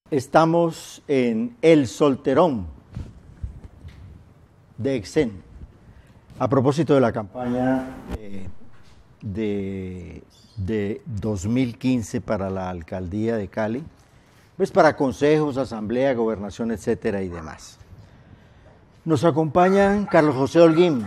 Estamos en El Solterón de Exen. A propósito de la campaña de 2015 para la alcaldía de Cali, pues para consejos, asamblea, gobernación, etcétera y demás. Nos acompañan Carlos José Holguín.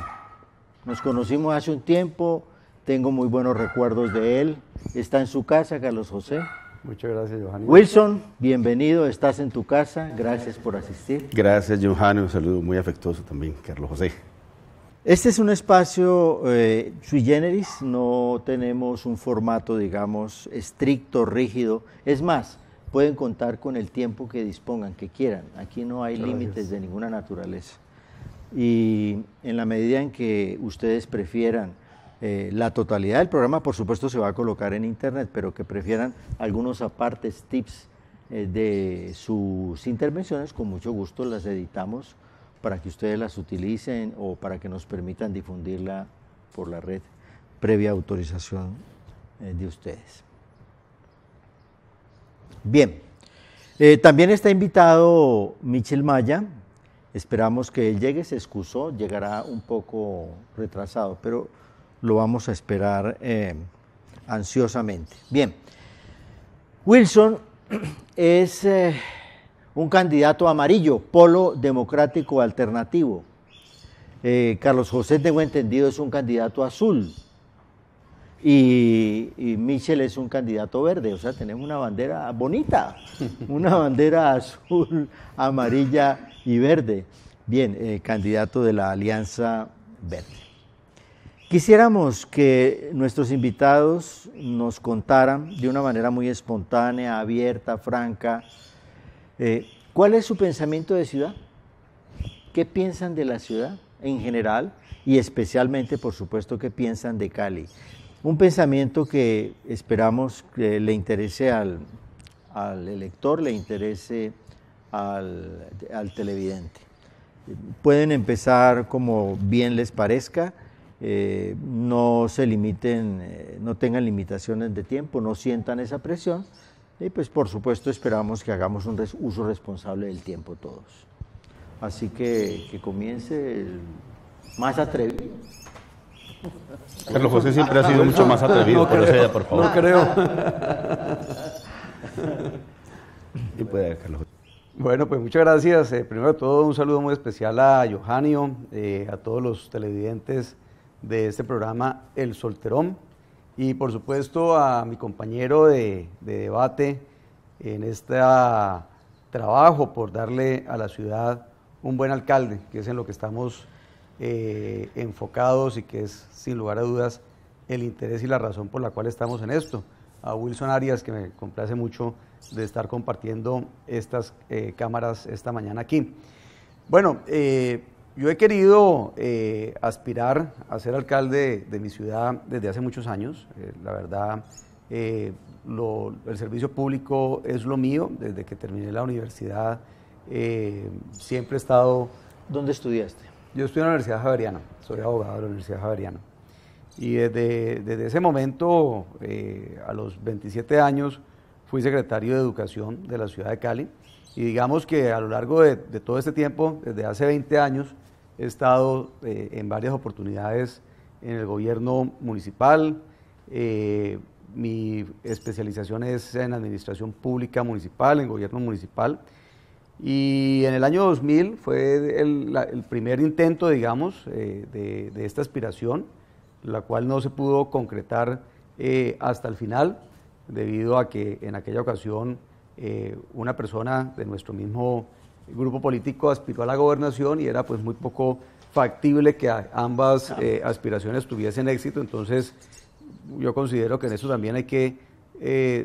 Nos conocimos hace un tiempo, tengo muy buenos recuerdos de él. Está en su casa, Carlos José. Muchas gracias, Johanny. Wilson, bienvenido, estás en tu casa, gracias por asistir. Gracias, Johanny, un saludo muy afectuoso también, Carlos José. Este es un espacio sui generis, no tenemos un formato, digamos, estricto, rígido. Es más, pueden contar con el tiempo que dispongan, que quieran. Aquí no hay límites de ninguna naturaleza. Y en la medida en que ustedes prefieran, la totalidad del programa, por supuesto, se va a colocar en internet, pero que prefieran algunos apartes, tips de sus intervenciones, con mucho gusto las editamos para que ustedes las utilicen o para que nos permitan difundirla por la red previa autorización de ustedes. Bien, también está invitado Michel Maya. Esperamos que él llegue, se excusó, llegará un poco retrasado, pero lo vamos a esperar ansiosamente. Bien, Wilson es un candidato amarillo, polo democrático alternativo. Carlos José, tengo entendido, es un candidato azul. Y Michel es un candidato verde, o sea, tenemos una bandera bonita, una bandera azul, amarilla y verde. Bien, candidato de la Alianza Verde. Quisiéramos que nuestros invitados nos contaran de una manera muy espontánea, abierta, franca, ¿cuál es su pensamiento de ciudad? ¿Qué piensan de la ciudad en general y especialmente, por supuesto, qué piensan de Cali? Un pensamiento que esperamos que le interese al elector, le interese al televidente. Pueden empezar como bien les parezca. No se limiten, no tengan limitaciones de tiempo, no sientan esa presión y pues por supuesto esperamos que hagamos un uso responsable del tiempo todos. Así que comience el más atrevido. Carlos José siempre ha sido mucho más atrevido, proceda, por favor. No creo. Y puede, Carlos José. Bueno, pues muchas gracias. Primero de todo, un saludo muy especial a Johanny, a todos los televidentes de este programa El Solterón y por supuesto a mi compañero de debate en este trabajo por darle a la ciudad un buen alcalde, que es en lo que estamos enfocados y que es sin lugar a dudas el interés y la razón por la cual estamos en esto. A Wilson Arias, que me complace mucho de estar compartiendo estas cámaras esta mañana aquí. Bueno, yo he querido aspirar a ser alcalde de mi ciudad desde hace muchos años. La verdad, el servicio público es lo mío. Desde que terminé la universidad siempre he estado... ¿Dónde estudiaste? Yo estudié en la Universidad Javeriana, soy abogado de la Universidad Javeriana. Y desde ese momento, a los 27 años, fui secretario de Educación de la ciudad de Cali. Y digamos que a lo largo de todo este tiempo, desde hace 20 años, he estado en varias oportunidades en el gobierno municipal. Mi especialización es en administración pública municipal, en gobierno municipal. Y en el año 2000 fue el primer intento, digamos, de esta aspiración, la cual no se pudo concretar hasta el final, debido a que en aquella ocasión una persona de nuestro mismo grupo político aspiró a la gobernación y era pues muy poco factible que ambas aspiraciones tuviesen éxito. Entonces yo considero que en eso también hay que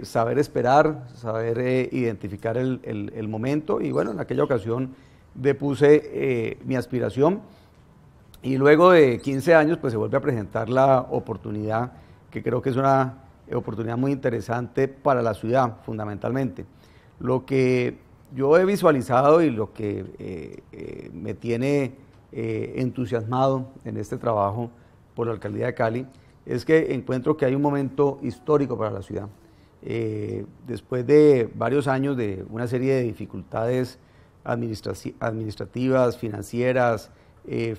saber esperar, saber identificar el momento, y bueno, en aquella ocasión depuse mi aspiración y luego de 15 años pues se vuelve a presentar la oportunidad, que creo que es una oportunidad muy interesante para la ciudad fundamentalmente. Lo que yo he visualizado y lo que me tiene entusiasmado en este trabajo por la Alcaldía de Cali, es que encuentro que hay un momento histórico para la ciudad. Después de varios años de una serie de dificultades administrativas, financieras,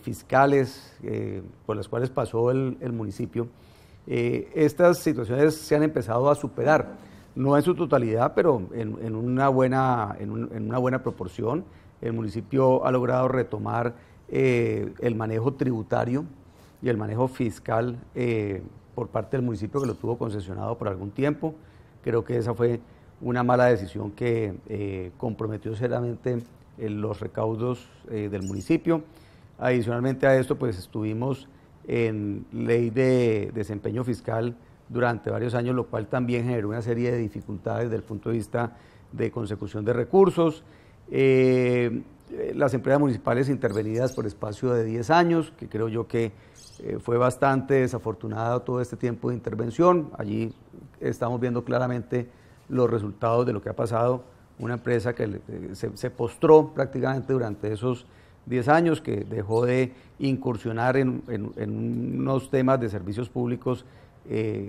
fiscales, por las cuales pasó el municipio, estas situaciones se han empezado a superar, no en su totalidad, pero en una buena proporción. El municipio ha logrado retomar el manejo tributario y el manejo fiscal por parte del municipio, que lo tuvo concesionado por algún tiempo. Creo que esa fue una mala decisión que comprometió seriamente los recaudos del municipio. Adicionalmente a esto, pues estuvimos en ley de desempeño fiscal durante varios años, lo cual también generó una serie de dificultades desde el punto de vista de consecución de recursos. Las empresas municipales intervenidas por espacio de 10 años, que creo yo que fue bastante desafortunado todo este tiempo de intervención. Allí estamos viendo claramente los resultados de lo que ha pasado. Una empresa que se postró prácticamente durante esos 10 años, que dejó de incursionar en unos temas de servicios públicos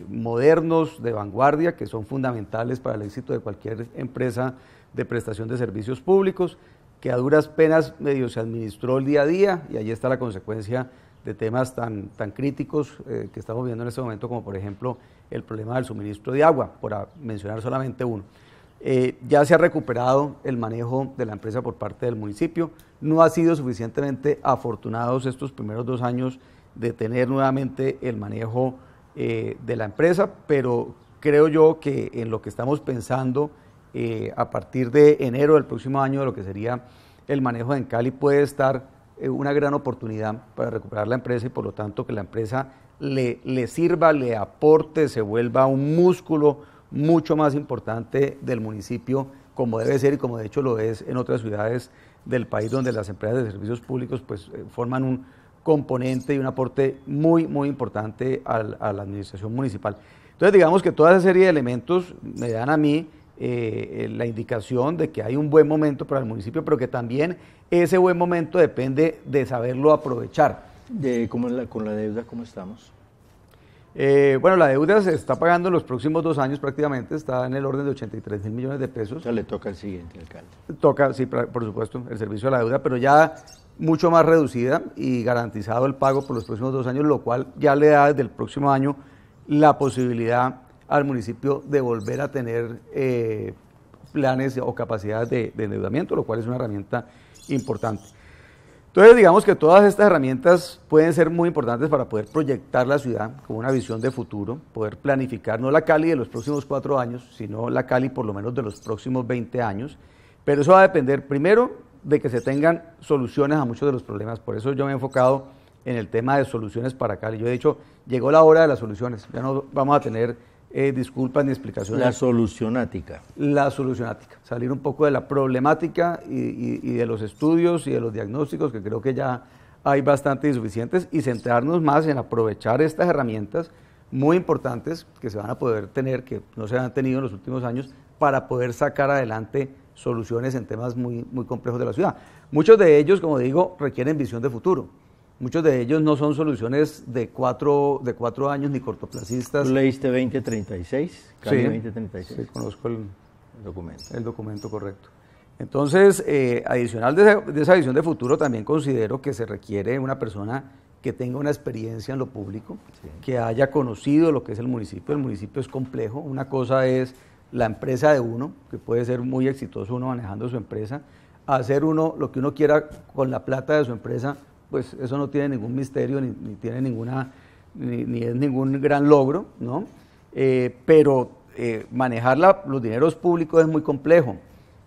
modernos, de vanguardia, que son fundamentales para el éxito de cualquier empresa de prestación de servicios públicos, que a duras penas medio se administró el día a día, y allí está la consecuencia de temas tan críticos que estamos viendo en este momento, como por ejemplo el problema del suministro de agua, por mencionar solamente uno. Ya se ha recuperado el manejo de la empresa por parte del municipio. No ha sido suficientemente afortunados estos primeros 2 años de tener nuevamente el manejo de la empresa, pero creo yo que en lo que estamos pensando a partir de enero del próximo año, de lo que sería el manejo en Cali, puede estar una gran oportunidad para recuperar la empresa, y por lo tanto que la empresa le sirva, le aporte, se vuelva un músculo mucho más importante del municipio, como debe ser y como de hecho lo es en otras ciudades del país, donde las empresas de servicios públicos pues forman un componente y un aporte muy importante a la administración municipal. Entonces digamos que toda esa serie de elementos me dan a mí la indicación de que hay un buen momento para el municipio, pero que también ese buen momento depende de saberlo aprovechar. ¿Con la deuda cómo estamos? Bueno, la deuda se está pagando en los próximos 2 años prácticamente, está en el orden de 83.000 millones de pesos. O sea, le toca al siguiente alcalde. Toca, sí, por supuesto, el servicio de la deuda, pero ya mucho más reducida y garantizado el pago por los próximos 2 años, lo cual ya le da desde el próximo año la posibilidad al municipio de volver a tener planes o capacidades de endeudamiento, lo cual es una herramienta importante. Entonces, digamos que todas estas herramientas pueden ser muy importantes para poder proyectar la ciudad con una visión de futuro, poder planificar no la Cali de los próximos 4 años, sino la Cali por lo menos de los próximos 20 años, pero eso va a depender primero de que se tengan soluciones a muchos de los problemas. Por eso yo me he enfocado en el tema de soluciones para Cali. Yo he dicho, llegó la hora de las soluciones, ya no vamos a tener disculpas ni explicaciones. La solucionática. La solucionática, salir un poco de la problemática y de los estudios y de los diagnósticos, que creo que ya hay bastante insuficientes, y centrarnos más en aprovechar estas herramientas muy importantes que se van a poder tener, que no se han tenido en los últimos años, para poder sacar adelante soluciones en temas muy complejos de la ciudad. Muchos de ellos, como digo, requieren visión de futuro. Muchos de ellos no son soluciones de 4 años ni cortoplacistas. ¿Tú leíste 2036? Sí, 2036. Sí, conozco el documento. El documento, correcto. Entonces, adicional de esa visión de futuro, también considero que se requiere una persona que tenga una experiencia en lo público, sí, que haya conocido lo que es el municipio. El municipio es complejo. Una cosa es la empresa de uno, que puede ser muy exitoso uno manejando su empresa. Hacer uno lo que uno quiera con la plata de su empresa, pues eso no tiene ningún misterio, ni tiene ni es ningún gran logro, ¿no? Pero manejar los dineros públicos es muy complejo.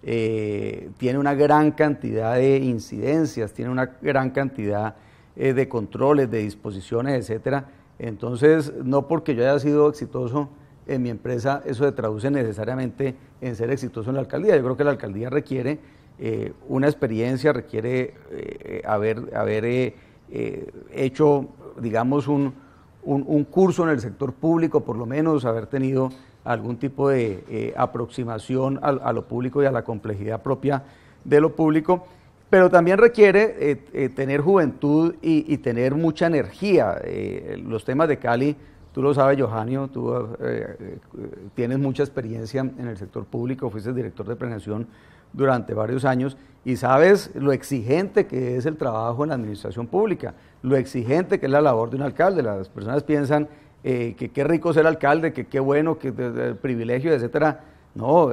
Tiene una gran cantidad de incidencias, tiene una gran cantidad de controles, de disposiciones, etcétera. Entonces, no porque yo haya sido exitoso en mi empresa, eso se traduce necesariamente en ser exitoso en la alcaldía. Yo creo que la alcaldía requiere una experiencia, requiere haber hecho, digamos, un curso en el sector público, por lo menos haber tenido algún tipo de aproximación a lo público y a la complejidad propia de lo público. pero también requiere tener juventud y tener mucha energía. Los temas de Cali, tú lo sabes, Johanio, tú tienes mucha experiencia en el sector público, fuiste director de planeación durante varios años y sabes lo exigente que es el trabajo en la administración pública, lo exigente que es la labor de un alcalde. Las personas piensan que qué rico ser alcalde, que qué bueno, que el privilegio, etcétera. No,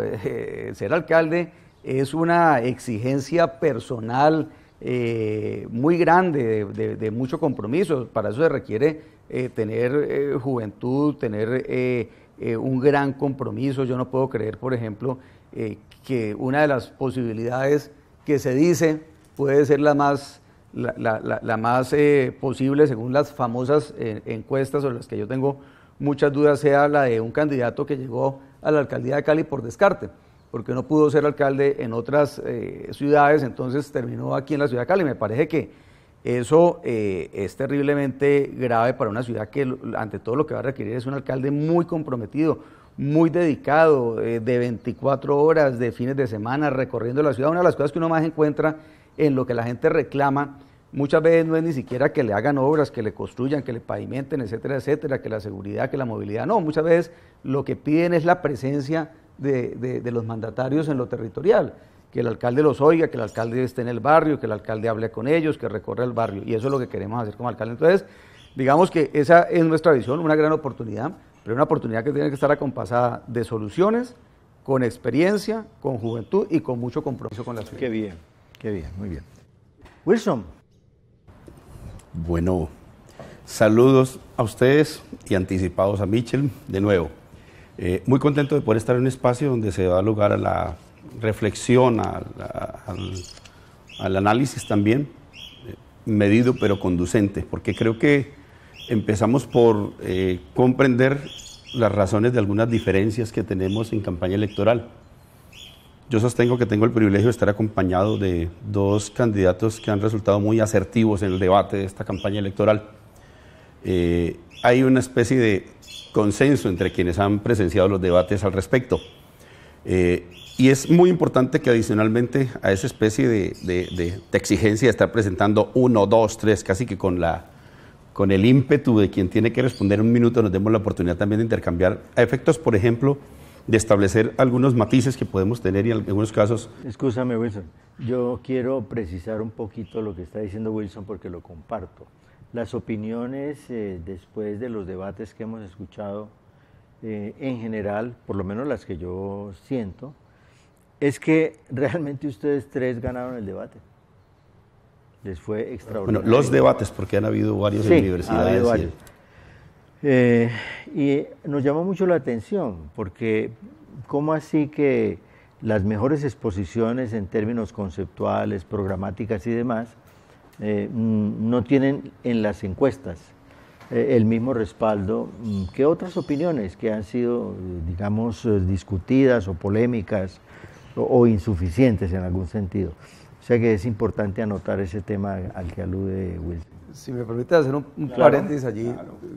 ser alcalde es una exigencia personal muy grande, de mucho compromiso. Para eso se requiere tener juventud, tener un gran compromiso. Yo no puedo creer, por ejemplo, que una de las posibilidades que se dice puede ser la más posible según las famosas encuestas sobre las que yo tengo muchas dudas, sea la de un candidato que llegó a la alcaldía de Cali por descarte, porque no pudo ser alcalde en otras ciudades, entonces terminó aquí en la ciudad de Cali. Me parece que eso es terriblemente grave para una ciudad que ante todo lo que va a requerir es un alcalde muy comprometido, muy dedicado, de 24 horas, de fines de semana, recorriendo la ciudad. Una de las cosas que uno más encuentra en lo que la gente reclama muchas veces no es ni siquiera que le hagan obras, que le construyan, que le pavimenten, etcétera, etcétera, que la seguridad, que la movilidad. No, muchas veces lo que piden es la presencia de los mandatarios en lo territorial, que el alcalde los oiga, que el alcalde esté en el barrio, que el alcalde hable con ellos, que recorra el barrio, y eso es lo que queremos hacer como alcalde. Entonces, digamos que esa es nuestra visión, una gran oportunidad, pero una oportunidad que tiene que estar acompasada de soluciones, con experiencia, con juventud y con mucho compromiso con la ciudad. Qué bien, muy bien. Wilson. Bueno, saludos a ustedes y anticipados a Michel de nuevo. Muy contento de poder estar en un espacio donde se da lugar a la reflexión, al análisis también, medido pero conducente, porque creo que empezamos por comprender las razones de algunas diferencias que tenemos en campaña electoral. Yo sostengo que tengo el privilegio de estar acompañado de dos candidatos que han resultado muy asertivos en el debate de esta campaña electoral. Hay una especie de consenso entre quienes han presenciado los debates al respecto. Y es muy importante que adicionalmente a esa especie de exigencia de estar presentando 1, 2, 3, casi que con el ímpetu de quien tiene que responder en un minuto, nos demos la oportunidad también de intercambiar a efectos, por ejemplo, de establecer algunos matices que podemos tener y en algunos casos... Escúchame, Wilson, yo quiero precisar un poquito lo que está diciendo Wilson porque lo comparto. Las opiniones después de los debates que hemos escuchado, en general, por lo menos las que yo siento, es que realmente ustedes tres ganaron el debate. Les fue extraordinario. Bueno, los debates, porque han habido varios en universidades. Ha habido varios. Y nos llamó mucho la atención, porque ¿cómo así que las mejores exposiciones en términos conceptuales, programáticas y demás, no tienen en las encuestas el mismo respaldo que otras opiniones que han sido, digamos, discutidas o polémicas o insuficientes en algún sentido? O sea que es importante anotar ese tema al que alude Wilson. Si me permite hacer un paréntesis allí,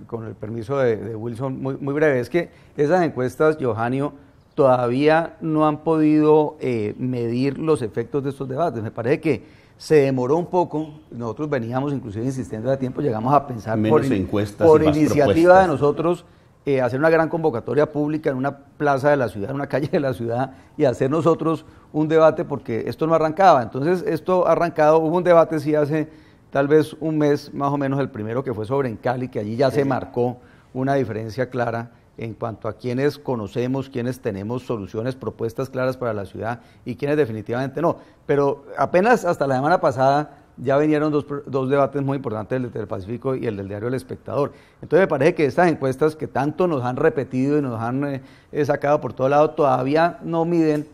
con el permiso de Wilson, muy breve. Es que esas encuestas, Johanio, todavía no han podido medir los efectos de estos debates. Me parece que se demoró un poco. Nosotros veníamos inclusive insistiendo de tiempo, llegamos a pensar por iniciativa de nosotros hacer una gran convocatoria pública en una plaza de la ciudad, en una calle de la ciudad, y hacer nosotros un debate, porque esto no arrancaba. Entonces esto ha arrancado, hubo un debate sí hace tal vez un mes más o menos, el primero que fue sobre en Cali, que allí ya se marcó una diferencia clara en cuanto a quienes conocemos, quienes tenemos soluciones, propuestas claras para la ciudad y quienes definitivamente no. Pero apenas hasta la semana pasada ya vinieron dos debates muy importantes, el del Telepacífico y el del diario El Espectador. Entonces me parece que estas encuestas que tanto nos han repetido y nos han sacado por todo lado todavía no miden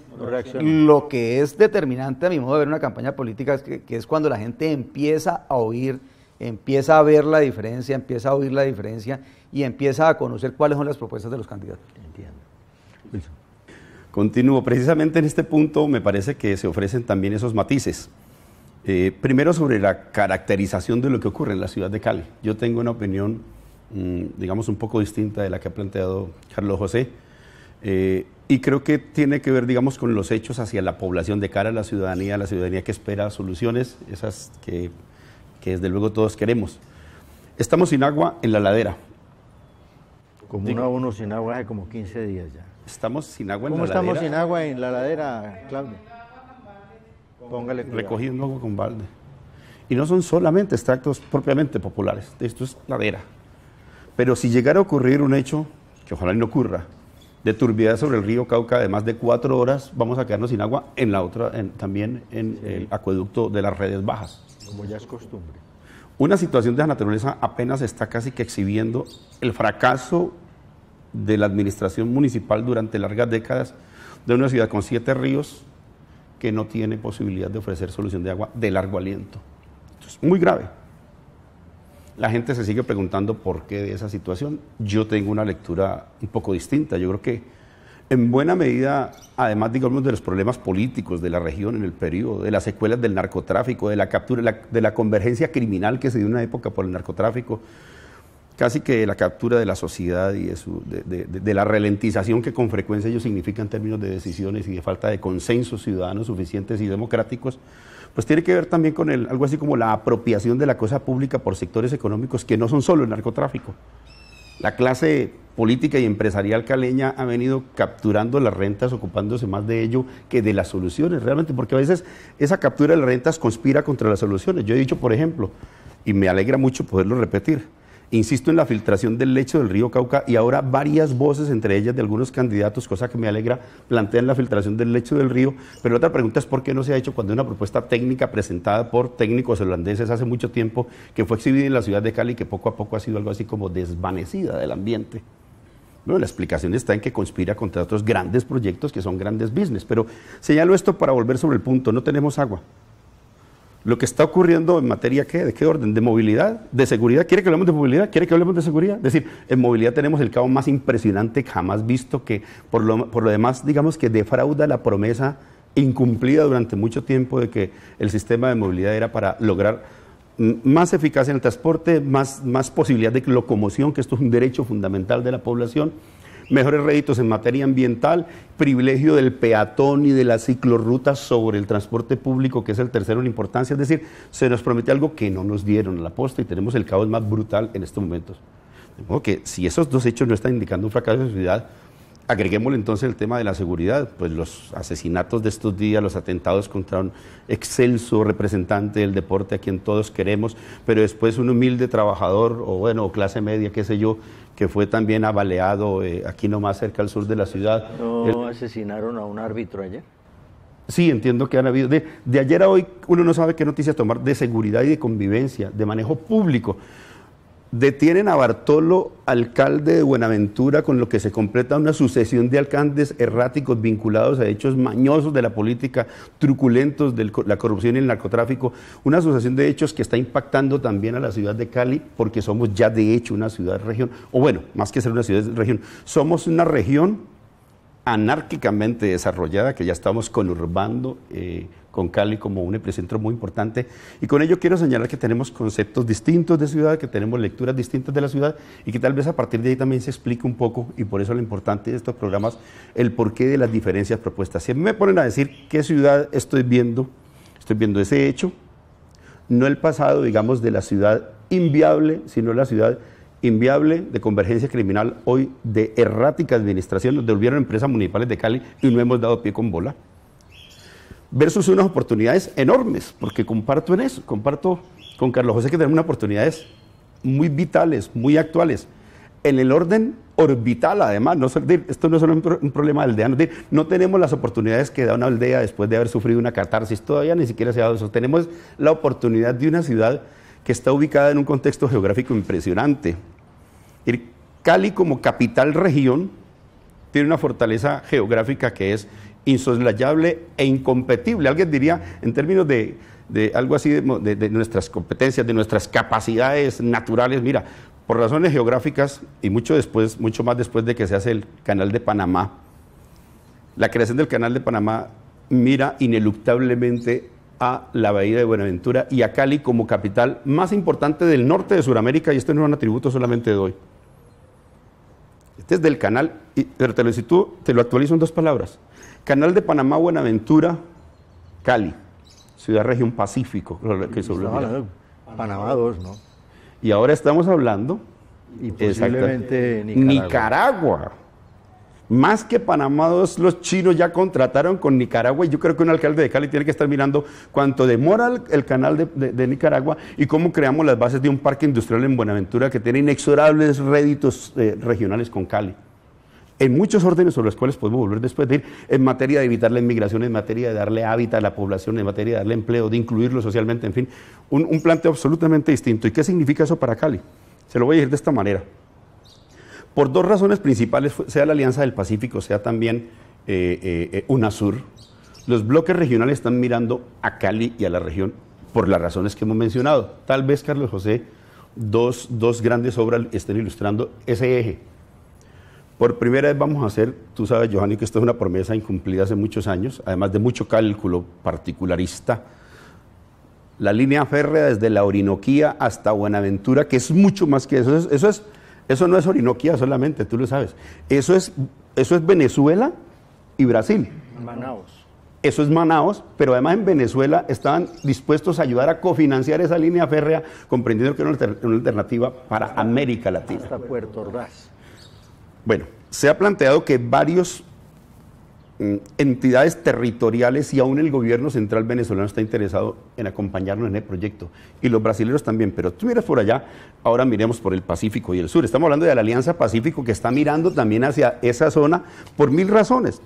lo que es determinante a mi modo de ver una campaña política, que es cuando la gente empieza a oír, empieza a ver la diferencia, empieza a oír la diferencia y empieza a conocer cuáles son las propuestas de los candidatos. Entiendo. Wilson. Continúo. Precisamente en este punto me parece que se ofrecen también esos matices. Primero, sobre la caracterización de lo que ocurre en la ciudad de Cali. Yo tengo una opinión, digamos, un poco distinta de la que ha planteado Carlos José. Y creo que tiene que ver, digamos, con los hechos hacia la población, de cara a la ciudadanía que espera soluciones, esas que desde luego todos queremos. Estamos sin agua en la ladera. Como uno sin agua hace como 15 días ya. Estamos sin agua en la ¿Cómo ladera. estamos sin agua en la ladera, Claudio? Póngale cuidado. Recogiendo agua con balde. Y no son solamente extractos propiamente populares, esto es ladera. Pero si llegara a ocurrir un hecho, que ojalá no ocurra, de turbidez sobre el río Cauca de más de 4 horas, vamos a quedarnos sin agua también en el acueducto de las redes bajas. Como ya es costumbre. Una situación de esa naturaleza apenas está casi que exhibiendo el fracaso de la administración municipal durante largas décadas de una ciudad con 7 ríos que no tiene posibilidad de ofrecer solución de agua de largo aliento. Esto es muy grave. La gente se sigue preguntando por qué de esa situación. Yo tengo una lectura un poco distinta. Yo creo que en buena medida, además, digamos, de los problemas políticos de la región en el periodo, de las secuelas del narcotráfico, de la captura, de la convergencia criminal que se dio en una época por el narcotráfico, casi que de la captura de la sociedad y de la ralentización que con frecuencia ello significa en términos de decisiones y de falta de consensos ciudadanos suficientes y democráticos, pues tiene que ver también con algo así como la apropiación de la cosa pública por sectores económicos que no son solo el narcotráfico. La clase política y empresarial caleña ha venido capturando las rentas, ocupándose más de ello que de las soluciones, realmente, porque a veces esa captura de las rentas conspira contra las soluciones. Yo he dicho, por ejemplo, y me alegra mucho poderlo repetir, insisto en la filtración del lecho del río Cauca y ahora varias voces, entre ellas de algunos candidatos, cosa que me alegra, plantean la filtración del lecho del río, pero otra pregunta es por qué no se ha hecho cuando hay una propuesta técnica presentada por técnicos holandeses hace mucho tiempo, que fue exhibida en la ciudad de Cali y que poco a poco ha sido algo así como desvanecida del ambiente. Bueno, la explicación está en que conspira contra otros grandes proyectos que son grandes business, pero señalo esto para volver sobre el punto, no tenemos agua. Lo que está ocurriendo en materia, ¿de qué orden? ¿De movilidad? ¿De seguridad? ¿Quiere que hablemos de movilidad? ¿Quiere que hablemos de seguridad? Es decir, en movilidad tenemos el caos más impresionante jamás visto, que por lo demás, digamos que defrauda la promesa incumplida durante mucho tiempo de que el sistema de movilidad era para lograr más eficacia en el transporte, más posibilidad de locomoción, que esto es un derecho fundamental de la población, mejores réditos en materia ambiental, privilegio del peatón y de las ciclorrutas sobre el transporte público, que es el tercero en importancia. Es decir, se nos promete algo que no nos dieron a la posta y tenemos el caos más brutal en estos momentos. De modo que si esos dos hechos no están indicando un fracaso de la sociedad, agreguémosle entonces el tema de la seguridad, pues los asesinatos de estos días, los atentados contra un excelso representante del deporte a quien todos queremos, pero después un humilde trabajador o clase media, qué sé yo, que fue también abaleado aquí nomás cerca al sur de la ciudad. ¿No asesinaron a un árbitro ayer? Sí, entiendo que han habido. De ayer a hoy uno no sabe qué noticias tomar de seguridad y de convivencia, de manejo público. Detienen a Bartolo, alcalde de Buenaventura, con lo que se completa una sucesión de alcaldes erráticos vinculados a hechos mañosos de la política, truculentos de la corrupción y el narcotráfico, una sucesión de hechos que está impactando también a la ciudad de Cali, porque somos ya de hecho una ciudad-región, o bueno, más que ser una ciudad-región, somos una región anárquicamente desarrollada, que ya estamos conurbando con Cali como un epicentro muy importante, y con ello quiero señalar que tenemos conceptos distintos de ciudad, que tenemos lecturas distintas de la ciudad, y que tal vez a partir de ahí también se explique un poco, y por eso lo importante de estos programas, el porqué de las diferencias propuestas. Si me ponen a decir qué ciudad estoy viendo ese hecho, no el pasado, digamos, de la ciudad inviable, sino la ciudad inviable de convergencia criminal, hoy de errática administración, nos devolvieron empresas municipales de Cali y no hemos dado pie con bola, versus unas oportunidades enormes, porque comparto en eso, comparto con Carlos José que tenemos unas oportunidades muy vitales, muy actuales, en el orden orbital además, esto no es solo un problema aldeano, no tenemos las oportunidades que da una aldea después de haber sufrido una catarsis, todavía ni siquiera se ha dado eso, tenemos la oportunidad de una ciudad que está ubicada en un contexto geográfico impresionante. Cali como capital región tiene una fortaleza geográfica que es insoslayable e incompetible. Alguien diría, en términos de algo así, de nuestras competencias, de nuestras capacidades naturales, mira, por razones geográficas y mucho más después de que se hace el Canal de Panamá, la creación del Canal de Panamá mira ineluctablemente a la Bahía de Buenaventura y a Cali como capital más importante del norte de Sudamérica, y esto no es un atributo solamente de hoy. desde el canal, pero te lo actualizo en 2 palabras. Canal de Panamá, Buenaventura, Cali, ciudad región Pacífico. Panamá 2, ¿no? Y ahora estamos hablando... Y posiblemente Nicaragua. Más que Panamá 2, los chinos ya contrataron con Nicaragua y yo creo que un alcalde de Cali tiene que estar mirando cuánto demora el canal de Nicaragua y cómo creamos las bases de un parque industrial en Buenaventura que tiene inexorables réditos regionales con Cali. En muchos órdenes sobre los cuales podemos volver después de ir, en materia de evitar la inmigración, en materia de darle hábitat a la población, en materia de darle empleo, de incluirlo socialmente, en fin, un planteo absolutamente distinto. ¿Y qué significa eso para Cali? Se lo voy a decir de esta manera. Por 2 razones principales, sea la Alianza del Pacífico, sea también UNASUR, los bloques regionales están mirando a Cali y a la región por las razones que hemos mencionado. Tal vez, Carlos José, dos grandes obras estén ilustrando ese eje. Por primera vez vamos a hacer, tú sabes, Johanny, que esto es una promesa incumplida hace muchos años, además de mucho cálculo particularista, la línea férrea desde la Orinoquía hasta Buenaventura, que es mucho más que eso. Eso no es Orinoquía solamente, tú lo sabes. Eso es Venezuela y Brasil. Manaos. Eso es Manaos, pero además en Venezuela estaban dispuestos a ayudar a cofinanciar esa línea férrea, comprendiendo que era una alternativa para América Latina. Hasta Puerto Ordaz. Bueno, se ha planteado que varios entidades territoriales y aún el gobierno central venezolano está interesado en acompañarnos en el proyecto y los brasileños también, pero tú miras por allá, ahora miremos por el Pacífico y el sur. Estamos hablando de la Alianza Pacífico que está mirando también hacia esa zona por 1000 razones.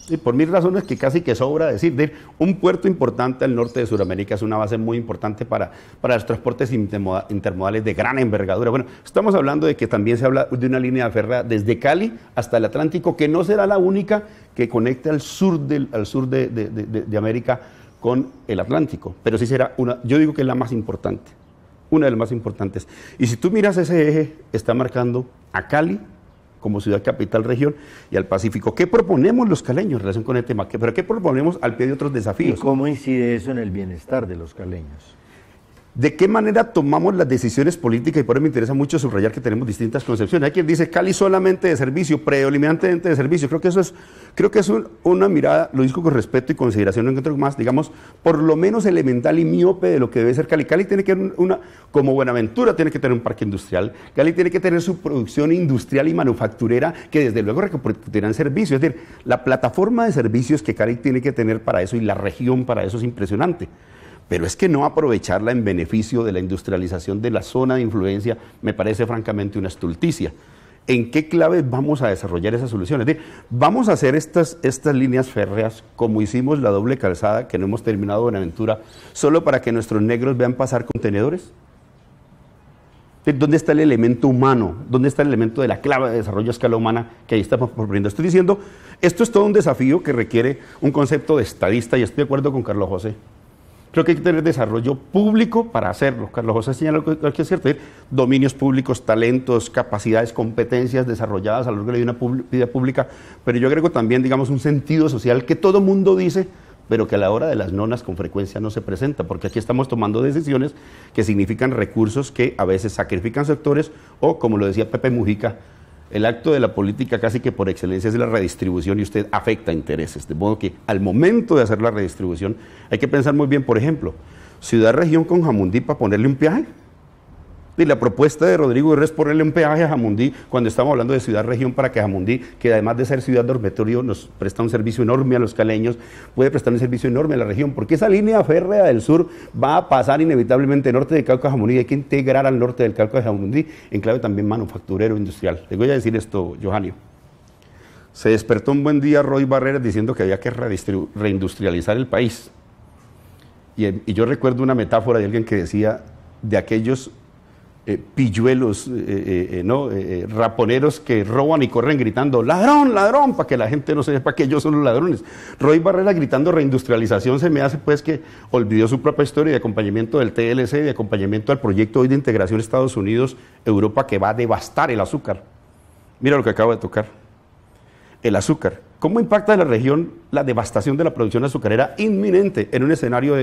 Y por 1000 razones que casi que sobra decir, un puerto importante al norte de Sudamérica es una base muy importante para los transportes intermodales de gran envergadura. Bueno, estamos hablando de que también se habla de una línea férrea desde Cali hasta el Atlántico, que no será la única que conecte al sur de América con el Atlántico, pero sí será yo digo que es la más importante, una de las más importantes. Y si tú miras ese eje, está marcando a Cali como ciudad capital región y al Pacífico. ¿Qué proponemos los caleños en relación con el tema? ¿Pero qué proponemos al pie de otros desafíos? ¿Y cómo incide eso en el bienestar de los caleños? ¿De qué manera tomamos las decisiones políticas? Y por eso me interesa mucho subrayar que tenemos distintas concepciones. Hay quien dice Cali solamente de servicio, predominantemente de servicio. Creo que es una mirada, lo digo con respeto y consideración, no encuentro más, digamos, por lo menos elemental y miope de lo que debe ser Cali. Cali tiene que tener como Buenaventura tiene que tener un parque industrial. Cali tiene que tener su producción industrial y manufacturera que desde luego repercutirá en servicios. Es decir, la plataforma de servicios que Cali tiene que tener para eso y la región para eso es impresionante. Pero es que no aprovecharla en beneficio de la industrialización de la zona de influencia me parece francamente una estulticia. ¿En qué clave vamos a desarrollar esas soluciones? Es decir, vamos a hacer estas líneas férreas como hicimos la doble calzada que no hemos terminado Buenaventura, solo para que nuestros negros vean pasar contenedores. ¿Dónde está el elemento humano? ¿Dónde está el elemento de la clave de desarrollo a escala humana que ahí estamos proponiendo? Estoy diciendo, esto es todo un desafío que requiere un concepto de estadista y estoy de acuerdo con Carlos José. Creo que hay que tener desarrollo público para hacerlo. Carlos José señala lo que es cierto, dominios públicos, talentos, capacidades, competencias desarrolladas a lo largo de una vida pública, pero yo agrego también, digamos, un sentido social que todo mundo dice, pero que a la hora de las nonas con frecuencia no se presenta, porque aquí estamos tomando decisiones que significan recursos que a veces sacrifican sectores o, como lo decía Pepe Mujica, el acto de la política casi que por excelencia es la redistribución y usted afecta intereses. De modo que al momento de hacer la redistribución hay que pensar muy bien, por ejemplo, ciudad-región con Jamundí para ponerle un peaje. Y la propuesta de Rodrigo Herrera es ponerle un peaje a Jamundí cuando estamos hablando de ciudad-región para que Jamundí, que además de ser ciudad dormitorio, nos presta un servicio enorme a los caleños, puede prestar un servicio enorme a la región, porque esa línea férrea del sur va a pasar inevitablemente norte del Cauca a Jamundí, hay que integrar al norte del Cauca a Jamundí en clave también manufacturero industrial. Les voy a decir esto, Johanny. Se despertó un buen día Roy Barreras diciendo que había que reindustrializar el país. Y yo recuerdo una metáfora de alguien que decía de aquellos pilluelos, raponeros que roban y corren gritando ladrón, ladrón, para que la gente no sepa que ellos son los ladrones. Roy Barrera gritando reindustrialización se me hace pues que olvidó su propia historia de acompañamiento del TLC, de acompañamiento al proyecto hoy de integración Estados Unidos-Europa que va a devastar el azúcar. Mira lo que acabo de tocar. El azúcar. ¿Cómo impacta en la región la devastación de la producción azucarera inminente en un escenario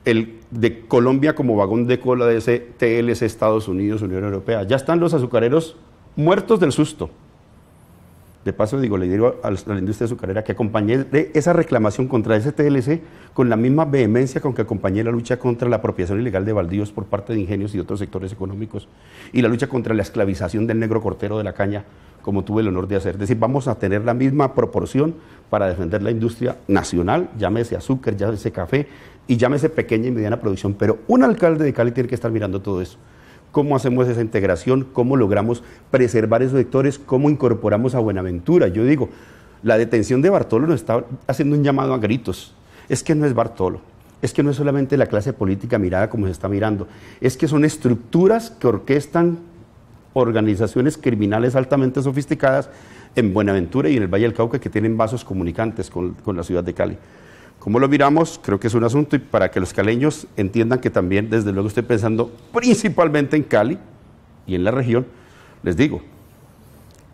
de Colombia como vagón de cola de ese TLC Estados Unidos, Unión Europea? Ya están los azucareros muertos del susto. De paso, le digo a la industria azucarera que acompañé esa reclamación contra ese TLC con la misma vehemencia con que acompañé la lucha contra la apropiación ilegal de baldíos por parte de ingenios y otros sectores económicos y la lucha contra la esclavización del negro cortero de la caña, como tuve el honor de hacer. Es decir, vamos a tener la misma proporción para defender la industria nacional, llámese azúcar, llámese café y llámese pequeña y mediana producción, pero un alcalde de Cali tiene que estar mirando todo eso. ¿Cómo hacemos esa integración? ¿Cómo logramos preservar esos sectores? ¿Cómo incorporamos a Buenaventura? Yo digo, la detención de Bartolo nos está haciendo un llamado a gritos. Es que no es Bartolo, es que no es solamente la clase política mirada como se está mirando, es que son estructuras que orquestan organizaciones criminales altamente sofisticadas en Buenaventura y en el Valle del Cauca que tienen vasos comunicantes con la ciudad de Cali. ¿Cómo lo miramos? Creo que es un asunto y para que los caleños entiendan que también, desde luego, estoy pensando principalmente en Cali y en la región, les digo,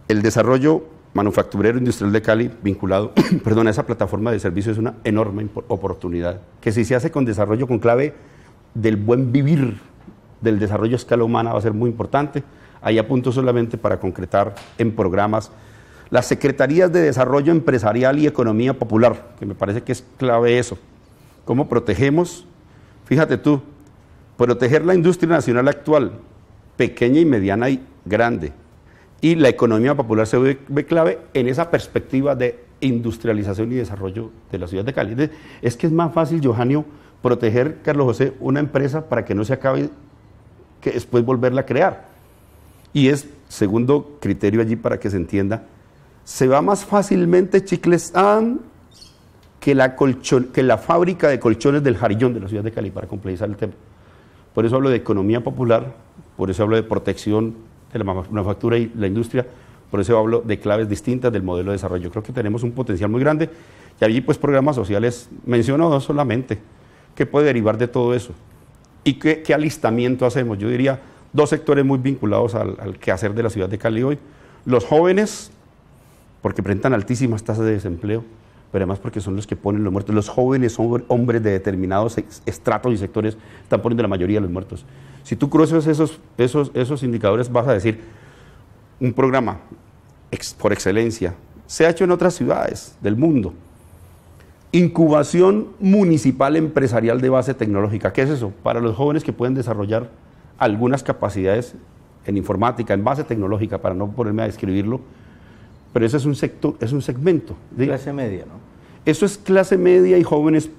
el desarrollo manufacturero industrial de Cali vinculado a esa plataforma de servicios es una enorme oportunidad, que si se hace con desarrollo con clave del buen vivir, del desarrollo a escala humana va a ser muy importante. Ahí apunto solamente para concretar en programas las secretarías de Desarrollo Empresarial y Economía Popular, que me parece que es clave eso. ¿Cómo protegemos? Fíjate tú, proteger la industria nacional actual, pequeña y mediana y grande, y la economía popular se ve clave en esa perspectiva de industrialización y desarrollo de la ciudad de Cali. Es que es más fácil, Johanio, proteger, Carlos José, una empresa para que no se acabe, que después volverla a crear. Y es, segundo criterio allí para que se entienda, se va más fácilmente Chicles que la fábrica de colchones del Jarillón de la ciudad de Cali, para complejizar el tema. Por eso hablo de economía popular, por eso hablo de protección de la manufactura y la industria, por eso hablo de claves distintas del modelo de desarrollo. Creo que tenemos un potencial muy grande y allí pues programas sociales, menciono dos solamente, ¿qué puede derivar de todo eso? ¿Y qué alistamiento hacemos? Yo diría dos sectores muy vinculados al quehacer de la ciudad de Cali hoy. Los jóvenes, porque presentan altísimas tasas de desempleo, pero además porque son los que ponen los muertos. Los jóvenes son hombres de determinados estratos y sectores, están poniendo la mayoría de los muertos. Si tú cruzas esos indicadores, vas a decir, un programa por excelencia, se ha hecho en otras ciudades del mundo. Incubación municipal empresarial de base tecnológica. ¿Qué es eso? Para los jóvenes que pueden desarrollar algunas capacidades en informática, en base tecnológica, para no ponerme a describirlo, pero ese es un sector, es un segmento. Clase media, ¿no? Eso es clase media y jóvenes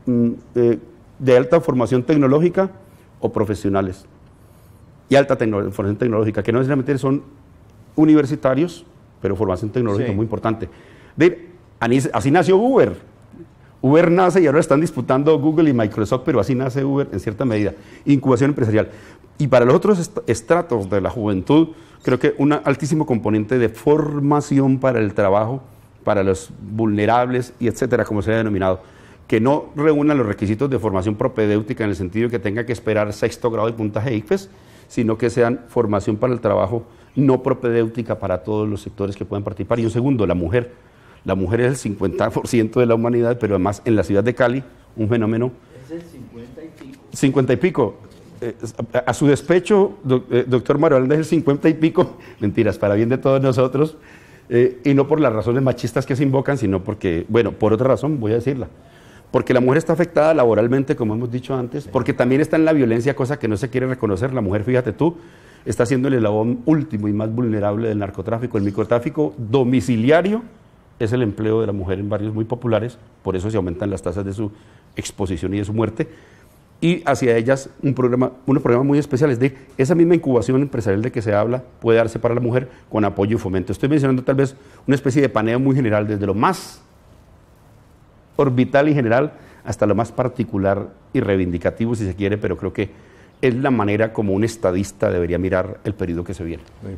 de alta formación tecnológica o profesionales. Y alta formación tecnológica, que no necesariamente son universitarios, pero formación tecnológica muy importante. Así nació Uber. Uber nace y ahora están disputando Google y Microsoft, pero así nace Uber en cierta medida. Incubación empresarial. Y para los otros estratos de la juventud, creo que un altísimo componente de formación para el trabajo, para los vulnerables y etcétera, como se ha denominado, que no reúnan los requisitos de formación propedéutica en el sentido de que tenga que esperar 6º grado y puntaje ICFES, sino que sean formación para el trabajo no propedéutica para todos los sectores que puedan participar. Y un segundo, la mujer. La mujer es el 50% de la humanidad, pero además en la ciudad de Cali, un fenómeno... Es el 50 y pico. 50 y pico. A su despecho, doctor Mario Valenda, es el 50 y pico, mentiras, para bien de todos nosotros, y no por las razones machistas que se invocan, sino porque, bueno, por otra razón, voy a decirla, porque la mujer está afectada laboralmente, como hemos dicho antes, porque también está en la violencia, cosa que no se quiere reconocer. La mujer, fíjate tú, está siendo el eslabón último y más vulnerable del narcotráfico. El microtráfico domiciliario es el empleo de la mujer en barrios muy populares, por eso se aumentan las tasas de su exposición y de su muerte, y hacia ellas unos programas muy especiales de esa misma incubación empresarial de que se habla, puede darse para la mujer con apoyo y fomento. Estoy mencionando tal vez una especie de paneo muy general, desde lo más orbital y general hasta lo más particular y reivindicativo, si se quiere, pero creo que es la manera como un estadista debería mirar el periodo que se viene. Muy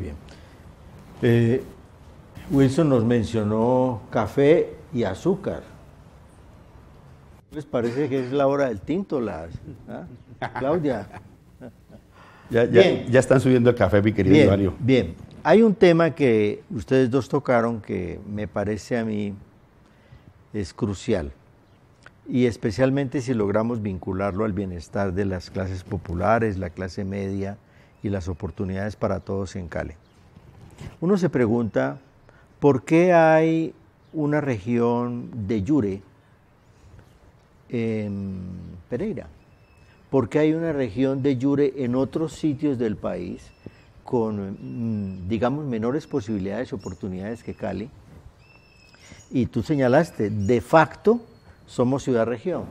bien. Wilson nos mencionó café y azúcar. ¿Les parece que es la hora del tinto, Claudia? Ya están subiendo el café, mi querido Ivánio. Bien, hay un tema que ustedes dos tocaron que me parece a mí es crucial, y especialmente si logramos vincularlo al bienestar de las clases populares, la clase media y las oportunidades para todos en Cali. Uno se pregunta, ¿por qué hay una región de jure en Pereira? ¿Por qué hay una región de jure en otros sitios del país con, digamos, menores posibilidades y oportunidades que Cali? Y tú señalaste, de facto somos ciudad-región.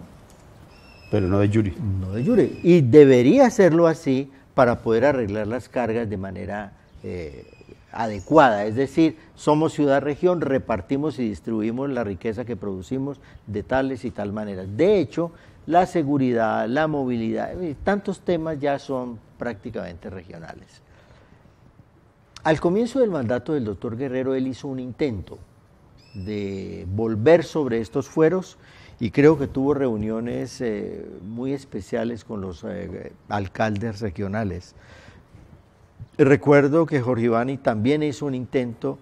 Pero no de jure. No de jure. Y debería serlo así para poder arreglar las cargas de manera adecuada. Es decir, somos ciudad-región, repartimos y distribuimos la riqueza que producimos de tales y tal maneras. De hecho, la seguridad, la movilidad, tantos temas ya son prácticamente regionales. Al comienzo del mandato del doctor Guerrero, él hizo un intento de volver sobre estos fueros y creo que tuvo reuniones muy especiales con los alcaldes regionales. Recuerdo que Jorge Ivani también hizo un intento.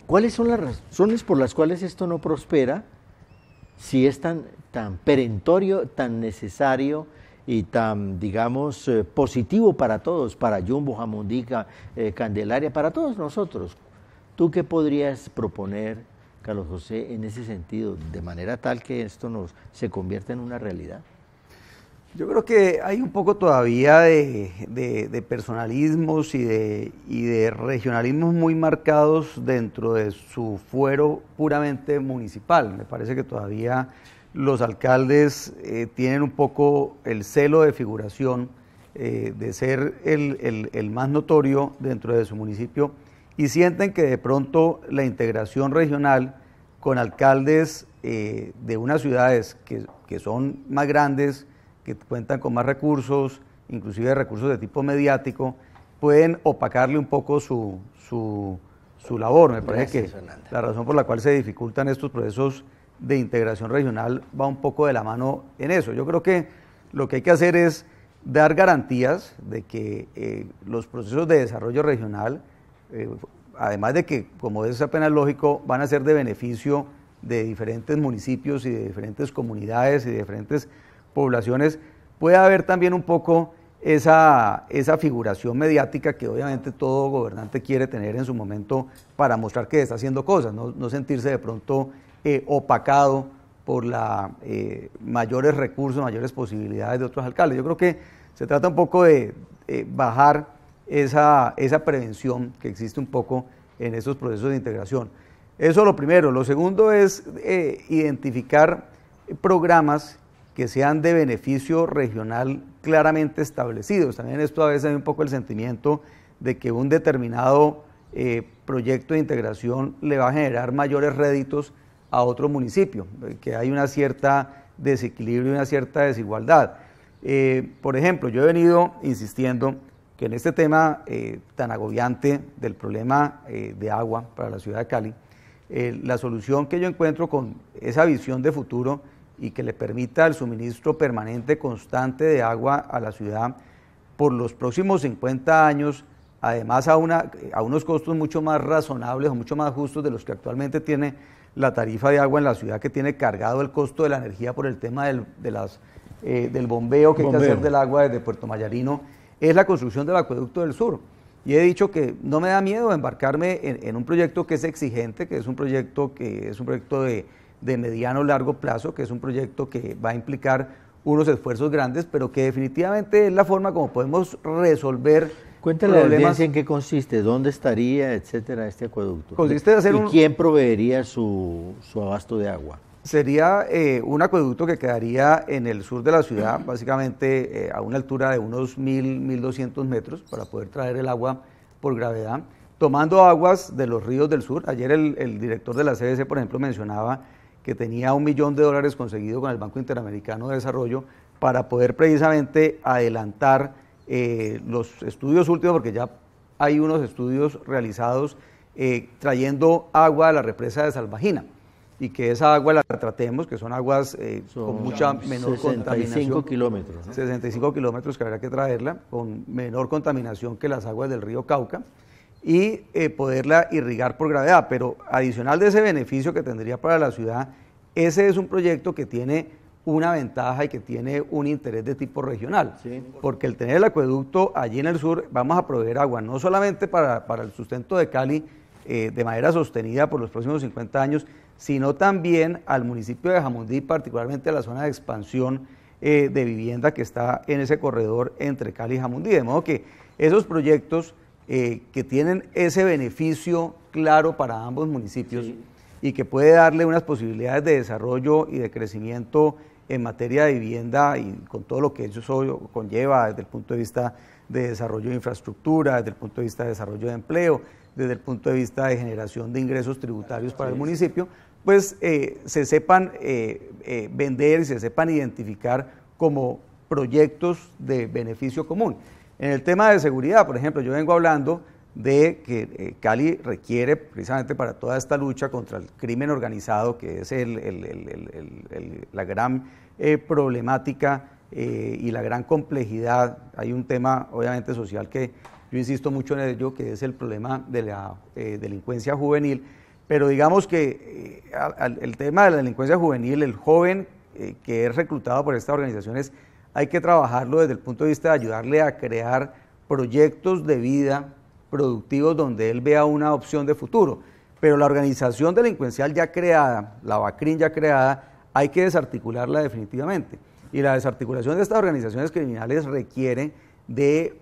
¿Cuáles son las razones por las cuales esto no prospera? Si es tan perentorio, tan necesario y tan, digamos, positivo para todos, para Jumbo, Jamundica, Candelaria, para todos nosotros. ¿Tú qué podrías proponer, Carlos José, en ese sentido, de manera tal que esto se convierta en una realidad? Yo creo que hay un poco todavía de personalismos y de regionalismos muy marcados dentro de su fuero puramente municipal. Me parece que todavía los alcaldes tienen un poco el celo de figuración de ser el más notorio dentro de su municipio y sienten que de pronto la integración regional con alcaldes de unas ciudades que son más grandes, que cuentan con más recursos, inclusive recursos de tipo mediático, pueden opacarle un poco su labor. Me parece que la razón por la cual se dificultan estos procesos de integración regional va un poco de la mano en eso. Yo creo que lo que hay que hacer es dar garantías de que los procesos de desarrollo regional, además de que, como es apenas lógico, van a ser de beneficio de diferentes municipios y de diferentes comunidades y de diferentes poblaciones, puede haber también un poco esa figuración mediática que obviamente todo gobernante quiere tener en su momento para mostrar que está haciendo cosas, no sentirse de pronto opacado por mayores recursos, mayores posibilidades de otros alcaldes. Yo creo que se trata un poco de bajar esa prevención que existe un poco en estos procesos de integración. Eso es lo primero. Lo segundo es identificar programas que sean de beneficio regional claramente establecidos. También esto a veces hay un poco el sentimiento de que un determinado proyecto de integración le va a generar mayores réditos a otro municipio, que hay una cierta desequilibrio y una cierta desigualdad. Por ejemplo, yo he venido insistiendo que en este tema tan agobiante del problema de agua para la ciudad de Cali, la solución que yo encuentro con esa visión de futuro y que le permita el suministro permanente, constante de agua a la ciudad por los próximos 50 años, además a unos costos mucho más razonables o mucho más justos de los que actualmente tiene la tarifa de agua en la ciudad, que tiene cargado el costo de la energía por el tema del bombeo que hay que hacer del agua desde Puerto Mayarino, es la construcción del acueducto del sur. Y he dicho que no me da miedo embarcarme en un proyecto que es exigente, que es un proyecto de mediano o largo plazo, que es un proyecto que va a implicar unos esfuerzos grandes, pero que definitivamente es la forma como podemos resolver Cuéntale a la audiencia en qué consiste, dónde estaría, etcétera, este acueducto. Consiste de hacer ¿Y quién proveería su abasto de agua? Sería un acueducto que quedaría en el sur de la ciudad, básicamente a una altura de unos 1.200 metros, para poder traer el agua por gravedad, tomando aguas de los ríos del sur. Ayer el director de la CBC, por ejemplo, mencionaba que tenía $1 millón conseguido con el Banco Interamericano de Desarrollo para poder precisamente adelantar los estudios últimos, porque ya hay unos estudios realizados trayendo agua a la represa de Salvajina, y que esa agua la tratemos, que son aguas con mucha menor 65 contaminación. kilómetros, ¿no? 65 kilómetros que habrá que traerla, con menor contaminación que las aguas del río Cauca, y poderla irrigar por gravedad. Pero adicional de ese beneficio que tendría para la ciudad, ese es un proyecto que tiene una ventaja y que tiene un interés de tipo regional, sí, porque el tener el acueducto allí en el sur, vamos a proveer agua no solamente para el sustento de Cali de manera sostenida por los próximos 50 años, sino también al municipio de Jamundí, particularmente a la zona de expansión de vivienda que está en ese corredor entre Cali y Jamundí. De modo que esos proyectos que tienen ese beneficio claro para ambos municipios, sí, y que puede darle unas posibilidades de desarrollo y de crecimiento en materia de vivienda y con todo lo que eso conlleva desde el punto de vista de desarrollo de infraestructura, desde el punto de vista de desarrollo de empleo, desde el punto de vista de generación de ingresos tributarios para el municipio, pues se sepan vender y se sepan identificar como proyectos de beneficio común. En el tema de seguridad, por ejemplo, yo vengo hablando de que Cali requiere, precisamente para toda esta lucha contra el crimen organizado, que es la gran problemática y la gran complejidad. Hay un tema, obviamente, social que yo insisto mucho en ello, que es el problema de la delincuencia juvenil, pero digamos que el tema de la delincuencia juvenil, el joven que es reclutado por estas organizaciones, hay que trabajarlo desde el punto de vista de ayudarle a crear proyectos de vida productivos donde él vea una opción de futuro. Pero la organización delincuencial ya creada, la BACRIN ya creada, hay que desarticularla definitivamente. Y la desarticulación de estas organizaciones criminales requiere de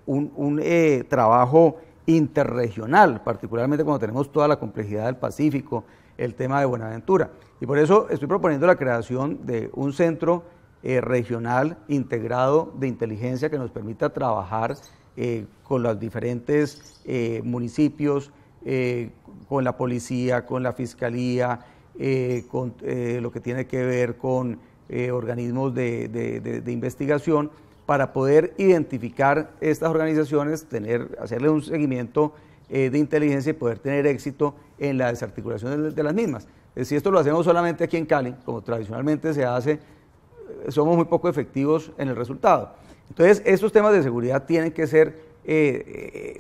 un trabajo interregional, particularmente cuando tenemos toda la complejidad del Pacífico, el tema de Buenaventura. Y por eso estoy proponiendo la creación de un centro regional integrado de inteligencia que nos permita trabajar con los diferentes municipios, con la policía, con la fiscalía, con lo que tiene que ver con organismos de investigación, para poder identificar estas organizaciones, hacerle un seguimiento de inteligencia y poder tener éxito en la desarticulación de las mismas. Si esto lo hacemos solamente aquí en Cali, como tradicionalmente se hace, somos muy poco efectivos en el resultado. Entonces, estos temas de seguridad tienen que ser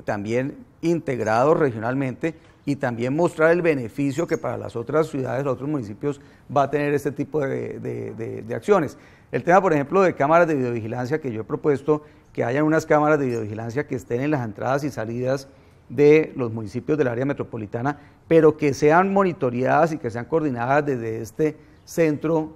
también integrados regionalmente y también mostrar el beneficio que para las otras ciudades, los otros municipios, va a tener este tipo de acciones. El tema, por ejemplo, de cámaras de videovigilancia, que yo he propuesto que hayan unas cámaras de videovigilancia que estén en las entradas y salidas de los municipios del área metropolitana, pero que sean monitoreadas y que sean coordinadas desde este centro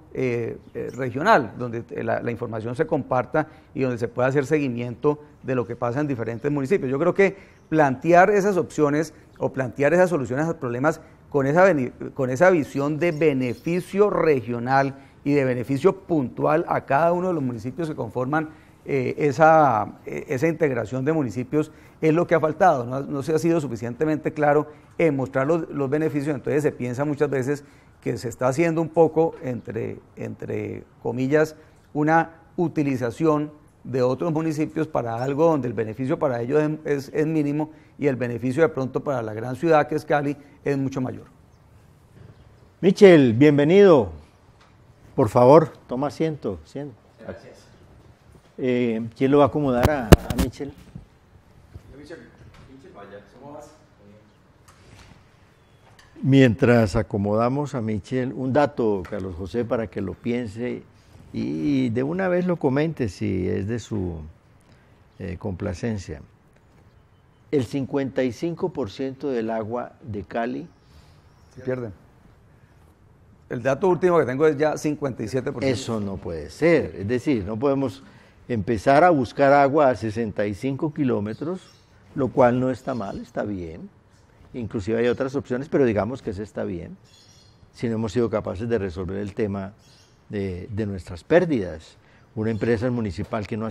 regional, donde la información se comparta y donde se pueda hacer seguimiento de lo que pasa en diferentes municipios. Yo creo que plantear esas opciones o plantear esas soluciones a los problemas con esa visión de beneficio regional y de beneficio puntual a cada uno de los municipios que conforman esa integración de municipios es lo que ha faltado. No se ha sido suficientemente claro en mostrar los beneficios. Entonces se piensa muchas veces que se está haciendo un poco, entre comillas, una utilización de otros municipios para algo donde el beneficio para ellos es mínimo y el beneficio de pronto para la gran ciudad que es Cali es mucho mayor. Michel, bienvenido. Por favor, toma asiento. Gracias. ¿Quién lo va a acomodar a Michel? Michel, vaya, ¿cómo vas? Mientras acomodamos a Michel, un dato, Carlos José, para que lo piense y de una vez lo comente si es de su complacencia. El 55% del agua de Cali se pierde. El dato último que tengo es ya 57%. Eso no puede ser. Es decir, no podemos empezar a buscar agua a 65 kilómetros, lo cual no está mal, está bien. Inclusive hay otras opciones, pero digamos que eso está bien, si no hemos sido capaces de resolver el tema de nuestras pérdidas. Una empresa municipal que no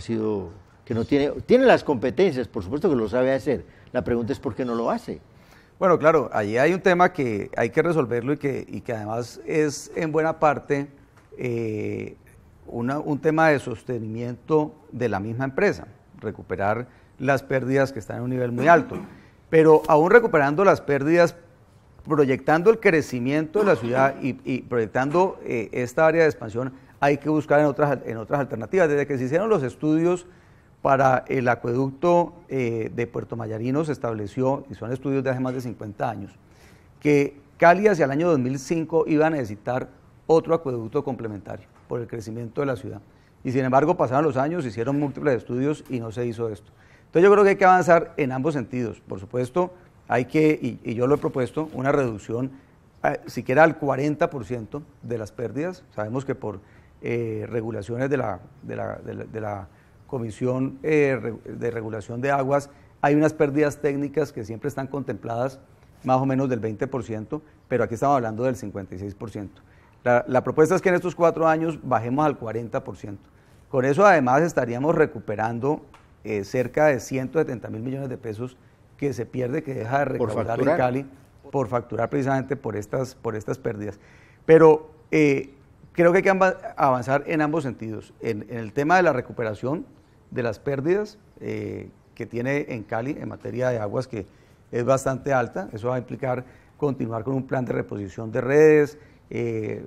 tiene las competencias, por supuesto que lo sabe hacer. La pregunta es por qué no lo hace. Bueno, claro, allí hay un tema que hay que resolverlo y que además es en buena parte un tema de sostenimiento de la misma empresa, recuperar las pérdidas que están en un nivel muy alto. Pero aún recuperando las pérdidas, proyectando el crecimiento de la ciudad y proyectando esta área de expansión, hay que buscar en otras alternativas. Desde que se hicieron los estudios para el acueducto de Puerto Mayarino se estableció, y son estudios de hace más de 50 años, que Cali hacia el año 2005 iba a necesitar otro acueducto complementario por el crecimiento de la ciudad. Y sin embargo pasaron los años, se hicieron múltiples estudios y no se hizo esto. Entonces yo creo que hay que avanzar en ambos sentidos. Por supuesto, hay que, y yo lo he propuesto, una reducción siquiera al 40% de las pérdidas. Sabemos que por regulaciones de la Comisión de Regulación de Aguas hay unas pérdidas técnicas que siempre están contempladas más o menos del 20%, pero aquí estamos hablando del 56%. La propuesta es que en estos 4 años bajemos al 40%. Con eso además estaríamos recuperando cerca de 170.000 millones de pesos que se pierde, que deja de recaudar en Cali por facturar precisamente por estas pérdidas. Pero creo que hay que avanzar en ambos sentidos. En el tema de la recuperación de las pérdidas que tiene en Cali en materia de aguas, que es bastante alta. Eso va a implicar continuar con un plan de reposición de redes,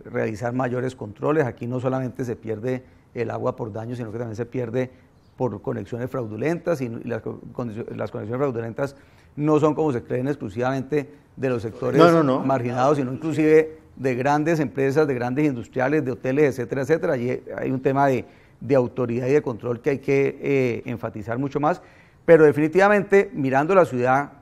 realizar mayores controles. Aquí no solamente se pierde el agua por daño, sino que también se pierde por conexiones fraudulentas, y las conexiones fraudulentas no son, como se creen, exclusivamente de los sectores marginados, sino inclusive de grandes empresas, de grandes industriales, de hoteles, etcétera, etcétera. Allí hay un tema de autoridad y de control que hay que enfatizar mucho más, pero definitivamente mirando la ciudad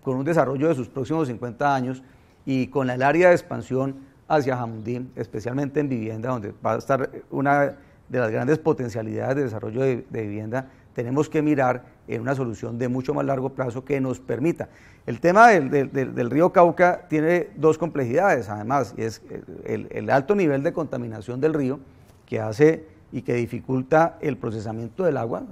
con un desarrollo de sus próximos 50 años y con el área de expansión hacia Jamundí, especialmente en vivienda, donde va a estar una de las grandes potencialidades de desarrollo de vivienda, tenemos que mirar en una solución de mucho más largo plazo que nos permita. El tema del río Cauca tiene 2 complejidades, además, y es el alto nivel de contaminación del río, que hace y que dificulta el procesamiento del agua.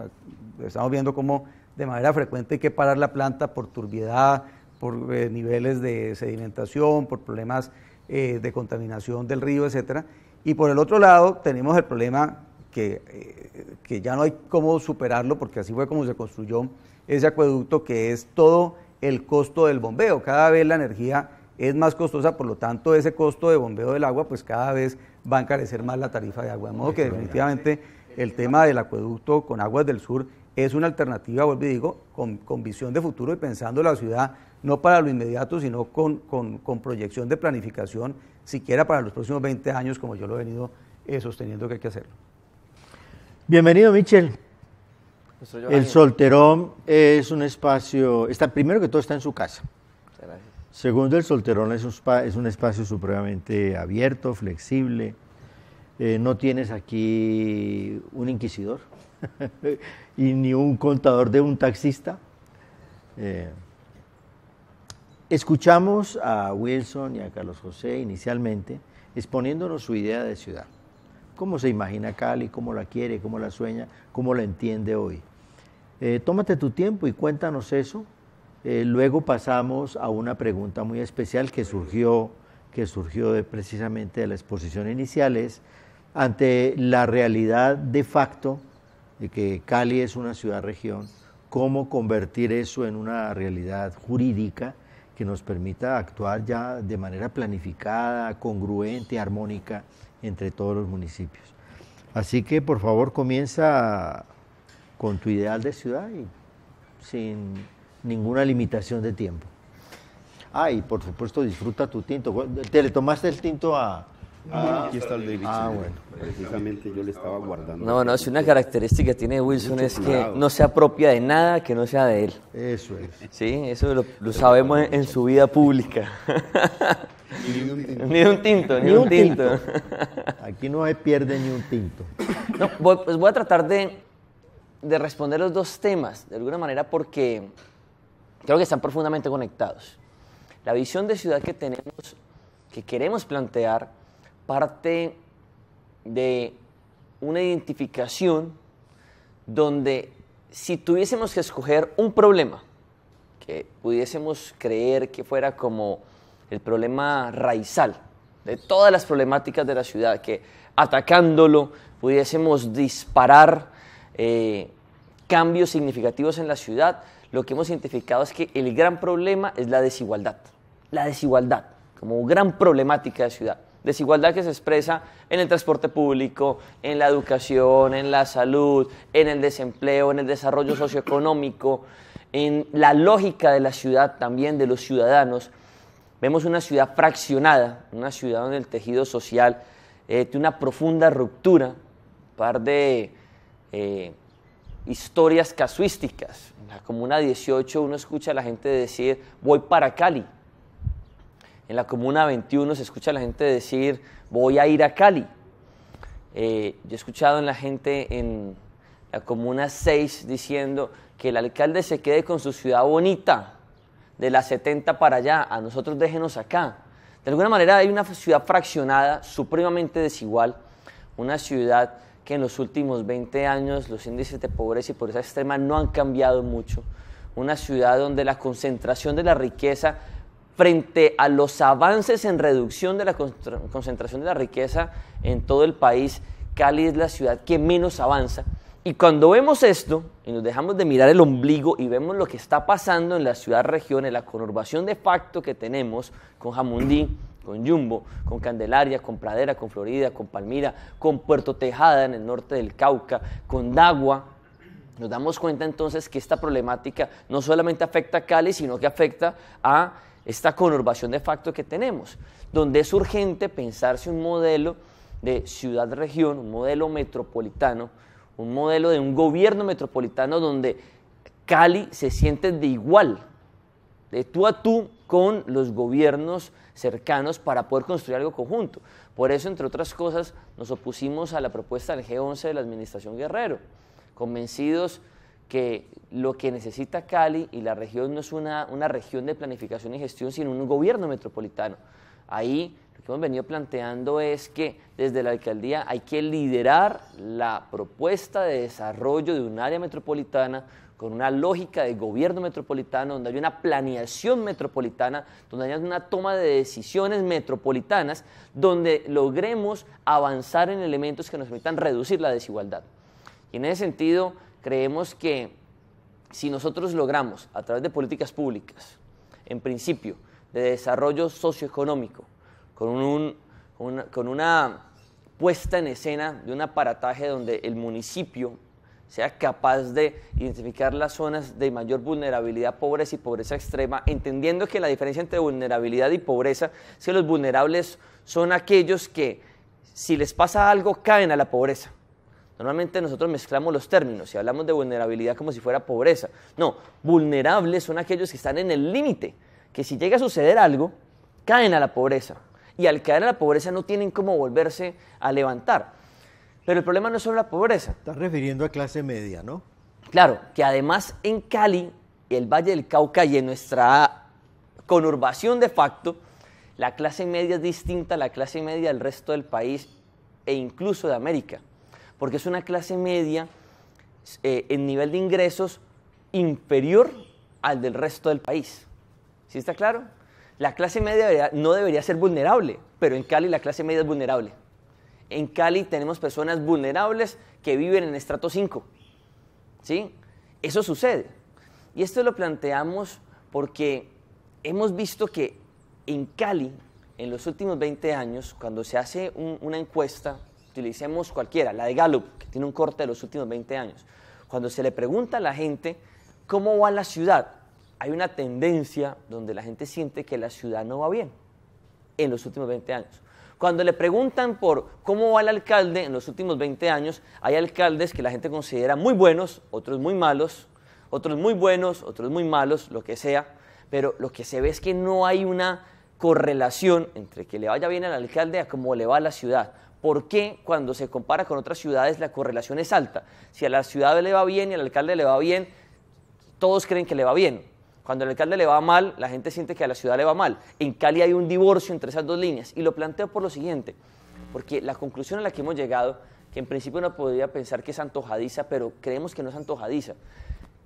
Estamos viendo cómo de manera frecuente hay que parar la planta por turbiedad, por niveles de sedimentación, por problemas de contaminación del río, etcétera. Y por el otro lado tenemos el problema que ya no hay cómo superarlo, porque así fue como se construyó ese acueducto, que es todo el costo del bombeo. Cada vez la energía es más costosa, por lo tanto ese costo de bombeo del agua pues cada vez va a encarecer más la tarifa de agua. De modo que definitivamente el tema del acueducto con Aguas del Sur es una alternativa, vuelvo y digo, con visión de futuro y pensando la ciudad no para lo inmediato, sino con proyección de planificación, siquiera para los próximos 20 años, como yo lo he venido sosteniendo que hay que hacerlo. Bienvenido, Michel. El Solterón es un espacio, primero que todo está en su casa. Gracias. Segundo, el Solterón es un espacio supremamente abierto, flexible. No tienes aquí un inquisidor y ni un contador de un taxista. Escuchamos a Wilson y a Carlos José inicialmente exponiéndonos su idea de ciudad. Cómo se imagina Cali, cómo la quiere, cómo la sueña, cómo la entiende hoy. Tómate tu tiempo y cuéntanos eso. Luego pasamos a una pregunta muy especial que surgió precisamente de la exposición inicial, es ante la realidad de facto de que Cali es una ciudad-región, cómo convertir eso en una realidad jurídica que nos permita actuar ya de manera planificada, congruente, armónica entre todos los municipios. Así que por favor comienza con tu ideal de ciudad y sin ninguna limitación de tiempo. Y por supuesto disfruta tu tinto. ¿Te le tomaste el tinto a...? Aquí está el de Wilson. Bueno. Precisamente yo le estaba guardando. No, si una característica que tiene Wilson es que no se apropia de nada que no sea de él. Eso es. Sí, eso lo sabemos en su vida pública. Ni un tinto. Aquí no se pierde ni un tinto. No, pues voy a tratar de responder los 2 temas, de alguna manera, porque creo que están profundamente conectados. La visión de ciudad que tenemos, que queremos plantear, parte de una identificación donde si tuviésemos que escoger un problema que pudiésemos creer que fuera como el problema raizal de todas las problemáticas de la ciudad, que atacándolo pudiésemos disparar cambios significativos en la ciudad, lo que hemos identificado es que el gran problema es la desigualdad como gran problemática de ciudad. Desigualdad que se expresa en el transporte público, en la educación, en la salud, en el desempleo, en el desarrollo socioeconómico, en la lógica de la ciudad también, de los ciudadanos. Vemos una ciudad fraccionada, una ciudad donde el tejido social tiene una profunda ruptura, un par de historias casuísticas. la comuna 18 uno escucha a la gente decir, voy para Cali. En la comuna 21 se escucha a la gente decir, voy a ir a Cali. Yo he escuchado a la gente en la comuna 6 diciendo que el alcalde se quede con su ciudad bonita, de la 70 para allá, a nosotros déjenos acá. De alguna manera hay una ciudad fraccionada, supremamente desigual, una ciudad que en los últimos 20 años los índices de pobreza y pobreza extrema no han cambiado mucho, una ciudad donde la concentración de la riqueza frente a los avances en reducción de la concentración de la riqueza en todo el país, Cali es la ciudad que menos avanza. Y cuando vemos esto y nos dejamos de mirar el ombligo y vemos lo que está pasando en la ciudad-región, en la conurbación de facto que tenemos con Jamundí, con Yumbo, con Candelaria, con Pradera, con Florida, con Palmira, con Puerto Tejada en el norte del Cauca, con Dagua, nos damos cuenta entonces que esta problemática no solamente afecta a Cali, sino que afecta a esta conurbación de facto que tenemos, donde es urgente pensarse un modelo de ciudad-región, un modelo metropolitano, un modelo de un gobierno metropolitano donde Cali se siente de igual, de tú a tú con los gobiernos cercanos para poder construir algo conjunto. Por eso, entre otras cosas, nos opusimos a la propuesta del G11 de la administración Guerrero, convencidos que lo que necesita Cali y la región no es una región de planificación y gestión, sino un gobierno metropolitano. Ahí lo que hemos venido planteando es que desde la alcaldía hay que liderar la propuesta de desarrollo de un área metropolitana con una lógica de gobierno metropolitano, donde haya una planeación metropolitana, donde haya una toma de decisiones metropolitanas, donde logremos avanzar en elementos que nos permitan reducir la desigualdad. Y en ese sentido, creemos que si nosotros logramos, a través de políticas públicas, en principio, de desarrollo socioeconómico, con una puesta en escena de un aparataje donde el municipio sea capaz de identificar las zonas de mayor vulnerabilidad, pobreza y pobreza extrema, entendiendo que la diferencia entre vulnerabilidad y pobreza es que los vulnerables son aquellos que, si les pasa algo, caen a la pobreza. Normalmente nosotros mezclamos los términos y hablamos de vulnerabilidad como si fuera pobreza. No, vulnerables son aquellos que están en el límite, que si llega a suceder algo, caen a la pobreza. Y al caer a la pobreza no tienen cómo volverse a levantar. Pero el problema no es solo la pobreza. Estás refiriendo a clase media, ¿no? Claro, que además en Cali, el Valle del Cauca y en nuestra conurbación de facto, la clase media es distinta a la clase media del resto del país e incluso de América, porque es una clase media en nivel de ingresos inferior al del resto del país. ¿Sí está claro? La clase media no debería ser vulnerable, pero en Cali la clase media es vulnerable. En Cali tenemos personas vulnerables que viven en estrato 5, ¿sí? Eso sucede. Y esto lo planteamos porque hemos visto que en Cali, en los últimos 20 años, cuando se hace una encuesta, utilicemos cualquiera, la de Gallup, que tiene un corte de los últimos 20 años, cuando se le pregunta a la gente cómo va la ciudad, hay una tendencia donde la gente siente que la ciudad no va bien en los últimos 20 años. Cuando le preguntan por cómo va el alcalde en los últimos 20 años, hay alcaldes que la gente considera muy buenos, otros muy malos, otros muy buenos, otros muy malos, lo que sea, pero lo que se ve es que no hay una correlación entre que le vaya bien al alcalde a cómo le va a la ciudad. ¿Por qué cuando se compara con otras ciudades la correlación es alta? Si a la ciudad le va bien y al alcalde le va bien, todos creen que le va bien. Cuando al alcalde le va mal, la gente siente que a la ciudad le va mal. En Cali hay un divorcio entre esas dos líneas. Y lo planteo por lo siguiente, porque la conclusión a la que hemos llegado, que en principio uno podría pensar que es antojadiza, pero creemos que no es antojadiza,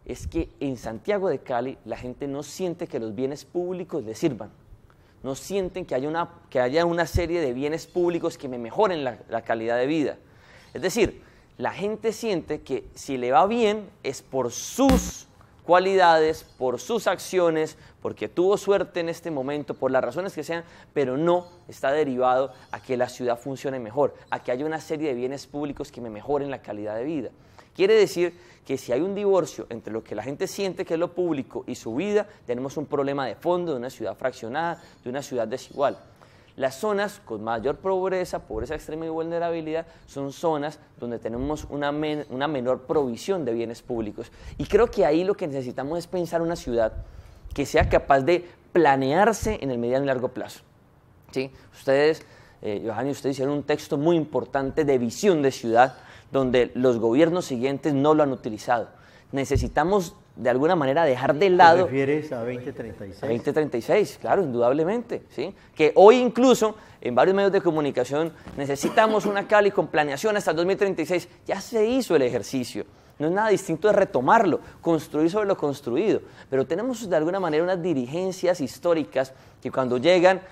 es que en Santiago de Cali la gente no siente que los bienes públicos le sirvan. No sienten que haya una serie de bienes públicos que me mejoren la calidad de vida. Es decir, la gente siente que si le va bien es por sus cualidades, por sus acciones, porque tuvo suerte en este momento, por las razones que sean, pero no está derivado a que la ciudad funcione mejor, a que haya una serie de bienes públicos que me mejoren la calidad de vida. Quiere decir que si hay un divorcio entre lo que la gente siente que es lo público y su vida, tenemos un problema de fondo de una ciudad fraccionada, de una ciudad desigual. Las zonas con mayor pobreza, pobreza extrema y vulnerabilidad, son zonas donde tenemos una menor provisión de bienes públicos. Y creo que ahí lo que necesitamos es pensar una ciudad que sea capaz de planearse en el mediano y largo plazo. ¿Sí? Ustedes, Johanny, ustedes hicieron un texto muy importante de visión de ciudad, donde los gobiernos siguientes no lo han utilizado. Necesitamos de alguna manera dejar de lado... ¿Te refieres a 2036? A 2036, claro, indudablemente, ¿sí? Que hoy incluso en varios medios de comunicación necesitamos una Cali con planeación hasta el 2036. Ya se hizo el ejercicio, no es nada distinto de retomarlo, construir sobre lo construido, pero tenemos de alguna manera unas dirigencias históricas que cuando llegan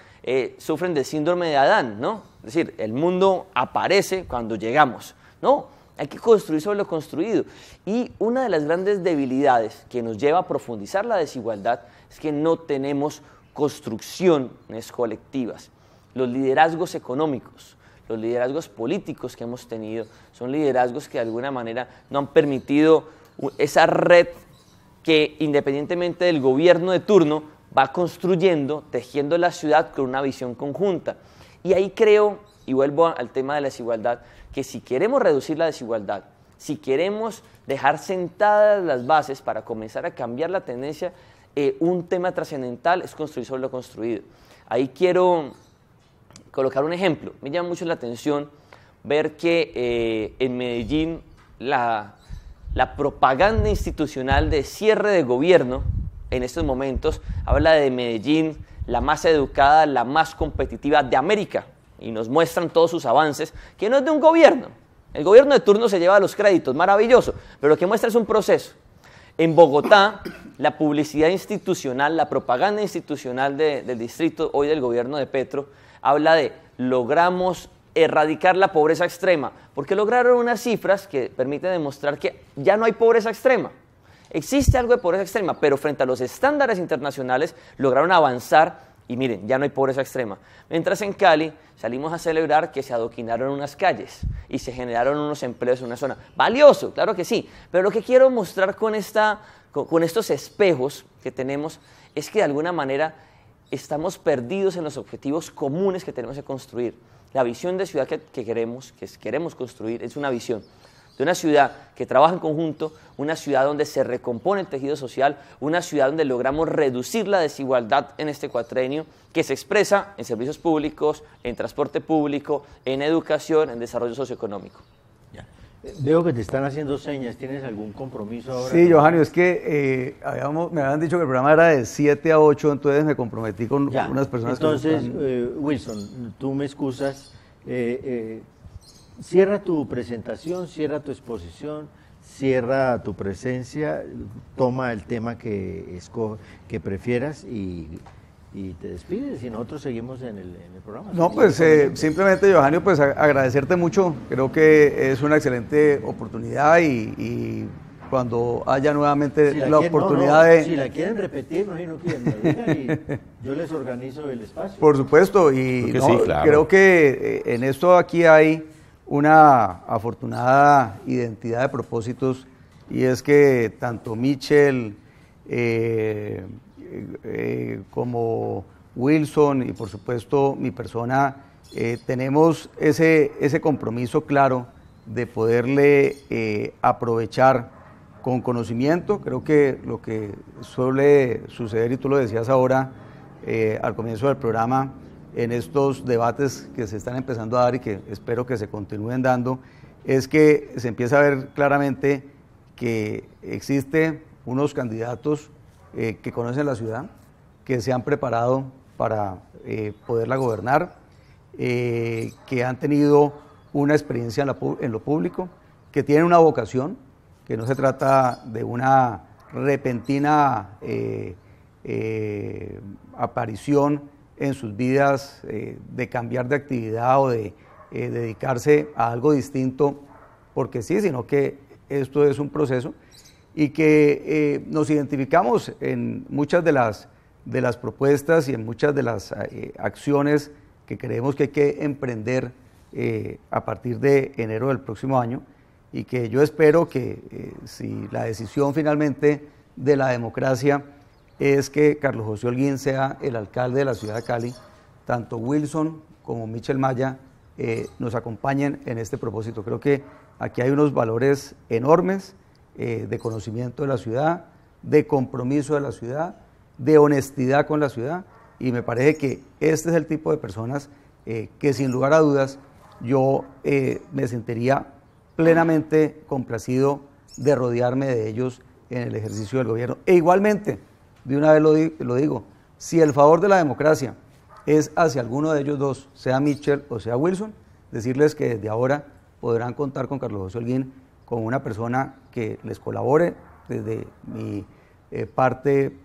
sufren del síndrome de Adán, ¿no? Es decir, el mundo aparece cuando llegamos, ¿no? Hay que construir sobre lo construido. Y una de las grandes debilidades que nos lleva a profundizar la desigualdad es que no tenemos construcciones colectivas. Los liderazgos económicos, los liderazgos políticos que hemos tenido son liderazgos que de alguna manera no han permitido esa red que independientemente del gobierno de turno va construyendo, tejiendo la ciudad con una visión conjunta. Y ahí creo, y vuelvo al tema de la desigualdad, que si queremos reducir la desigualdad, si queremos dejar sentadas las bases para comenzar a cambiar la tendencia, un tema trascendental es construir sobre lo construido. Ahí quiero colocar un ejemplo. Me llama mucho la atención ver que en Medellín la propaganda institucional de cierre de gobierno en estos momentos habla de Medellín, la más educada, la más competitiva de América. Y nos muestran todos sus avances, que no es de un gobierno. El gobierno de turno se lleva los créditos, maravilloso, pero lo que muestra es un proceso. En Bogotá, la publicidad institucional, la propaganda institucional del distrito, hoy del gobierno de Petro, habla de logramos erradicar la pobreza extrema, porque lograron unas cifras que permiten demostrar que ya no hay pobreza extrema. Existe algo de pobreza extrema, pero frente a los estándares internacionales lograron avanzar. Y miren, ya no hay pobreza extrema. Mientras en Cali salimos a celebrar que se adoquinaron unas calles y se generaron unos empleos en una zona. Valioso, claro que sí. Pero lo que quiero mostrar con estos espejos que tenemos es que de alguna manera estamos perdidos en los objetivos comunes que tenemos que construir. La visión de ciudad que queremos construir es una visión de una ciudad que trabaja en conjunto, una ciudad donde se recompone el tejido social, una ciudad donde logramos reducir la desigualdad en este cuatrenio, que se expresa en servicios públicos, en transporte público, en educación, en desarrollo socioeconómico. Ya. Veo que te están haciendo señas, ¿tienes algún compromiso ahora? Sí, Johanny, es que me habían dicho que el programa era de 7 a 8, entonces me comprometí con unas personas entonces, que están... Wilson, tú me excusas, cierra tu presentación, cierra tu exposición, cierra tu presencia, toma el tema que prefieras y te despides y nosotros seguimos en el programa. No, pues simplemente, Johanny, pues agradecerte mucho. Creo que es una excelente oportunidad y cuando haya nuevamente la oportunidad de... Si la quieren repetir, no quieren, me digan y yo les organizo el espacio. Por supuesto, y sí, claro. Creo que en esto aquí hay una afortunada identidad de propósitos, y es que tanto Michel como Wilson y por supuesto mi persona tenemos ese compromiso claro de poderle aprovechar con conocimiento. Creo que lo que suele suceder, y tú lo decías ahora al comienzo del programa, en estos debates que se están empezando a dar y que espero que se continúen dando, es que se empieza a ver claramente que existen unos candidatos que conocen la ciudad, que se han preparado para poderla gobernar, que han tenido una experiencia en lo público, que tienen una vocación, que no se trata de una repentina aparición en sus vidas de cambiar de actividad o de dedicarse a algo distinto porque sí, sino que esto es un proceso y que nos identificamos en muchas de las propuestas y en muchas de las acciones que creemos que hay que emprender a partir de enero del próximo año, y que yo espero que si la decisión finalmente de la democracia es que Carlos José Holguín sea el alcalde de la ciudad de Cali, tanto Wilson como Michel Maya nos acompañen en este propósito. Creo que aquí hay unos valores enormes de conocimiento de la ciudad, de compromiso de la ciudad, de honestidad con la ciudad, y me parece que este es el tipo de personas que sin lugar a dudas yo me sentiría plenamente complacido de rodearme de ellos en el ejercicio del gobierno. E igualmente, de una vez lo digo, si el favor de la democracia es hacia alguno de ellos dos, sea Michel o sea Wilson, decirles que desde ahora podrán contar con Carlos José Holguín como una persona que les colabore desde mi parte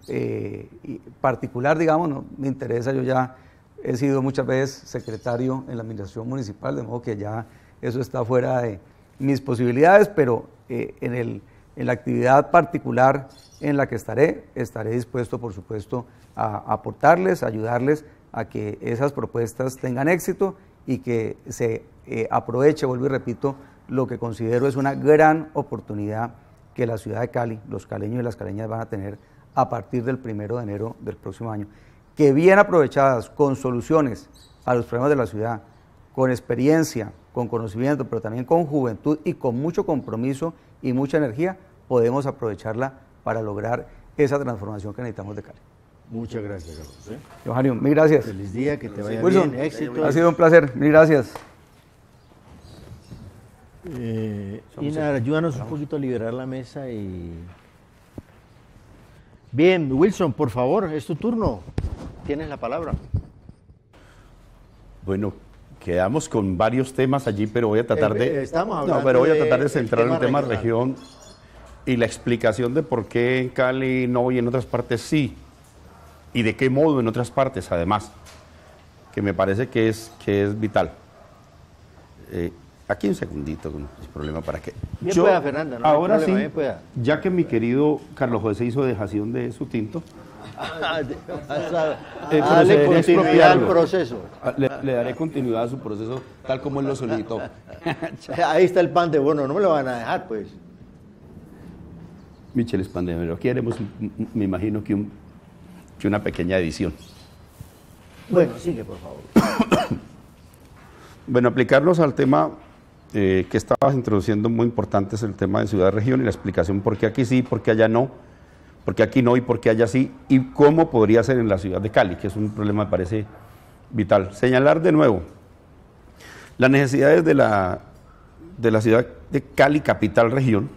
particular, digamos, no me interesa, yo ya he sido muchas veces secretario en la administración municipal, de modo que ya eso está fuera de mis posibilidades, pero en la actividad particular en la que estaré dispuesto, por supuesto, a aportarles, a ayudarles a que esas propuestas tengan éxito y que se aproveche, vuelvo y repito, lo que considero es una gran oportunidad que la ciudad de Cali, los caleños y las caleñas van a tener a partir del 1 de enero del próximo año, que bien aprovechadas, con soluciones a los problemas de la ciudad, con experiencia, con conocimiento, pero también con juventud y con mucho compromiso y mucha energía, podemos aprovecharla para lograr esa transformación que necesitamos de Cali. Muchas gracias, Carlos. Eugenio, mil gracias. Feliz día, que te vaya Wilson, bien, éxito. ha sido un placer, mil gracias. Ina, ayúdanos un poquito a liberar la mesa y... Bien, Wilson, por favor, es tu turno. Tienes la palabra. Bueno, quedamos con varios temas allí, pero voy a tratar de... Estamos hablando no, pero voy a tratar de del centrar el tema regional. región y la explicación de por qué en Cali no y en otras partes sí, y de qué modo en otras partes además, que me parece que es vital. Aquí un segundito, no es problema para que... Bien pueda, Fernanda, no hay ahora problema, sí, bien pueda. ya que mi querido Carlos José hizo dejación de su tinto, Dale procederé a continuidad al expropiarlo. proceso. Le daré continuidad a su proceso tal como él lo solicitó. Ahí está el pan de bono, no me lo van a dejar, pues. Michel Espandemero, aquí haremos, me imagino que una pequeña edición. Bueno, sigue, por favor. Bueno, aplicarnos al tema que estabas introduciendo muy importante, es el tema de ciudad-región y la explicación por qué aquí sí, por qué allá no, por qué aquí no y por qué allá sí, y cómo podría ser en la ciudad de Cali, que es un problema, me parece, vital. Señalar de nuevo las necesidades de la ciudad de Cali, capital, región,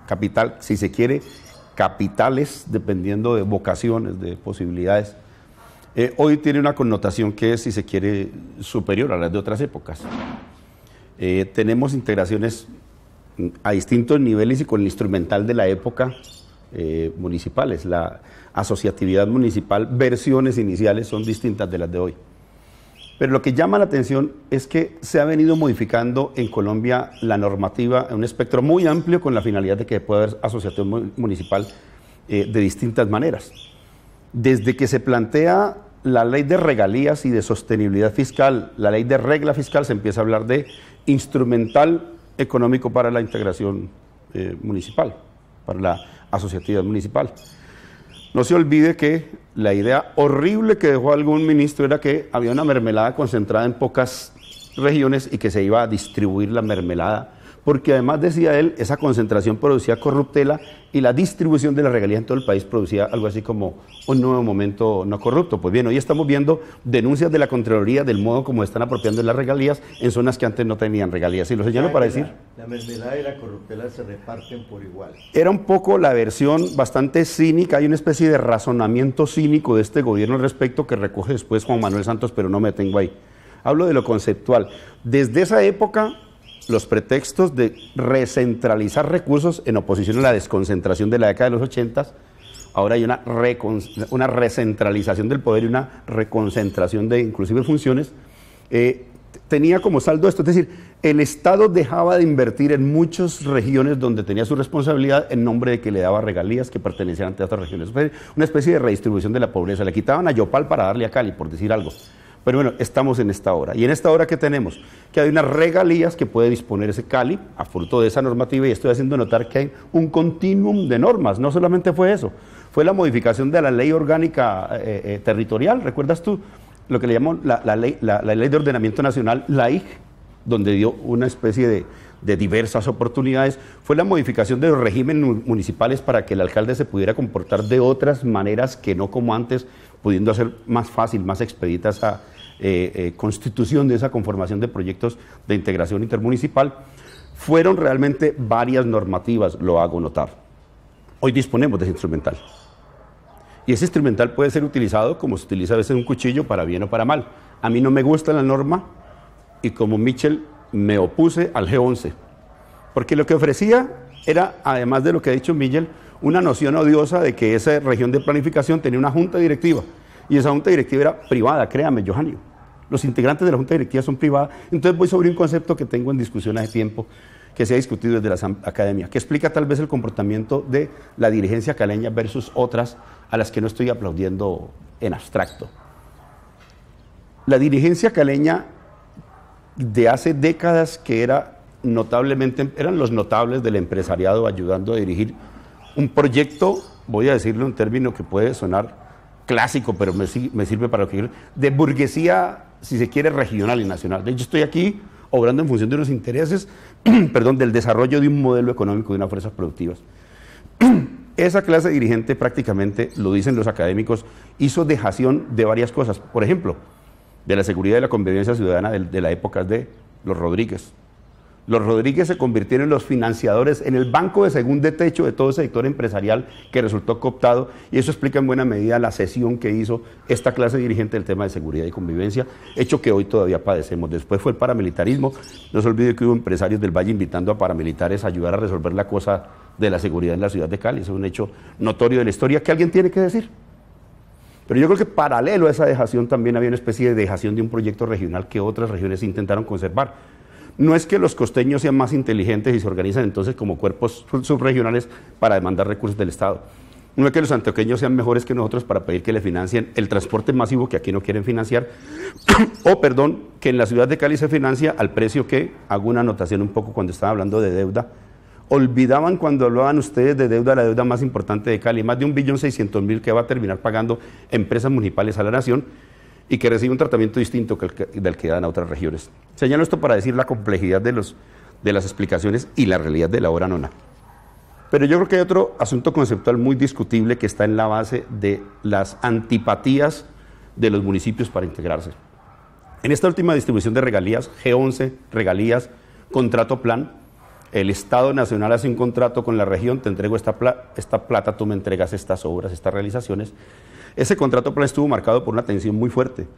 capital, si se quiere, capitales, dependiendo de vocaciones, de posibilidades. Hoy tiene una connotación que es, si se quiere, superior a las de otras épocas. Tenemos integraciones a distintos niveles y con el instrumental de la época municipales. La asociatividad municipal, versiones iniciales son distintas de las de hoy. Pero lo que llama la atención es que se ha venido modificando en Colombia la normativa en un espectro muy amplio con la finalidad de que pueda haber asociación municipal de distintas maneras. Desde que se plantea la ley de regalías y de sostenibilidad fiscal, la ley de regla fiscal, se empieza a hablar de instrumental económico para la integración municipal, para la asociatividad municipal. No se olvide que la idea horrible que dejó algún ministro era que había una mermelada concentrada en pocas regiones y que se iba a distribuir la mermelada, porque además, decía él, esa concentración producía corruptela y la distribución de la regalía en todo el país producía algo así como un nuevo momento no corrupto. Pues bien, hoy estamos viendo denuncias de la Contraloría del modo como están apropiando las regalías en zonas que antes no tenían regalías. Y lo señalo para decir... La mermelada y la corruptela se reparten por igual. Era un poco la versión bastante cínica, hay una especie de razonamiento cínico de este gobierno al respecto que recoge después Juan Manuel Santos, pero no me detengo ahí. Hablo de lo conceptual. Desde esa época, los pretextos de recentralizar recursos en oposición a la desconcentración de la década de los 80, ahora hay una recentralización del poder y una reconcentración de inclusive funciones, tenía como saldo esto, es decir, el Estado dejaba de invertir en muchas regiones donde tenía su responsabilidad en nombre de que le daba regalías que pertenecían a otras regiones. Fue una especie de redistribución de la pobreza, le quitaban a Yopal para darle a Cali, por decir algo. Pero bueno, estamos en esta hora. ¿Y en esta hora qué tenemos? Que hay unas regalías que puede disponer ese Cali a fruto de esa normativa, y estoy haciendo notar que hay un continuum de normas. No solamente fue eso, fue la modificación de la ley orgánica territorial. ¿Recuerdas tú lo que le llamó la ley de ordenamiento nacional, LAIG, donde dio una especie de diversas oportunidades? Fue la modificación de los regímenes municipales para que el alcalde se pudiera comportar de otras maneras que no como antes, pudiendo hacer más fácil, más expedita esa constitución de esa conformación de proyectos de integración intermunicipal. Fueron realmente varias normativas, lo hago notar. Hoy disponemos de ese instrumental. Y ese instrumental puede ser utilizado como se utiliza a veces un cuchillo, para bien o para mal. A mí no me gusta la norma, y como Mitchell me opuse al G11, porque lo que ofrecía era, además de lo que ha dicho Mitchell, una noción odiosa de que esa región de planificación tenía una junta directiva, y esa junta directiva era privada, créame, Johanio. Los integrantes de la junta directiva son privadas. Entonces voy sobre un concepto que tengo en discusión hace tiempo, que se ha discutido desde la academia, que explica tal vez el comportamiento de la dirigencia caleña versus otras a las que no estoy aplaudiendo en abstracto. La dirigencia caleña de hace décadas, que eran los notables del empresariado ayudando a dirigir un proyecto, voy a decirlo en un término que puede sonar clásico, pero me sirve para lo que quiero, de burguesía, si se quiere, regional y nacional. De hecho, estoy aquí obrando en función de unos intereses, del desarrollo de un modelo económico, de unas fuerzas productivas. Esa clase dirigente, prácticamente, lo dicen los académicos, hizo dejación de varias cosas. Por ejemplo, de la seguridad y la convivencia ciudadana de la época de los Rodríguez. Los Rodríguez se convirtieron en los financiadores, en el banco de segundo techo de todo ese sector empresarial que resultó cooptado, y eso explica en buena medida la cesión que hizo esta clase dirigente del tema de seguridad y convivencia, hecho que hoy todavía padecemos. Después fue el paramilitarismo. No se olvide que hubo empresarios del Valle invitando a paramilitares a ayudar a resolver la cosa de la seguridad en la ciudad de Cali. Eso es un hecho notorio de la historia que alguien tiene que decir. Pero yo creo que paralelo a esa dejación también había una especie de dejación de un proyecto regional que otras regiones intentaron conservar. No es que los costeños sean más inteligentes y se organizan entonces como cuerpos subregionales para demandar recursos del Estado. No es que los antioqueños sean mejores que nosotros para pedir que le financien el transporte masivo que aquí no quieren financiar, que en la ciudad de Cali se financia al precio que, hago una anotación un poco cuando estaba hablando de deuda, olvidaban cuando hablaban ustedes de deuda, la deuda más importante de Cali, más de 1.600.000 que va a terminar pagando empresas municipales a la nación, y que recibe un tratamiento distinto del que dan a otras regiones. Señalo esto para decir la complejidad de las explicaciones y la realidad de la hora nona. Pero yo creo que hay otro asunto conceptual muy discutible que está en la base de las antipatías de los municipios para integrarse. En esta última distribución de regalías, G11, regalías, contrato plan, el Estado Nacional hace un contrato con la región, te entrego esta plata, tú me entregas estas obras, estas realizaciones. Ese contrato plan estuvo marcado por una tensión muy fuerte.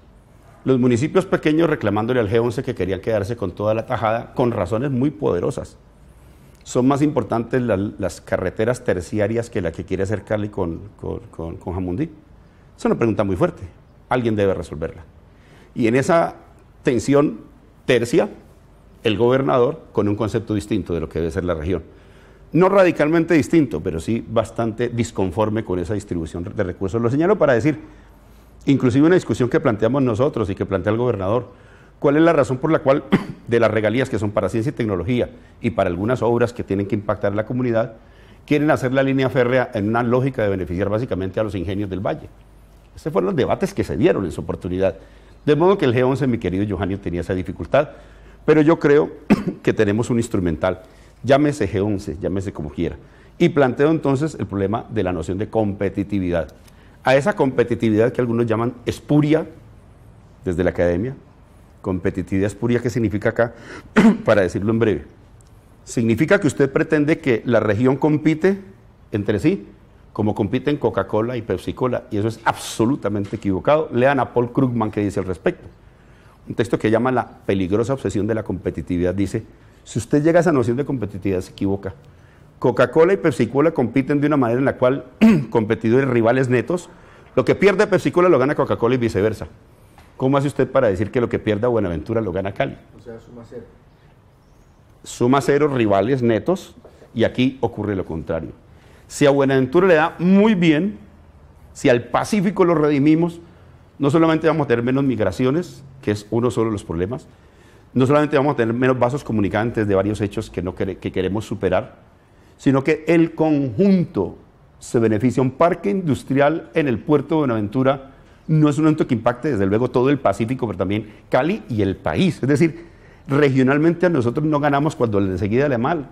Los municipios pequeños reclamándole al G11 que querían quedarse con toda la tajada, con razones muy poderosas. Son más importantes las carreteras terciarias que la que quiere hacer Cali con Jamundí. Es una pregunta muy fuerte. Alguien debe resolverla. Y en esa tensión tercia, el gobernador con un concepto distinto de lo que debe ser la región. No radicalmente distinto, pero sí bastante disconforme con esa distribución de recursos. Lo señalo para decir, inclusive una discusión que planteamos nosotros y que plantea el gobernador, ¿cuál es la razón por la cual de las regalías que son para ciencia y tecnología y para algunas obras que tienen que impactar a la comunidad, quieren hacer la línea férrea en una lógica de beneficiar básicamente a los ingenios del Valle? Estos fueron los debates que se dieron en su oportunidad. De modo que el G11, mi querido Johanio, tenía esa dificultad, pero yo creo que tenemos un instrumental. Llámese G11, llámese como quiera. Y planteo entonces el problema de la noción de competitividad. A esa competitividad que algunos llaman espuria, desde la academia. Competitividad espuria, ¿qué significa acá? Para decirlo en breve. Significa que usted pretende que la región compite entre sí, como compiten Coca-Cola y Pepsi-Cola, y eso es absolutamente equivocado. Lean a Paul Krugman que dice al respecto. Un texto que llama La peligrosa obsesión de la competitividad, dice: si usted llega a esa noción de competitividad, se equivoca. Coca-Cola y Pepsi-Cola compiten de una manera en la cual competidores rivales netos, lo que pierde Pepsi-Cola lo gana Coca-Cola y viceversa. ¿Cómo hace usted para decir que lo que pierda Buenaventura lo gana Cali? O sea, suma cero. Suma cero rivales netos, y aquí ocurre lo contrario. Si a Buenaventura le da muy bien, si al Pacífico lo redimimos, no solamente vamos a tener menos migraciones, que es uno solo de los problemas, no solamente vamos a tener menos vasos comunicantes de varios hechos que queremos superar, sino que el conjunto se beneficia. Un parque industrial en el puerto de Buenaventura no es un evento que impacte desde luego todo el Pacífico, pero también Cali y el país. Es decir, regionalmente a nosotros no ganamos cuando enseguida le mal.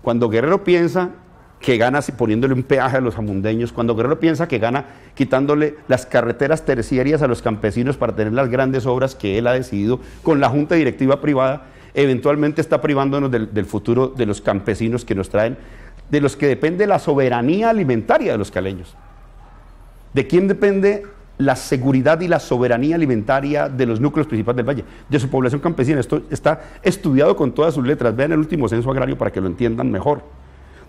Cuando Guerrero piensa que gana poniéndole un peaje a los jamundeños, cuando Guerrero piensa que gana quitándole las carreteras terciarias a los campesinos para tener las grandes obras que él ha decidido con la junta directiva privada, eventualmente está privándonos del futuro de los campesinos que nos traen, de los que depende la soberanía alimentaria de los caleños. ¿De quién depende la seguridad y la soberanía alimentaria de los núcleos principales del valle? De su población campesina. Esto está estudiado con todas sus letras. Vean el último censo agrario para que lo entiendan mejor.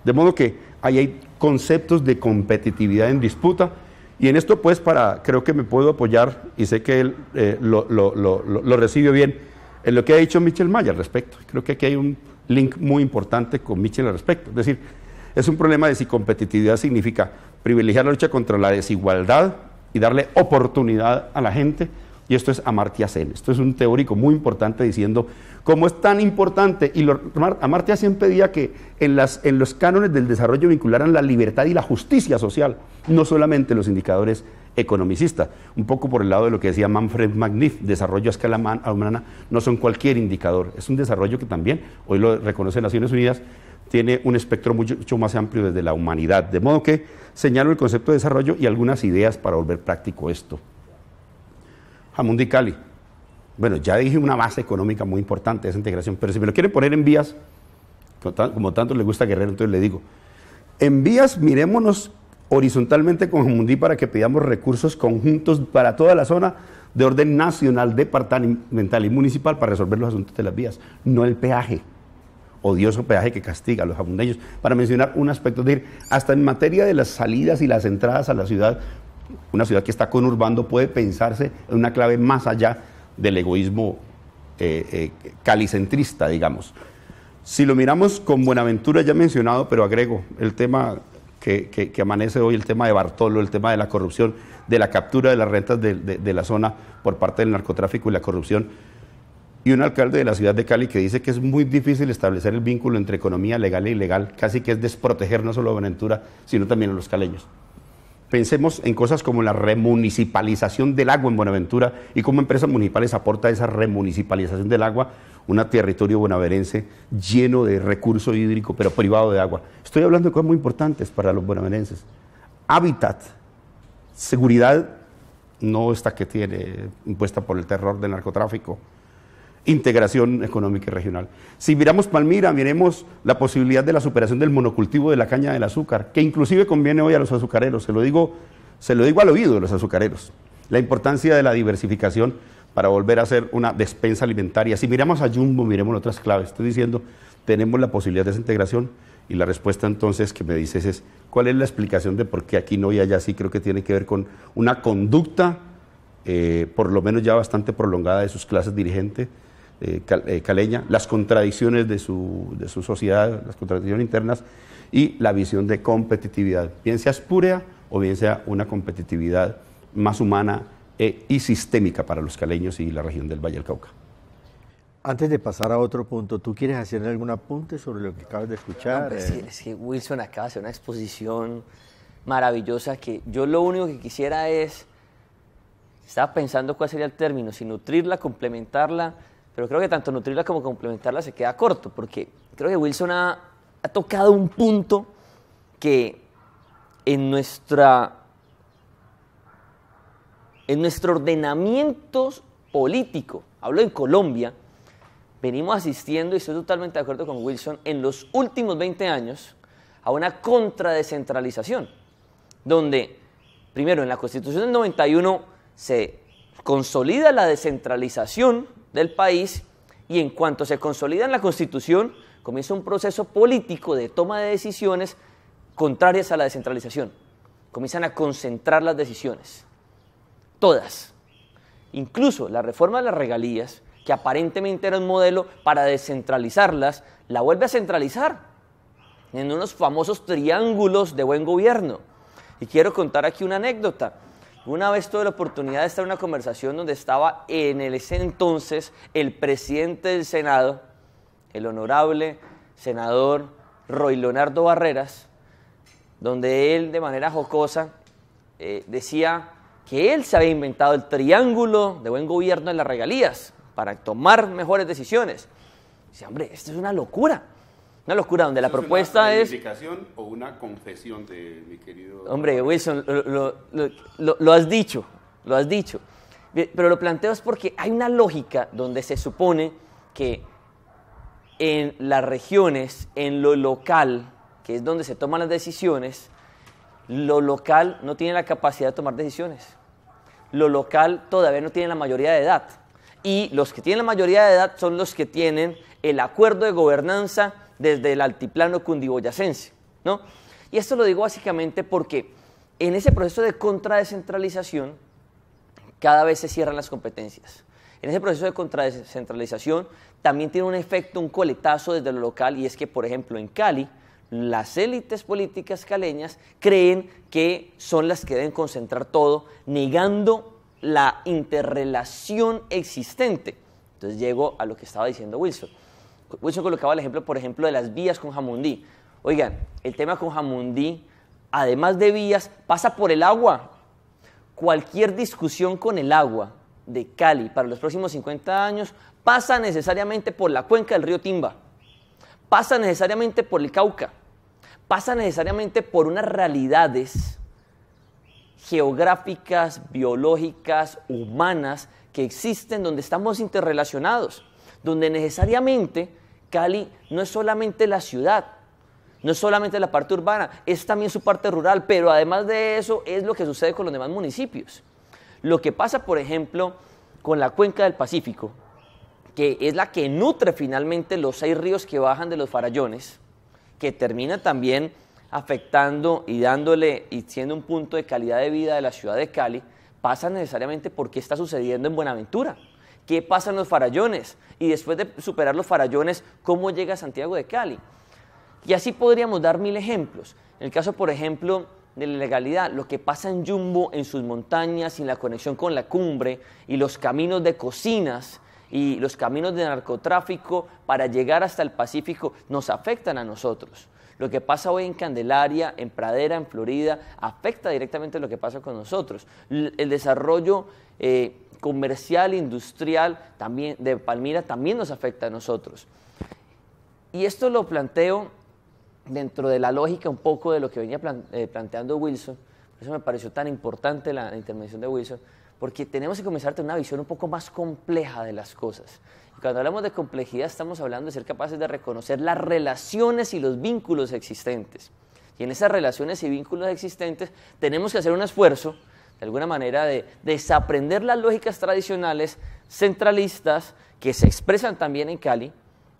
De modo que ahí hay conceptos de competitividad en disputa, y en esto pues creo que me puedo apoyar, y sé que él lo recibe bien, en lo que ha dicho Michel Maya al respecto. Creo que aquí hay un link muy importante con Michel al respecto. Es decir, es un problema de si competitividad significa privilegiar la lucha contra la desigualdad y darle oportunidad a la gente, y esto es Amartya Sen. Esto es un teórico muy importante diciendo cómo es tan importante, y Amartya Sen pedía que en los cánones del desarrollo vincularan la libertad y la justicia social, no solamente los indicadores economicistas. Un poco por el lado de lo que decía Manfred Magnif, desarrollo a escala humana no son cualquier indicador, es un desarrollo que también, hoy lo reconoce Naciones Unidas, tiene un espectro mucho más amplio desde la humanidad. De modo que señalo el concepto de desarrollo y algunas ideas para volver práctico esto. Jamundí Cali. Bueno, ya dije una base económica muy importante, esa integración, pero si me lo quieren poner en vías, como tanto le gusta a Guerrero, entonces le digo, en vías mirémonos horizontalmente con Jamundí para que pidamos recursos conjuntos para toda la zona de orden nacional, departamental y municipal para resolver los asuntos de las vías, no el peaje, odioso peaje que castiga a los jamundeños. Para mencionar un aspecto, de ir hasta en materia de las salidas y las entradas a la ciudad, una ciudad que está conurbando puede pensarse en una clave más allá del egoísmo calicentrista, digamos. Si lo miramos con Buenaventura ya mencionado, pero agrego el tema que amanece hoy, el tema de Bartolo, el tema de la corrupción, de la captura de las rentas de la zona por parte del narcotráfico y la corrupción, y un alcalde de la ciudad de Cali que dice que es muy difícil establecer el vínculo entre economía legal e ilegal, casi que es desproteger no solo a Buenaventura, sino también a los caleños. Pensemos en cosas como la remunicipalización del agua en Buenaventura y cómo Empresas Municipales aporta esa remunicipalización del agua, un territorio bonaverense lleno de recurso hídrico, pero privado de agua. Estoy hablando de cosas muy importantes para los bonaverenses. Hábitat, seguridad, no esta que tiene impuesta por el terror del narcotráfico, integración económica y regional. Si miramos Palmira, miremos la posibilidad de la superación del monocultivo de la caña del azúcar, que inclusive conviene hoy a los azucareros, se lo digo al oído de los azucareros, la importancia de la diversificación para volver a hacer una despensa alimentaria. Si miramos a Jumbo, miremos otras claves. Estoy diciendo, tenemos la posibilidad de esa integración, y la respuesta entonces que me dices es, ¿cuál es la explicación de por qué aquí no y allá sí? Creo que tiene que ver con una conducta, por lo menos ya bastante prolongada de sus clases dirigentes, caleña, las contradicciones de su sociedad, las contradicciones internas y la visión de competitividad, bien sea espúrea o bien sea una competitividad más humana y sistémica para los caleños y la región del Valle del Cauca. Antes de pasar a otro punto, ¿tú quieres hacer algún apunte sobre lo que acabas de escuchar? No, es que Wilson acaba de hacer una exposición maravillosa que yo lo único que quisiera es, estaba pensando cuál sería el término, si nutrirla, complementarla, pero creo que tanto nutrirla como complementarla se queda corto, porque creo que Wilson ha tocado un punto que en nuestro ordenamiento político, hablo en Colombia, venimos asistiendo, y estoy totalmente de acuerdo con Wilson, en los últimos 20 años a una contradescentralización, donde primero en la Constitución del 91 se consolida la descentralización del país, y en cuanto se consolida en la Constitución, comienza un proceso político de toma de decisiones contrarias a la descentralización. Comienzan a concentrar las decisiones, todas, incluso la reforma de las regalías, que aparentemente era un modelo para descentralizarlas, la vuelve a centralizar en unos famosos triángulos de buen gobierno. Y quiero contar aquí una anécdota. Una vez tuve la oportunidad de estar en una conversación donde estaba en ese entonces el presidente del Senado, el honorable senador Roy Leonardo Barreras, donde él de manera jocosa decía que él se había inventado el triángulo de buen gobierno en las regalías para tomar mejores decisiones. Dice, hombre, esto es una locura donde la propuesta es... ¿Una reivindicación o una confesión de mi querido... Hombre, Wilson, lo has dicho, pero lo planteo es porque hay una lógica donde se supone que en las regiones, en lo local, que es donde se toman las decisiones, lo local no tiene la capacidad de tomar decisiones. Lo local todavía no tiene la mayoría de edad. Y los que tienen la mayoría de edad son los que tienen el acuerdo de gobernanza desde el altiplano cundiboyacense, ¿no? Y esto lo digo básicamente porque en ese proceso de contradescentralización cada vez se cierran las competencias. En ese proceso de contradescentralización también tiene un efecto, un coletazo desde lo local, y es que, por ejemplo, en Cali, las élites políticas caleñas creen que son las que deben concentrar todo, negando la interrelación existente. Entonces llego a lo que estaba diciendo Wilson. Wilson colocaba el ejemplo, por ejemplo, de las vías con Jamundí. Oigan, el tema con Jamundí, además de vías, pasa por el agua. Cualquier discusión con el agua de Cali para los próximos 50 años pasa necesariamente por la cuenca del río Timba, pasa necesariamente por el Cauca, pasa necesariamente por unas realidades geográficas, biológicas, humanas que existen donde estamos interrelacionados, donde necesariamente Cali no es solamente la ciudad, no es solamente la parte urbana, es también su parte rural, pero además de eso es lo que sucede con los demás municipios. Lo que pasa, por ejemplo, con la cuenca del Pacífico, que es la que nutre finalmente los 6 ríos que bajan de los Farallones, que termina también afectando y dándole y siendo un punto de calidad de vida de la ciudad de Cali, pasa necesariamente por qué está sucediendo en Buenaventura. ¿Qué pasa en los Farallones? Y después de superar los Farallones, ¿cómo llega a Santiago de Cali? Y así podríamos dar 1000 ejemplos. En el caso, por ejemplo, de la ilegalidad, lo que pasa en Yumbo, en sus montañas, y la conexión con la cumbre, y los caminos de cocinas, y los caminos de narcotráfico para llegar hasta el Pacífico, nos afectan a nosotros. Lo que pasa hoy en Candelaria, en Pradera, en Florida, afecta directamente lo que pasa con nosotros. El desarrollo comercial, industrial también, de Palmira también nos afecta a nosotros. Y esto lo planteo dentro de la lógica un poco de lo que venía planteando Wilson. Por eso me pareció tan importante la intervención de Wilson, porque tenemos que comenzar a tener una visión un poco más compleja de las cosas. Y cuando hablamos de complejidad estamos hablando de ser capaces de reconocer las relaciones y los vínculos existentes. Y en esas relaciones y vínculos existentes tenemos que hacer un esfuerzo, de alguna manera, de desaprender las lógicas tradicionales centralistas que se expresan también en Cali,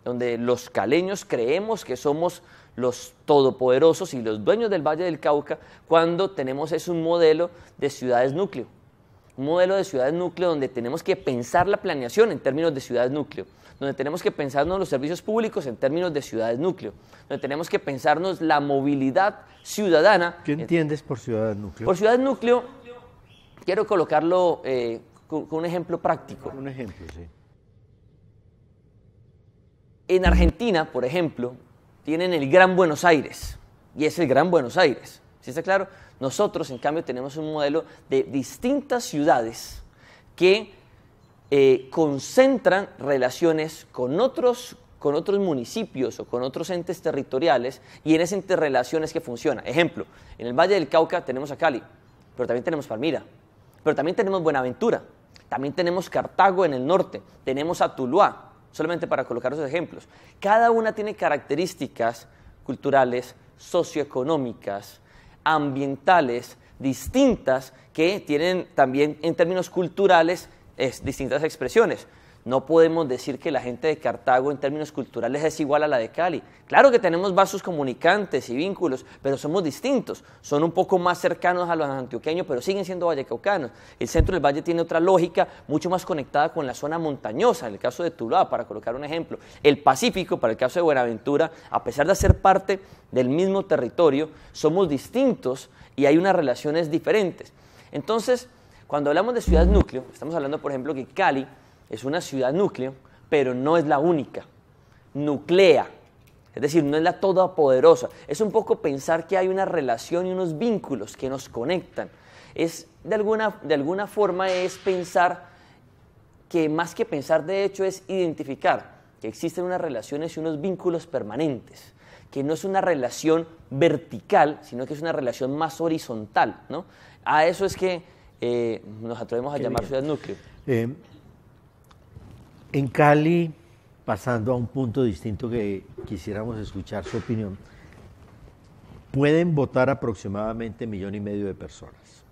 donde los caleños creemos que somos los todopoderosos y los dueños del Valle del Cauca, cuando tenemos un modelo de ciudades núcleo. Un modelo de ciudades núcleo donde tenemos que pensar la planeación en términos de ciudades núcleo, donde tenemos que pensarnos los servicios públicos en términos de ciudades núcleo, donde tenemos que pensarnos la movilidad ciudadana. ¿Qué entiendes por ciudades núcleo? Por ciudades núcleo, quiero colocarlo con un ejemplo práctico. Un ejemplo, sí. En Argentina, por ejemplo, tienen el Gran Buenos Aires, y es el Gran Buenos Aires, ¿sí está claro? Nosotros, en cambio, tenemos un modelo de distintas ciudades que concentran relaciones con otros municipios o con otros entes territoriales, y en esas interrelaciones que funciona. Ejemplo, en el Valle del Cauca tenemos a Cali, pero también tenemos Palmira, pero también tenemos Buenaventura, también tenemos Cartago en el norte, tenemos a Tuluá, solamente para colocar esos ejemplos. Cada una tiene características culturales, socioeconómicas, ambientales, distintas, que tienen también en términos culturales distintas expresiones. No podemos decir que la gente de Cartago en términos culturales es igual a la de Cali. Claro que tenemos vasos comunicantes y vínculos, pero somos distintos. Son un poco más cercanos a los antioqueños, pero siguen siendo vallecaucanos. El centro del valle tiene otra lógica, mucho más conectada con la zona montañosa, en el caso de Tuluá, para colocar un ejemplo. El Pacífico, para el caso de Buenaventura, a pesar de ser parte del mismo territorio, somos distintos y hay unas relaciones diferentes. Entonces, Cuando hablamos de ciudad núcleo, estamos hablando, por ejemplo, que Cali es una ciudad núcleo, pero no es la única. Nuclea, es decir, no es la todopoderosa. Es un poco pensar que hay una relación y unos vínculos que nos conectan. Es, de alguna forma es pensar que más que pensar, de hecho, es identificar que existen unas relaciones y unos vínculos permanentes, que no es una relación vertical, sino que es una relación más horizontal, ¿no? A eso es que nos atrevemos a llamar ciudad núcleo. En Cali, pasando a un punto distinto que quisiéramos escuchar su opinión, pueden votar aproximadamente 1,5 millones de personas.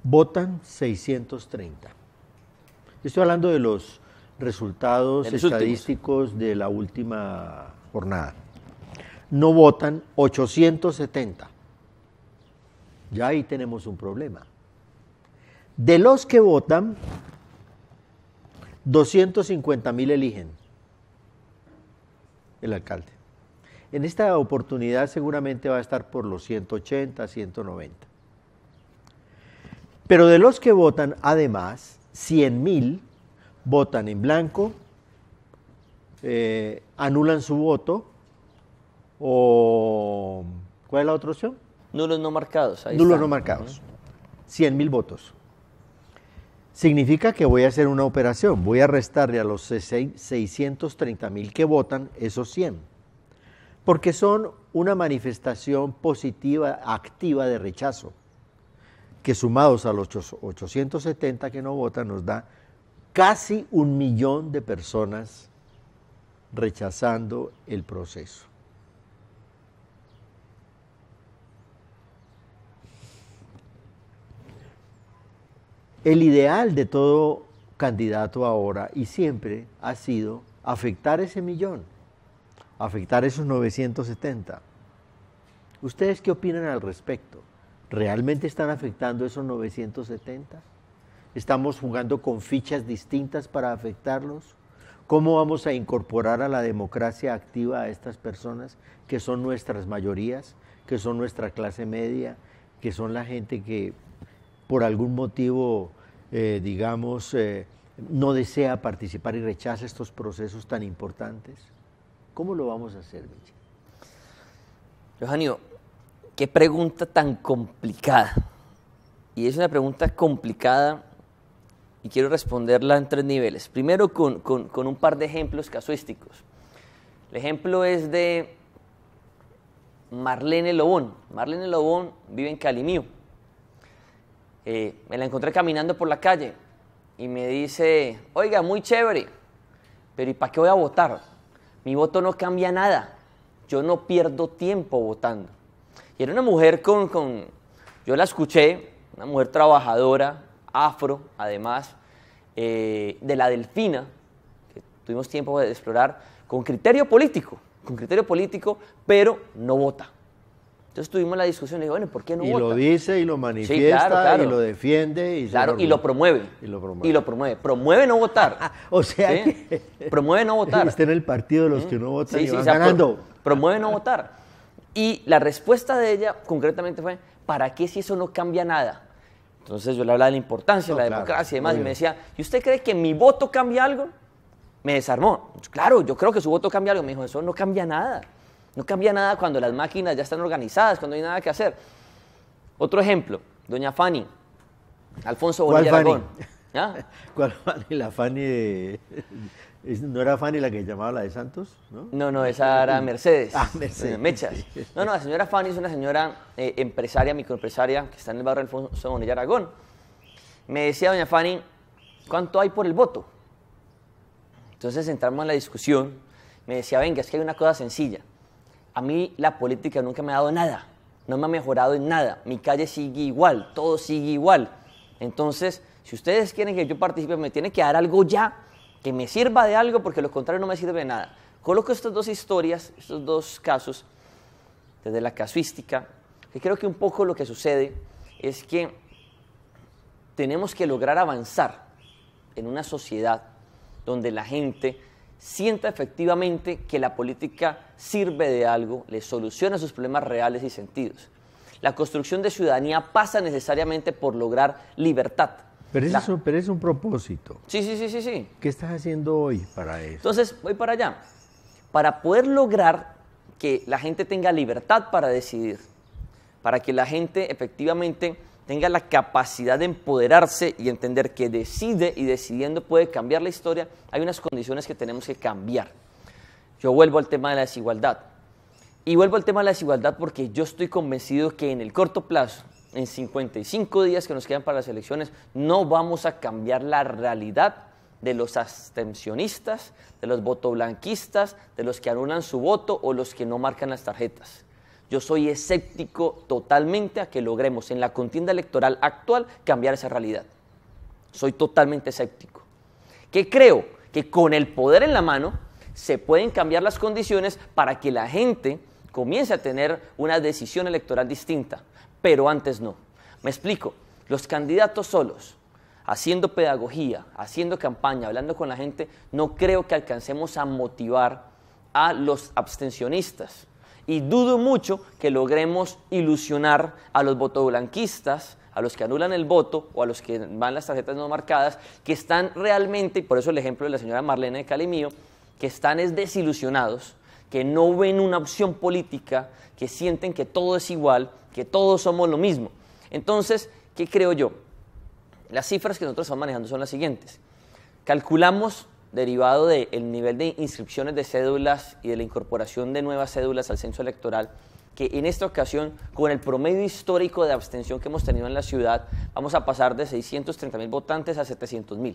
Votan 630. Estoy hablando de los resultados estadísticos de la última jornada. No votan 870. Ya ahí tenemos un problema. De los que votan, 250,000 eligen el alcalde. En esta oportunidad seguramente va a estar por los 180, 190. Pero de los que votan, además, 100,000 votan en blanco, anulan su voto, o ¿cuál es la otra opción? Nulos no marcados. Nulos no marcados. 100,000 votos. Significa que voy a hacer una operación, voy a restarle a los 630,000 que votan esos 100, porque son una manifestación positiva, activa de rechazo, que sumados a los 870 que no votan nos da casi 1 millón de personas rechazando el proceso. El ideal de todo candidato ahora y siempre ha sido afectar ese millón, afectar esos 970. ¿Ustedes qué opinan al respecto? ¿Realmente están afectando esos 970? ¿Estamos jugando con fichas distintas para afectarlos? ¿Cómo vamos a incorporar a la democracia activa a estas personas que son nuestras mayorías, que son nuestra clase media, que son la gente que por algún motivo, no desea participar y rechaza estos procesos tan importantes? ¿Cómo lo vamos a hacer, Michi? Eugenio, qué pregunta tan complicada. Y es una pregunta complicada y quiero responderla en 3 niveles. Primero, con un par de ejemplos casuísticos. El ejemplo es de Marlene Lobón. Marlene Lobón vive en Calimío. Me la encontré caminando por la calle y me dice, oiga, muy chévere, pero ¿y para qué voy a votar? Mi voto no cambia nada, yo no pierdo tiempo votando. Y era una mujer yo la escuché, una mujer trabajadora, afro, además, de la Delfina, que tuvimos tiempo de explorar, con criterio político, pero no vota. Entonces tuvimos la discusión y dije, bueno, ¿por qué no vota? Y lo dice y lo manifiesta, sí, claro. Y lo defiende. Y lo promueve. Promueve no votar. O sea, ¿sí? Promueve no votar. Está en el partido de los que no votan y van o sea, ganando. Promueve no votar. Y la respuesta de ella concretamente fue, ¿para qué si eso no cambia nada? Entonces yo le hablaba de la importancia, de la democracia y demás, y me decía, ¿y usted cree que mi voto cambia algo? Me desarmó. Claro, yo creo que su voto cambia algo. Me dijo, eso no cambia nada. No cambia nada cuando las máquinas ya están organizadas, cuando no hay nada que hacer. Otro ejemplo, doña Fanny, Alfonso Bonilla Aragón. ¿Ah? ¿Cuál Fanny? La Fanny ¿no era Fanny la que llamaba la de Santos? No, esa era Mercedes. Mercedes. Mechas. No, la señora Fanny es una señora empresaria, microempresaria, que está en el barrio Alfonso Bonilla Aragón. Me decía doña Fanny, ¿cuánto hay por el voto? Entonces entramos en la discusión. Me decía, venga, es que hay una cosa sencilla. A mí la política nunca me ha dado nada, no me ha mejorado en nada, mi calle sigue igual, todo sigue igual. Entonces, si ustedes quieren que yo participe, me tiene que dar algo ya, que me sirva de algo, porque lo contrario no me sirve de nada. Coloco estas 2 historias, estos 2 casos, desde la casuística, que creo que un poco lo que sucede es que tenemos que lograr avanzar en una sociedad donde la gente sienta efectivamente que la política sirve de algo, le soluciona sus problemas reales y sentidos. La construcción de ciudadanía pasa necesariamente por lograr libertad. Pero es un propósito. Sí. ¿Qué estás haciendo hoy para eso? Entonces, voy para allá. Para poder lograr que la gente tenga libertad para decidir, para que la gente efectivamente tenga la capacidad de empoderarse y entender que decide y decidiendo puede cambiar la historia, hay unas condiciones que tenemos que cambiar. Yo vuelvo al tema de la desigualdad. Y vuelvo al tema de la desigualdad porque yo estoy convencido que en el corto plazo, en 55 días que nos quedan para las elecciones, no vamos a cambiar la realidad de los abstencionistas, de los votoblanquistas, de los que anulan su voto o los que no marcan las tarjetas. Yo soy escéptico totalmente a que logremos en la contienda electoral actual cambiar esa realidad. Soy totalmente escéptico. Que creo que con el poder en la mano se pueden cambiar las condiciones para que la gente comience a tener una decisión electoral distinta, pero antes no. Me explico, los candidatos solos, haciendo pedagogía, haciendo campaña, hablando con la gente, no creo que alcancemos a motivar a los abstencionistas. Y dudo mucho que logremos ilusionar a los votoblanquistas, a los que anulan el voto o a los que van las tarjetas no marcadas, que están realmente, y por eso el ejemplo de la señora Marlene de Cali mío, que están desilusionados, que no ven una opción política, que sienten que todo es igual, que todos somos lo mismo. Entonces, ¿qué creo yo? Las cifras que nosotros estamos manejando son las siguientes. Calculamos, derivado del nivel de inscripciones de cédulas y de la incorporación de nuevas cédulas al censo electoral, que en esta ocasión, con el promedio histórico de abstención que hemos tenido en la ciudad, vamos a pasar de 630.000 votantes a 700.000.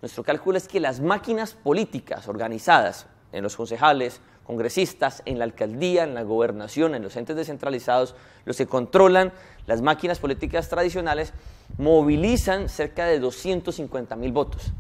Nuestro cálculo es que las máquinas políticas organizadas en los concejales, congresistas, en la alcaldía, en la gobernación, en los entes descentralizados, los que controlan las máquinas políticas tradicionales, movilizan cerca de 250.000 votos,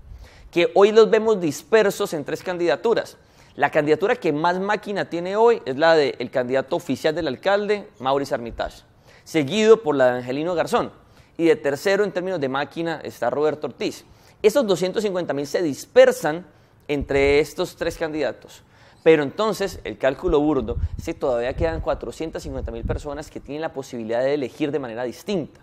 que hoy los vemos dispersos en 3 candidaturas. La candidatura que más máquina tiene hoy es la del candidato oficial del alcalde, Maurice Armitage, seguido por la de Angelino Garzón, y de tercero en términos de máquina está Roberto Ortiz. Esos 250.000 se dispersan entre estos 3 candidatos. Pero entonces, el cálculo burdo es que todavía quedan 450.000 personas que tienen la posibilidad de elegir de manera distinta.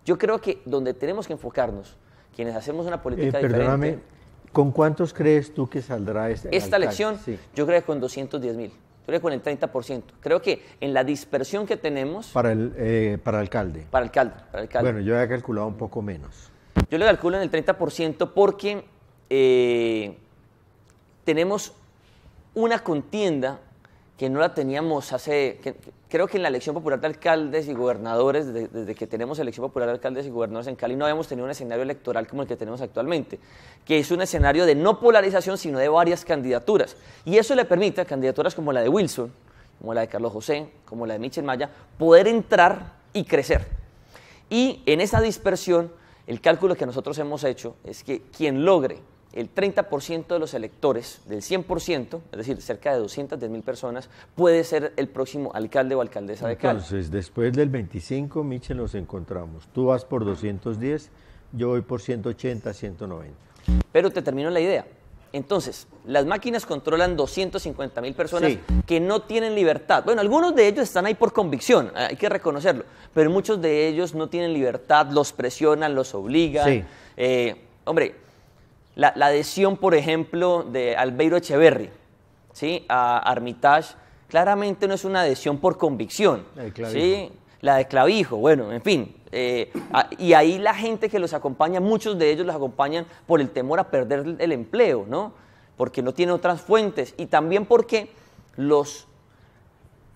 Yo creo que donde tenemos que enfocarnos, quienes hacemos una política perdóname, diferente... ¿Con cuántos crees tú que saldrá esta elección? Sí. Yo creo que con 210.000. Yo creo que con el 30%. Creo que en la dispersión que tenemos... Para alcalde. Para alcalde. Bueno, yo había calculado un poco menos. Yo le calculo en el 30% porque tenemos una contienda que no la teníamos creo que en la elección popular de alcaldes y gobernadores, desde que tenemos elección popular de alcaldes y gobernadores en Cali, no habíamos tenido un escenario electoral como el que tenemos actualmente, que es un escenario de no polarización, sino de varias candidaturas. Y eso le permite a candidaturas como la de Wilson, como la de Carlos José, como la de Michel Maya, poder entrar y crecer. Y en esa dispersión, el cálculo que nosotros hemos hecho es que quien logre el 30% de los electores, del 100%, es decir, cerca de 210.000 personas, puede ser el próximo alcalde o alcaldesa de Cali. Entonces, después del 25, Michel, nos encontramos. Tú vas por 210, yo voy por 180, 190. Pero te termino la idea. Entonces, las máquinas controlan 250.000 personas que no tienen libertad. Bueno, algunos de ellos están ahí por convicción, hay que reconocerlo, pero muchos de ellos no tienen libertad, los presionan, los obligan. Sí. Hombre, la adhesión, por ejemplo, de Albeiro Echeverri, ¿sí?, a Armitage, claramente no es una adhesión por convicción. ¿Sí? La de Clavijo, bueno, en fin. Y ahí la gente que los acompaña, muchos de ellos los acompañan por el temor a perder el empleo, ¿no? Porque no tienen otras fuentes y también porque los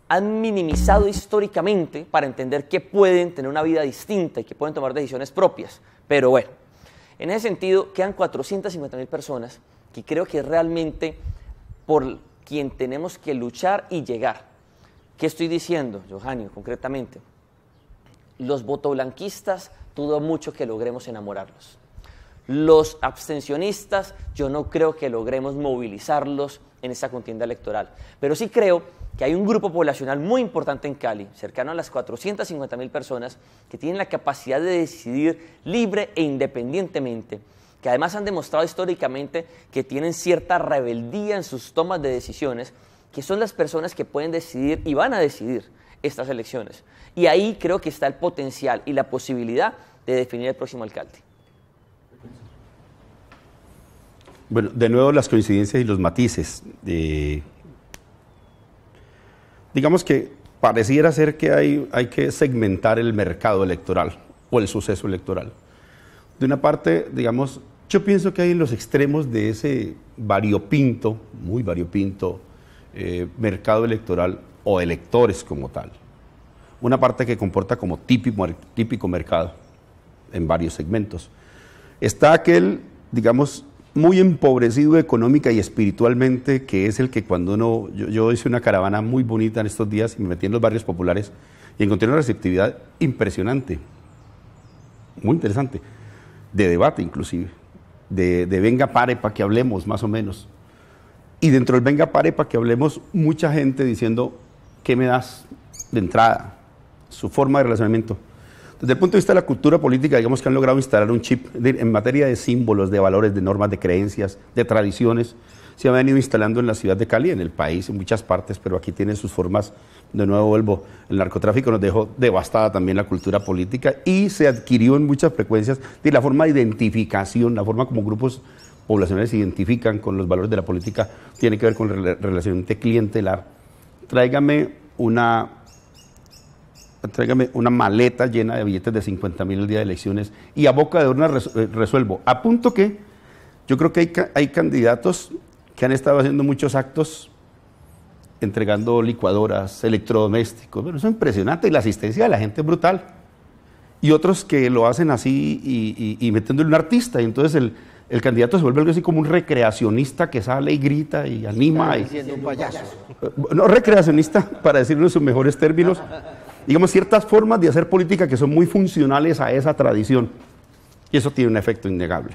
han minimizado históricamente para entender que pueden tener una vida distinta y que pueden tomar decisiones propias. Pero bueno, en ese sentido quedan 450.000 personas que creo que es realmente por quien tenemos que luchar y llegar. ¿Qué estoy diciendo, Johanny, concretamente? Los votoblanquistas dudo mucho que logremos enamorarlos. Los abstencionistas, yo no creo que logremos movilizarlos en esta contienda electoral. Pero sí creo que hay un grupo poblacional muy importante en Cali, cercano a las 450.000 personas, que tienen la capacidad de decidir libre e independientemente, que además han demostrado históricamente que tienen cierta rebeldía en sus tomas de decisiones, que son las personas que pueden decidir y van a decidir estas elecciones. Y ahí creo que está el potencial y la posibilidad de definir el próximo alcalde. Bueno, de nuevo las coincidencias y los matices. Digamos que pareciera ser que hay que segmentar el mercado electoral o el suceso electoral. De una parte, digamos, yo pienso que hay en los extremos de ese variopinto, muy variopinto, mercado electoral o electores como tal. Una parte que comporta como típico mercado en varios segmentos. Está aquel, digamos, muy empobrecido económica y espiritualmente, que es el que cuando uno... Yo hice una caravana muy bonita en estos días y me metí en los barrios populares y encontré una receptividad impresionante, muy interesante, de debate inclusive, de venga pare para que hablemos más o menos. Y dentro del venga pare para que hablemos, mucha gente diciendo, ¿qué me das de entrada? Su forma de relacionamiento. Desde el punto de vista de la cultura política, digamos que han logrado instalar un chip en materia de símbolos, de valores, de normas, de creencias, de tradiciones. Se ha venido instalando en la ciudad de Cali, en el país, en muchas partes, pero aquí tiene sus formas. De nuevo vuelvo, el narcotráfico nos dejó devastada también la cultura política y se adquirió en muchas frecuencias de la forma de identificación, la forma como grupos poblacionales se identifican con los valores de la política, tiene que ver con el relacionamiento clientelar. Tráigame una maleta llena de billetes de 50.000 el día de elecciones y a boca de urna resuelvo. A punto que yo creo que hay candidatos que han estado haciendo muchos actos entregando licuadoras, electrodomésticos. Bueno, eso es impresionante y la asistencia de la gente es brutal. Y otros que lo hacen así y metiéndole un artista. Y entonces el candidato se vuelve algo así como un recreacionista que sale y grita y anima. Diciendo un payaso. No, recreacionista, para decirlo en sus mejores términos. Digamos, ciertas formas de hacer política que son muy funcionales a esa tradición. Y eso tiene un efecto innegable.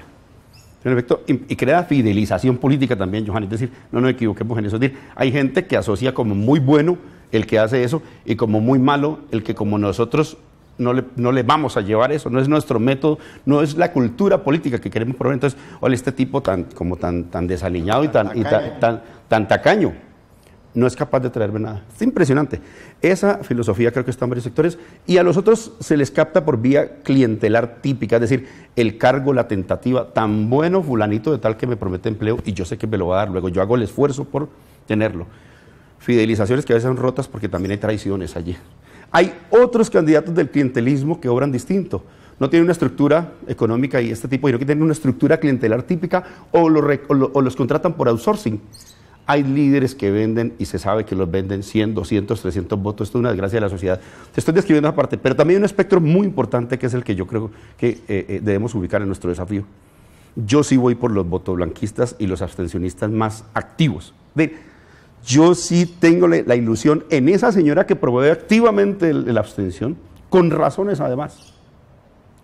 Tiene un efecto y crea fidelización política también, Johan. Es decir, no nos equivoquemos en eso. Es decir, hay gente que asocia como muy bueno el que hace eso y como muy malo el que como nosotros no le vamos a llevar eso, no es nuestro método, no es la cultura política que queremos promover. Entonces, oye, este tipo tan desaliñado y tan tacaño, no es capaz de traerme nada. Es impresionante. Esa filosofía creo que está en varios sectores y a los otros se les capta por vía clientelar típica, es decir, el cargo, la tentativa, tan bueno fulanito de tal que me promete empleo y yo sé que me lo va a dar, luego yo hago el esfuerzo por tenerlo. Fidelizaciones que a veces son rotas porque también hay traiciones allí. Hay otros candidatos del clientelismo que obran distinto. No tienen una estructura económica y este tipo, sino que tienen una estructura clientelar típica o los contratan por outsourcing. Hay líderes que venden y se sabe que los venden 100, 200, 300 votos. Esto es una desgracia de la sociedad. Te estoy describiendo esa parte, pero también hay un espectro muy importante que es el que yo creo que debemos ubicar en nuestro desafío. Yo sí voy por los votoblanquistas y los abstencionistas más activos. Yo sí tengo la ilusión en esa señora que promueve activamente la abstención, con razones además,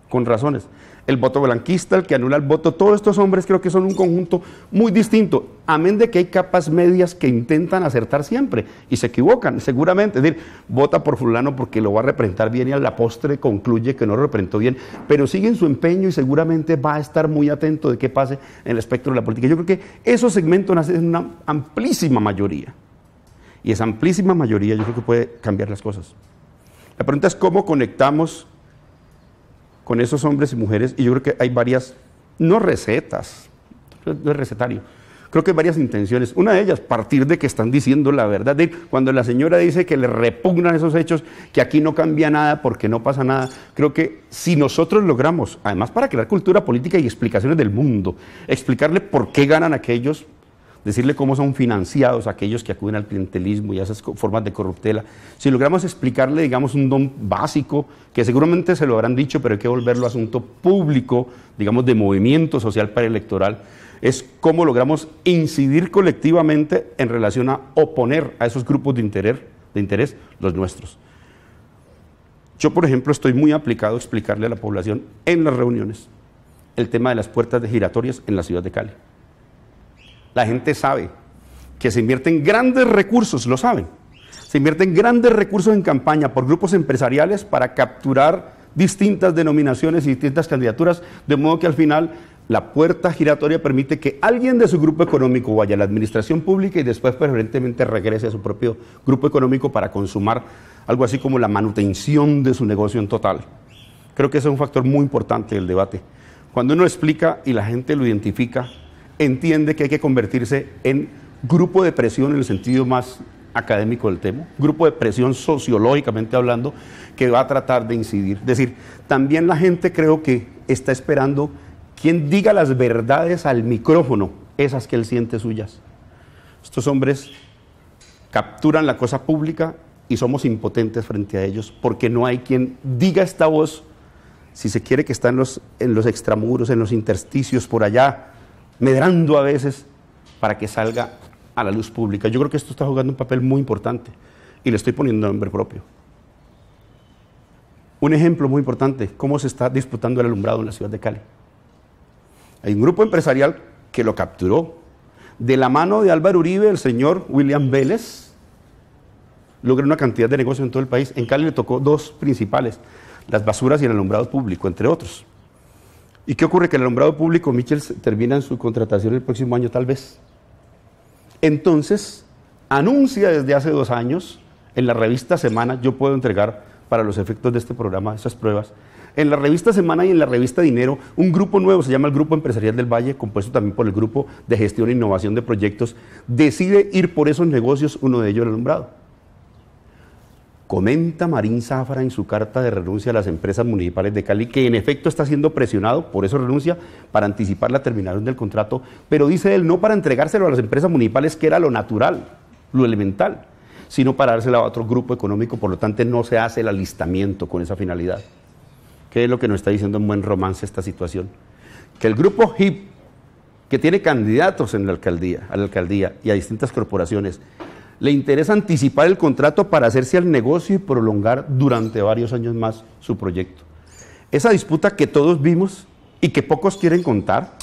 con razones. El voto blanquista, el que anula el voto, todos estos hombres creo que son un conjunto muy distinto, amén de que hay capas medias que intentan acertar siempre y se equivocan, seguramente. Es decir, vota por fulano porque lo va a representar bien y a la postre concluye que no lo representó bien, pero sigue en su empeño y seguramente va a estar muy atento de qué pase en el espectro de la política. Yo creo que esos segmentos nacen en una amplísima mayoría y esa amplísima mayoría yo creo que puede cambiar las cosas. La pregunta es cómo conectamos con esos hombres y mujeres, y yo creo que hay varias, no recetas, no es recetario, creo que hay varias intenciones. Una de ellas, partir de que están diciendo la verdad. Cuando la señora dice que le repugnan esos hechos, que aquí no cambia nada porque no pasa nada, creo que si nosotros logramos, además para crear cultura política y explicaciones del mundo, explicarle por qué ganan aquellos, decirle cómo son financiados aquellos que acuden al clientelismo y a esas formas de corruptela. Si logramos explicarle, digamos, un don básico, que seguramente se lo habrán dicho, pero hay que volverlo asunto público, digamos, de movimiento social preelectoral, es cómo logramos incidir colectivamente en relación a oponer a esos grupos de interés los nuestros. Yo, por ejemplo, estoy muy aplicado a explicarle a la población en las reuniones el tema de las puertas giratorias en la ciudad de Cali. La gente sabe que se invierten grandes recursos, lo saben, se invierten grandes recursos en campaña por grupos empresariales para capturar distintas denominaciones y distintas candidaturas, de modo que al final la puerta giratoria permite que alguien de su grupo económico vaya a la administración pública y después preferentemente regrese a su propio grupo económico para consumar algo así como la manutención de su negocio en total. Creo que ese es un factor muy importante del debate. Cuando uno explica y la gente lo identifica, entiende que hay que convertirse en grupo de presión en el sentido más académico del tema, grupo de presión sociológicamente hablando, que va a tratar de incidir. Es decir, también la gente creo que está esperando quien diga las verdades al micrófono, esas que él siente suyas. Estos hombres capturan la cosa pública y somos impotentes frente a ellos, porque no hay quien diga esta voz, si se quiere, que está en los extramuros, en los intersticios, por allá, medrando a veces, para que salga a la luz pública. Yo creo que esto está jugando un papel muy importante y le estoy poniendo nombre propio. Un ejemplo muy importante, cómo se está disputando el alumbrado en la ciudad de Cali. Hay un grupo empresarial que lo capturó. De la mano de Álvaro Uribe, el señor William Vélez logra una cantidad de negocios en todo el país. En Cali le tocó dos principales, las basuras y el alumbrado público, entre otros. ¿Y qué ocurre? Que el alumbrado público, Michel, termina en su contratación el próximo año tal vez. Entonces, anuncia desde hace 2 años, en la revista Semana, yo puedo entregar para los efectos de este programa esas pruebas, en la revista Semana y en la revista Dinero, un grupo nuevo, se llama el Grupo Empresarial del Valle, compuesto también por el Grupo de Gestión e Innovación de Proyectos, decide ir por esos negocios, uno de ellos el alumbrado. Comenta Marín Zafra en su carta de renuncia a las empresas municipales de Cali que en efecto está siendo presionado, por eso renuncia, para anticipar la terminación del contrato, pero dice él, no para entregárselo a las empresas municipales, que era lo natural, lo elemental, sino para dárselo a otro grupo económico, por lo tanto no se hace el alistamiento con esa finalidad. ¿Qué es lo que nos está diciendo en buen romance esta situación? Que el grupo HIP, que tiene candidatos en la alcaldía y a distintas corporaciones, le interesa anticipar el contrato para hacerse al negocio y prolongar durante varios años más su proyecto. Esa disputa que todos vimos y que pocos quieren contar,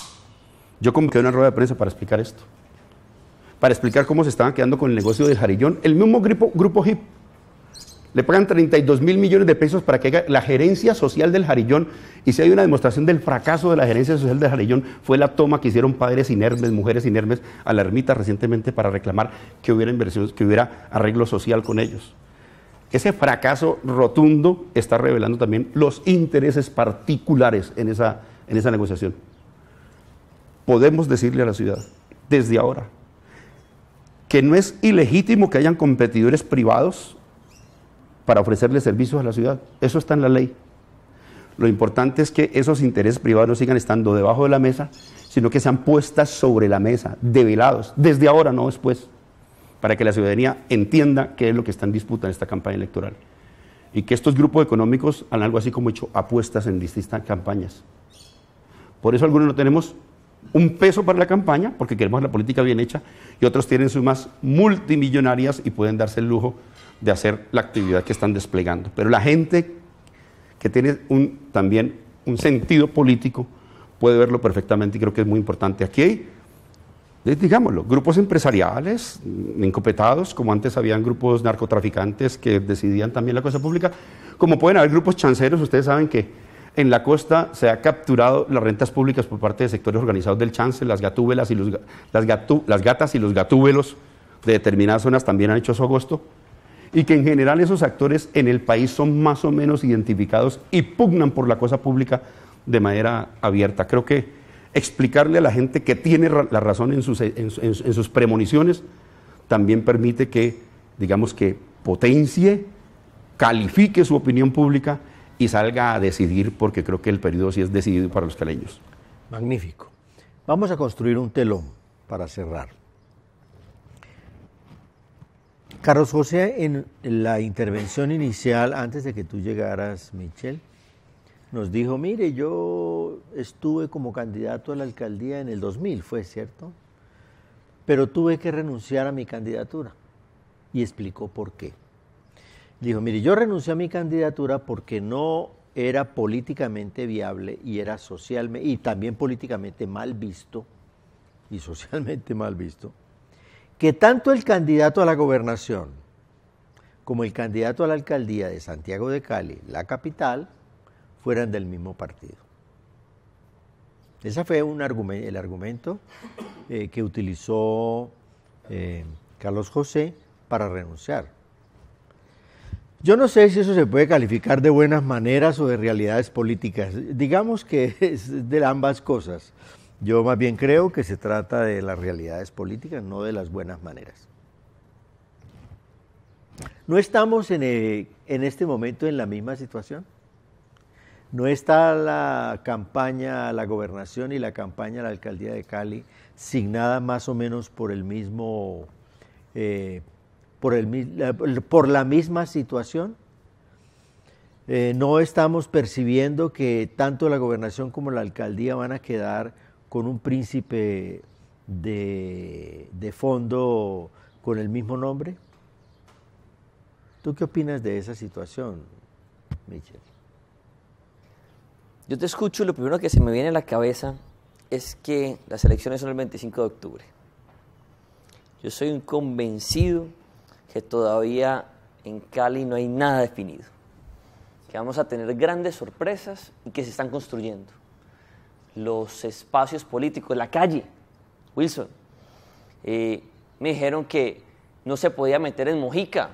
yo convoqué una rueda de prensa para explicar esto, para explicar cómo se estaban quedando con el negocio del Jarillón. El mismo grupo HIP le pagan 32.000 millones de pesos para que haga la gerencia social del Jarillón, y si hay una demostración del fracaso de la gerencia social del Jarillón, fue la toma que hicieron padres inermes, mujeres inermes a la ermita recientemente para reclamar que hubiera inversiones, que hubiera arreglo social con ellos. Ese fracaso rotundo está revelando también los intereses particulares en esa negociación. Podemos decirle a la ciudad, desde ahora, que no es ilegítimo que hayan competidores privados para ofrecerle servicios a la ciudad. Eso está en la ley. Lo importante es que esos intereses privados no sigan estando debajo de la mesa, sino que sean puestas sobre la mesa, develados, desde ahora, no después, para que la ciudadanía entienda qué es lo que está en disputa en esta campaña electoral. Y que estos grupos económicos han algo así como hecho apuestas en distintas campañas. Por eso algunos no tenemos un peso para la campaña, porque queremos la política bien hecha, y otros tienen sumas multimillonarias y pueden darse el lujo de hacer la actividad que están desplegando. Pero la gente que tiene también un sentido político puede verlo perfectamente y creo que es muy importante. Aquí hay, digámoslo, grupos empresariales encopetados, como antes habían grupos narcotraficantes que decidían también la cosa pública, como pueden haber grupos chanceros. Ustedes saben que en la costa se ha capturado las rentas públicas por parte de sectores organizados del chance, las gatúbelas y las gatas y los gatúbelos de determinadas zonas también han hecho su agosto, y que en general esos actores en el país son más o menos identificados y pugnan por la cosa pública de manera abierta. Creo que explicarle a la gente que tiene la razón en sus premoniciones también permite que, digamos, que potencie, califique su opinión pública y salga a decidir, porque creo que el periodo sí es decidido para los caleños. Magnífico. Vamos a construir un telón para cerrar. Carlos José, en la intervención inicial, antes de que tú llegaras, Michel, nos dijo, mire, yo estuve como candidato a la alcaldía en el 2000, fue cierto, pero tuve que renunciar a mi candidatura. Y explicó por qué. Dijo, mire, yo renuncié a mi candidatura porque no era políticamente viable y era socialmente, y también políticamente mal visto, y socialmente mal visto, que tanto el candidato a la gobernación como el candidato a la alcaldía de Santiago de Cali, la capital, fueran del mismo partido. Ese fue el argumento que utilizó Carlos José para renunciar. Yo no sé si eso se puede calificar de buenas maneras o de realidades políticas. Digamos que es de ambas cosas. Yo más bien creo que se trata de las realidades políticas, no de las buenas maneras. ¿No estamos en este momento en la misma situación? ¿No está la campaña, la gobernación y la campaña a la alcaldía de Cali signada más o menos por el mismo... por la misma situación? No estamos percibiendo que tanto la gobernación como la alcaldía van a quedar con un príncipe de fondo con el mismo nombre. ¿Tú qué opinas de esa situación, Michel? Yo te escucho y lo primero que se me viene a la cabeza es que las elecciones son el 25 de octubre. Yo soy un convencido que todavía en Cali no hay nada definido, que vamos a tener grandes sorpresas y que se están construyendo. Los espacios políticos, la calle, Wilson, me dijeron que no se podía meter en Mojica,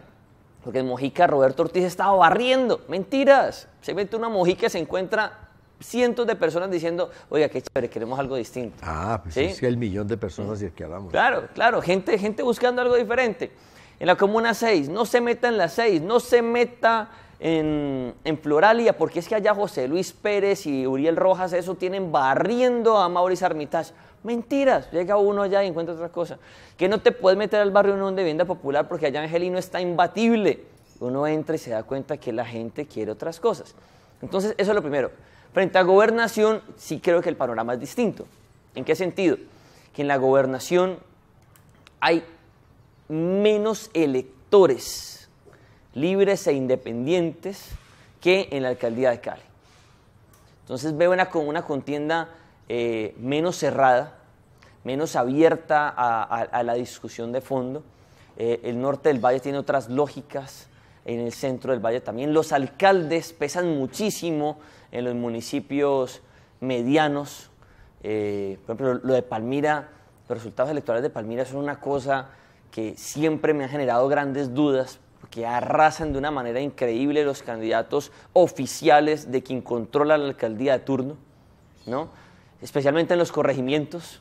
porque en Mojica Roberto Ortiz estaba barriendo. Mentiras, se mete una Mojica y se encuentra cientos de personas diciendo, oiga, qué chévere, queremos algo distinto. Ah, pues ¿sí? Es el millón de personas del que hablamos. Claro, gente buscando algo diferente. En la Comuna 6, no se meta en la 6, no se meta en Floralia, porque es que allá José Luis Pérez y Uriel Rojas, eso tienen barriendo a Mauricio Armitage. Mentiras, llega uno allá y encuentra otra cosa. Que no te puedes meter al barrio de vivienda popular porque allá Angelino está imbatible. Uno entra y se da cuenta que la gente quiere otras cosas. Entonces, eso es lo primero. Frente a gobernación, sí creo que el panorama es distinto. ¿En qué sentido? Que en la gobernación hay menos electores libres e independientes que en la alcaldía de Cali. Entonces veo una contienda menos cerrada, menos abierta a la discusión de fondo. El norte del valle tiene otras lógicas, en el centro del valle también. Los alcaldes pesan muchísimo en los municipios medianos. Por ejemplo, lo de Palmira, los resultados electorales de Palmira son una cosa que siempre me ha generado grandes dudas, porque arrasan de una manera increíble los candidatos oficiales de quien controla la alcaldía de turno, ¿no? Especialmente en los corregimientos,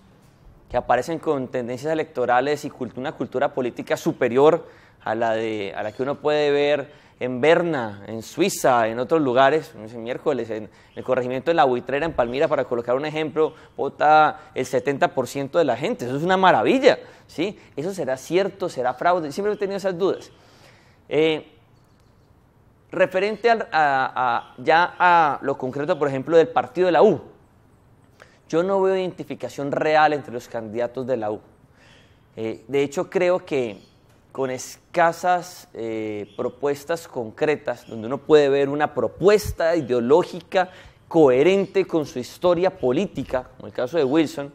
que aparecen con tendencias electorales y una cultura política superior a la que uno puede ver en Berna, en Suiza, en otros lugares. Ese miércoles, en el corregimiento de La Buitrera, en Palmira, para colocar un ejemplo, vota el 70% de la gente. Eso es una maravilla, ¿sí? ¿Eso será cierto? ¿Será fraude? Siempre he tenido esas dudas. Referente ya a lo concreto, por ejemplo, del partido de la U, yo no veo identificación real entre los candidatos de la U. De hecho, creo que con escasas propuestas concretas, donde uno puede ver una propuesta ideológica coherente con su historia política, como el caso de Wilson,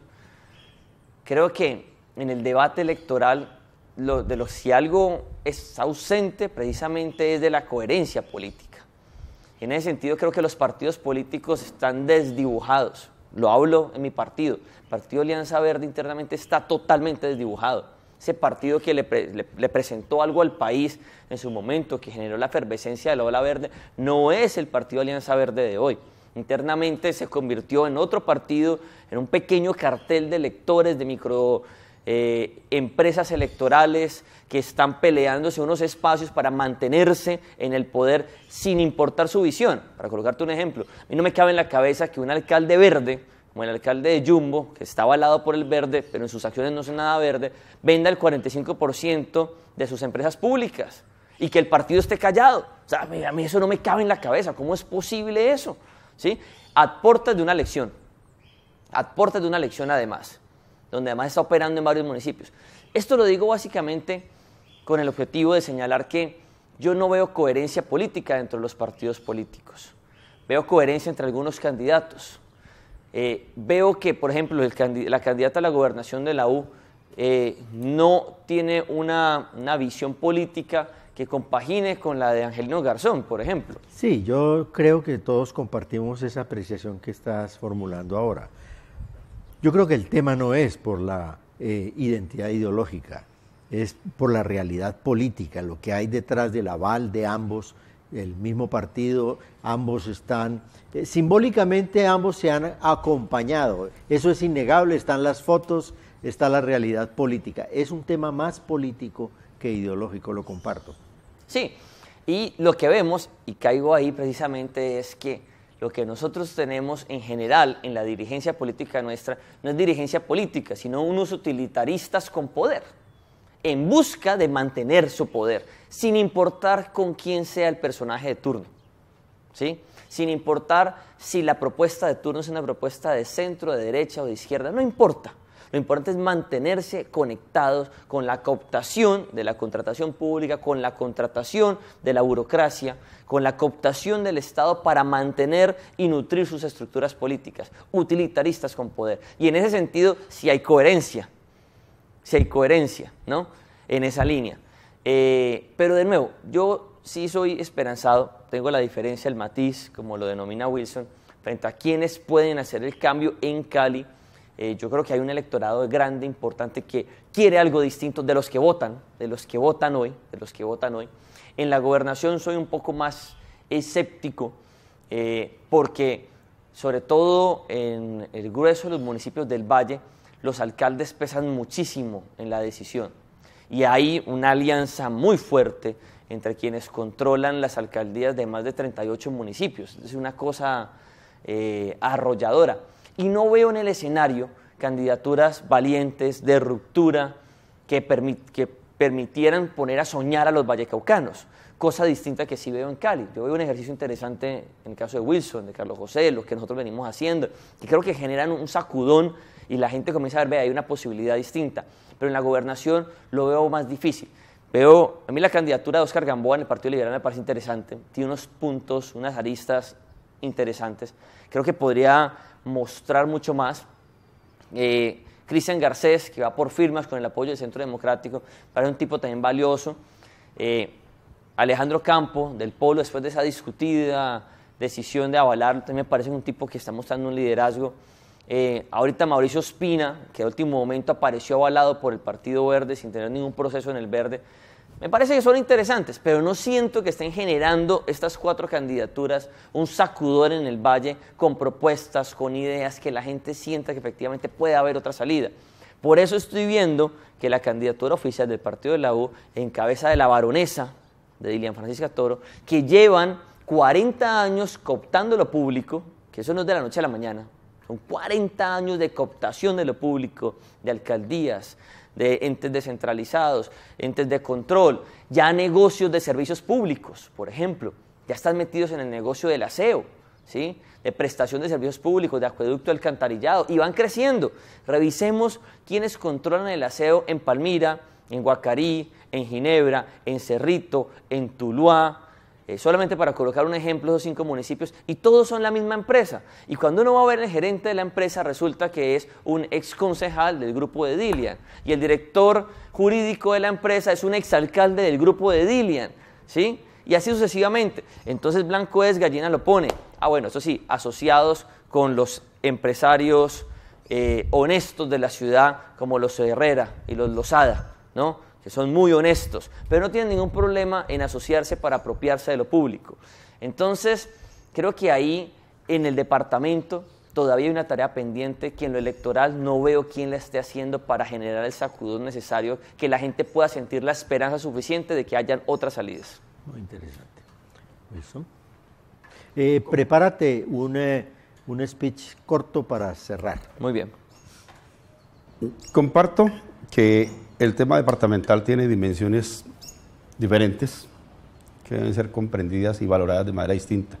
creo que en el debate electoral, si algo es ausente, precisamente es de la coherencia política. En ese sentido, creo que los partidos políticos están desdibujados. Lo hablo en mi partido. El Partido Alianza Verde internamente está totalmente desdibujado. Ese partido que le presentó algo al país en su momento, que generó la efervescencia de la ola verde, no es el Partido Alianza Verde de hoy. Internamente se convirtió en otro partido, en un pequeño cartel de electores, de empresas electorales que están peleándose unos espacios para mantenerse en el poder sin importar su visión. Para colocarte un ejemplo, a mí no me cabe en la cabeza que un alcalde verde, como el alcalde de Jumbo, que está avalado por el verde, pero en sus acciones no son nada verde, venda el 45% de sus empresas públicas y que el partido esté callado. O sea, a mí eso no me cabe en la cabeza. ¿Cómo es posible eso? ¿Sí? A puertas de una elección además, donde además está operando en varios municipios. Esto lo digo básicamente con el objetivo de señalar que yo no veo coherencia política dentro de los partidos políticos. Veo coherencia entre algunos candidatos. Veo que, por ejemplo, la candidata a la gobernación de la U no tiene una visión política que compagine con la de Angelino Garzón, por ejemplo. Sí, yo creo que todos compartimos esa apreciación que estás formulando ahora. Yo creo que el tema no es por la identidad ideológica. es por la realidad política, lo que hay detrás del aval de ambos, el mismo partido, ambos están, simbólicamente ambos se han acompañado, eso es innegable, están las fotos, está la realidad política, es un tema más político que ideológico, lo comparto. Sí, y lo que vemos, y caigo ahí precisamente, es que lo que nosotros tenemos en general en la dirigencia política nuestra no es dirigencia política, sino unos utilitaristas con poder, en busca de mantener su poder, sin importar con quién sea el personaje de turno, ¿sí? Sin importar si la propuesta de turno es una propuesta de centro, de derecha o de izquierda, no importa. Lo importante es mantenerse conectados con la cooptación de la contratación pública, con la contratación de la burocracia, con la cooptación del Estado para mantener y nutrir sus estructuras políticas, utilitaristas con poder. Y en ese sentido, sí hay coherencia, ¿no? En esa línea. Pero de nuevo, yo sí soy esperanzado, tengo la diferencia, el matiz, como lo denomina Wilson, frente a quienes pueden hacer el cambio en Cali. Yo creo que hay un electorado grande, importante, que quiere algo distinto de los que votan hoy. En la gobernación soy un poco más escéptico, porque sobre todo en el grueso de los municipios del Valle, los alcaldes pesan muchísimo en la decisión. Y hay una alianza muy fuerte entre quienes controlan las alcaldías de más de 38 municipios. Es una cosa arrolladora. Y no veo en el escenario candidaturas valientes, de ruptura, que permitieran poner a soñar a los vallecaucanos, cosa distinta que sí veo en Cali. Yo veo un ejercicio interesante en el caso de Wilson, de Carlos José, lo que nosotros venimos haciendo, que creo que generan un sacudón y la gente comienza a ver, ve, hay una posibilidad distinta. Pero en la gobernación lo veo más difícil. A mí la candidatura de Óscar Gamboa en el Partido Liberal me parece interesante, tiene unos puntos, unas aristas interesantes. Creo que podría mostrar mucho más. Cristian Garcés, que va por firmas con el apoyo del Centro Democrático, para un tipo también valioso. Alejandro Campo, del Polo, después de esa discutida decisión de avalarlo, también me parece un tipo que está mostrando un liderazgo. Ahorita Mauricio Ospina, que a último momento apareció avalado por el Partido Verde sin tener ningún proceso en el Verde. Me parece que son interesantes, pero no siento que estén generando estas 4 candidaturas un sacudón en el Valle con propuestas, con ideas que la gente sienta que efectivamente puede haber otra salida. Por eso estoy viendo que la candidatura oficial del Partido de la U, en cabeza de la baronesa de Dilian Francisca Toro, que llevan 40 años cooptando lo público, que eso no es de la noche a la mañana, son 40 años de cooptación de lo público, de alcaldías, de entes descentralizados, entes de control, ya negocios de servicios públicos, por ejemplo, ya están metidos en el negocio del aseo, ¿sí? De prestación de servicios públicos, de acueducto, alcantarillado, y van creciendo. Revisemos quiénes controlan el aseo en Palmira, en Guacarí, en Ginebra, en Cerrito, en Tuluá, solamente para colocar un ejemplo, esos 5 municipios, y todos son la misma empresa. Y cuando uno va a ver el gerente de la empresa, resulta que es un exconcejal del grupo de Dilian, y el director jurídico de la empresa es un exalcalde del grupo de Dilian, ¿sí? Y así sucesivamente. Entonces blanco es, gallina lo pone. Bueno, eso sí, asociados con los empresarios honestos de la ciudad, como los Herrera y los Lozada, ¿no? Que son muy honestos, pero no tienen ningún problema en asociarse para apropiarse de lo público. Entonces, creo que ahí, en el departamento, todavía hay una tarea pendiente que en lo electoral no veo quién la esté haciendo para generar el sacudón necesario, que la gente pueda sentir la esperanza suficiente de que hayan otras salidas. Muy interesante. Eso. Prepárate un speech corto para cerrar. Muy bien. Comparto que el tema departamental tiene dimensiones diferentes que deben ser comprendidas y valoradas de manera distinta.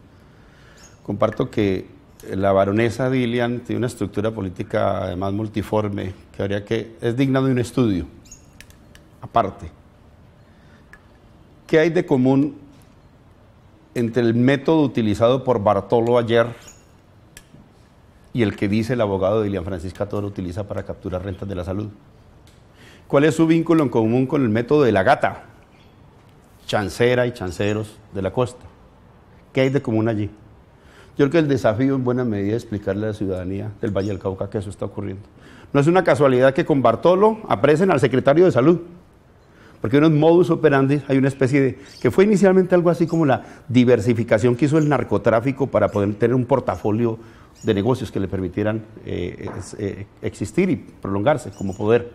Comparto que la baronesa Dilian tiene una estructura política además multiforme que es digna de un estudio aparte. ¿Qué hay de común entre el método utilizado por Bartolo ayer y el que dice el abogado Dilian Francisca Toro utiliza para capturar rentas de la salud? ¿Cuál es su vínculo en común con el método de la gata? Chancera y chanceros de la costa. ¿Qué hay de común allí? Yo creo que el desafío en buena medida es explicarle a la ciudadanía del Valle del Cauca que eso está ocurriendo. No es una casualidad que con Bartolo apresen al secretario de Salud Porque hay unos modus operandi, hay una especie de, que fue inicialmente algo así como la diversificación que hizo el narcotráfico para poder tener un portafolio de negocios que le permitieran existir y prolongarse como poder.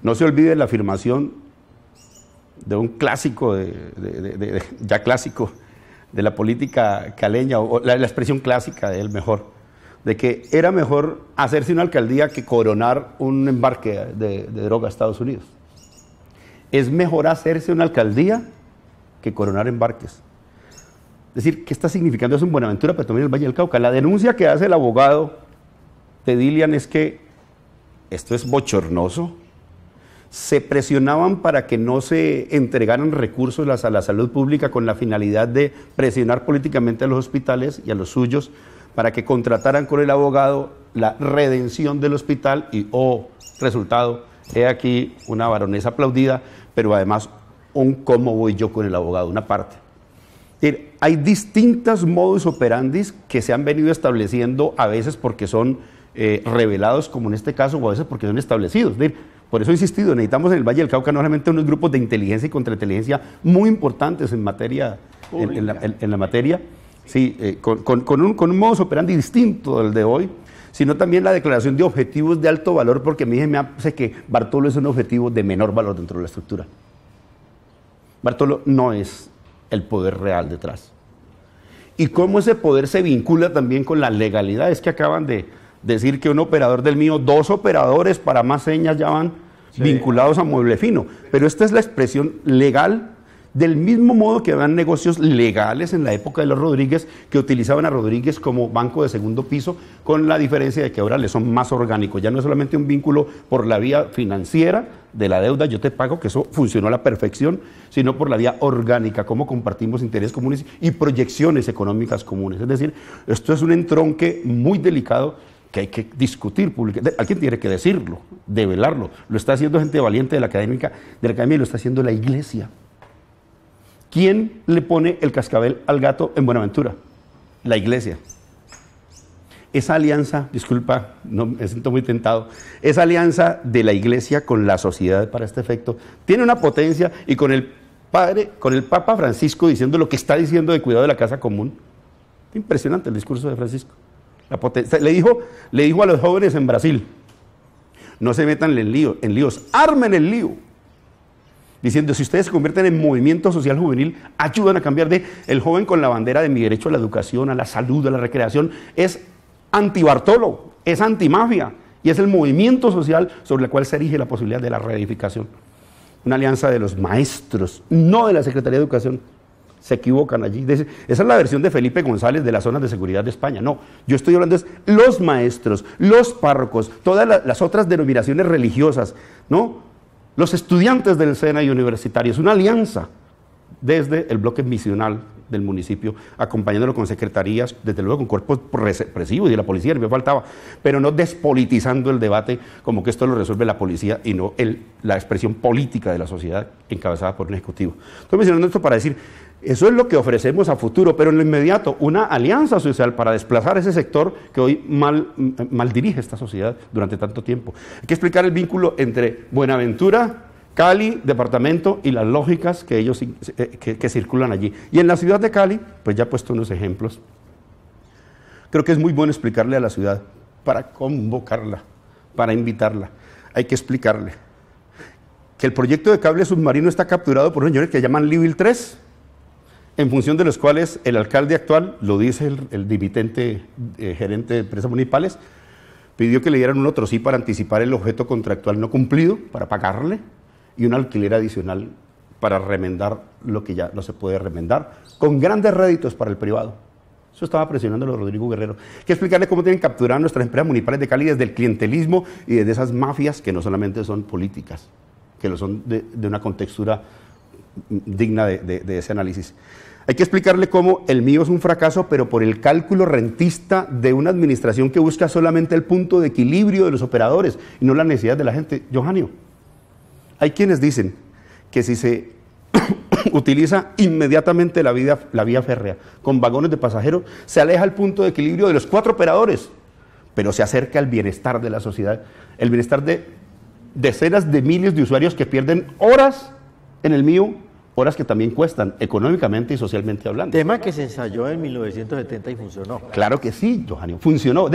No se olvide la afirmación de un clásico, ya clásico, de la política caleña, o la expresión clásica de él mejor, de que era mejor hacerse una alcaldía que coronar un embarque de droga a Estados Unidos. Es mejor hacerse una alcaldía que coronar embarques. Es decir, ¿qué está significando eso en Buenaventura, pero también en el Valle del Cauca? La denuncia que hace el abogado de Dilian es que esto es bochornoso. Se presionaban para que no se entregaran recursos a la salud pública con la finalidad de presionar políticamente a los hospitales y a los suyos para que contrataran con el abogado la redención del hospital y, resultado, he aquí una baronesa aplaudida, pero además un cómo voy yo con el abogado, una parte. Hay distintos modus operandi que se han venido estableciendo a veces porque son revelados, como en este caso, o a veces porque son establecidos. Por eso he insistido, necesitamos en el Valle del Cauca no solamente unos grupos de inteligencia y contrainteligencia muy importantes en materia, en la materia, sí, con un modus operandi distinto del de hoy, sino también la declaración de objetivos de alto valor, porque a mí me hace que Bartolo es un objetivo de menor valor dentro de la estructura. Bartolo no es el poder real detrás. Y cómo ese poder se vincula también con la legalidad. Es que acaban de decir que un operador del mío, 2 operadores para más señas ya van vinculados a Mueble Fino. Pero esta es la expresión legal, del mismo modo que habían negocios legales en la época de los Rodríguez, que utilizaban a Rodríguez como banco de segundo piso, con la diferencia de que ahora le son más orgánicos. Ya no es solamente un vínculo por la vía financiera de la deuda, yo te pago, que eso funcionó a la perfección, sino por la vía orgánica, cómo compartimos intereses comunes y proyecciones económicas comunes. Es decir, esto es un entronque muy delicado que hay que discutir públicamente. Alguien tiene que decirlo, develarlo. Lo está haciendo gente valiente de la academia y lo está haciendo la Iglesia. ¿Quién le pone el cascabel al gato en Buenaventura? La Iglesia. Esa alianza, disculpa, no me siento muy tentado, esa alianza de la Iglesia con la sociedad para este efecto tiene una potencia, y con el Papa Francisco diciendo lo que está diciendo de cuidado de la casa común. Impresionante el discurso de Francisco. La potencia. Le dijo a los jóvenes en Brasil, no se metan en líos, armen el lío. Diciendo, si ustedes se convierten en movimiento social juvenil, ayudan a cambiar el joven con la bandera de mi derecho a la educación, a la salud, a la recreación, es anti-Bartolo, es anti-mafia, y es el movimiento social sobre el cual se erige la posibilidad de la reedificación. Una alianza de los maestros, no de la Secretaría de Educación. Se equivocan allí. Esa es la versión de Felipe González de las zonas de seguridad de España. No, yo estoy hablando de los maestros, los párrocos, todas las otras denominaciones religiosas, ¿no? Los estudiantes del SENA y universitarios, una alianza desde el bloque misional del municipio, acompañándolo con secretarías, desde luego con cuerpos represivos y de la policía, no me faltaba, pero no despolitizando el debate como que esto lo resuelve la policía y no la expresión política de la sociedad encabezada por un ejecutivo. Estoy mencionando esto para decir, eso es lo que ofrecemos a futuro, pero en lo inmediato, una alianza social para desplazar ese sector que hoy mal dirige esta sociedad durante tanto tiempo. Hay que explicar el vínculo entre Buenaventura, Cali, departamento, y las lógicas que ellos que circulan allí. Y en la ciudad de Cali, pues ya he puesto unos ejemplos. Creo que es muy bueno explicarle a la ciudad, para convocarla, para invitarla. Hay que explicarle que el proyecto de cable submarino está capturado por unos señores que llaman Libil 3, en función de los cuales el alcalde actual, lo dice el dimitente gerente de empresas municipales, pidió que le dieran un otro sí para anticipar el objeto contractual no cumplido, para pagarle, y un alquiler adicional para remendar lo que ya no se puede remendar, con grandes réditos para el privado. Eso estaba presionando a los Rodrigo Guerrero. Hay que explicarle cómo tienen capturadas nuestras empresas municipales de Cali desde el clientelismo y desde esas mafias que no solamente son políticas, que lo son de una contextura digna de ese análisis. Hay que explicarle cómo el mío es un fracaso, pero por el cálculo rentista de una administración que busca solamente el punto de equilibrio de los operadores y no la necesidad de la gente. Johanio, hay quienes dicen que si se utiliza inmediatamente la vía férrea con vagones de pasajeros, se aleja el punto de equilibrio de los 4 operadores, pero se acerca al bienestar de la sociedad, el bienestar de decenas de miles de usuarios que pierden horas en el mío, horas que también cuestan económicamente y socialmente hablando. Tema que se ensayó en 1970 y funcionó. Claro que sí, Johanio, funcionó.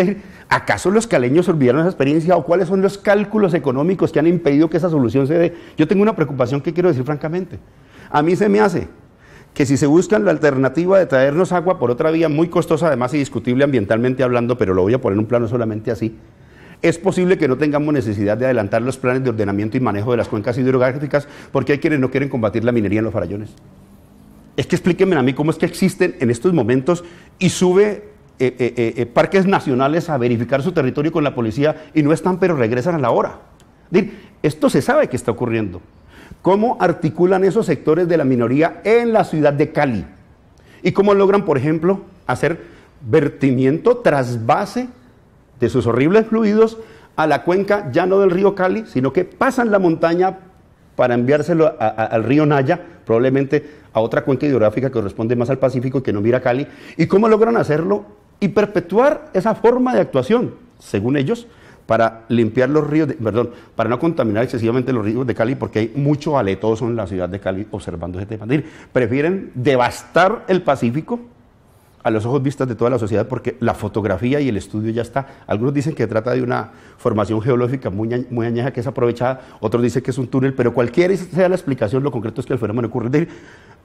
¿Acaso los caleños olvidaron esa experiencia o cuáles son los cálculos económicos que han impedido que esa solución se dé? Yo tengo una preocupación que quiero decir francamente. A mí se me hace que si se buscan la alternativa de traernos agua por otra vía muy costosa, además y discutible ambientalmente hablando, pero lo voy a poner en un plano solamente así, es posible que no tengamos necesidad de adelantar los planes de ordenamiento y manejo de las cuencas hidrográficas porque hay quienes no quieren combatir la minería en los farallones. Es que explíquenme a mí cómo es que existen en estos momentos y sube parques nacionales a verificar su territorio con la policía y no están, pero regresan a la hora. Esto se sabe que está ocurriendo. ¿Cómo articulan esos sectores de la minoría en la ciudad de Cali? ¿Y cómo logran, por ejemplo, hacer vertimiento trasvase de sus horribles fluidos a la cuenca ya no del río Cali, sino que pasan la montaña para enviárselo al río Naya, probablemente a otra cuenca hidrográfica que corresponde más al Pacífico y que no mira a Cali? ¿Y cómo logran hacerlo y perpetuar esa forma de actuación, según ellos, para limpiar los ríos, para no contaminar excesivamente los ríos de Cali, porque hay mucho aletoso en la ciudad de Cali observando ese tema? Prefieren devastar el Pacífico a los ojos vistas de toda la sociedad porque la fotografía y el estudio ya está. Algunos dicen que trata de una formación geológica muy añeja que es aprovechada, otros dicen que es un túnel, pero cualquiera sea la explicación, lo concreto es que el fenómeno ocurre.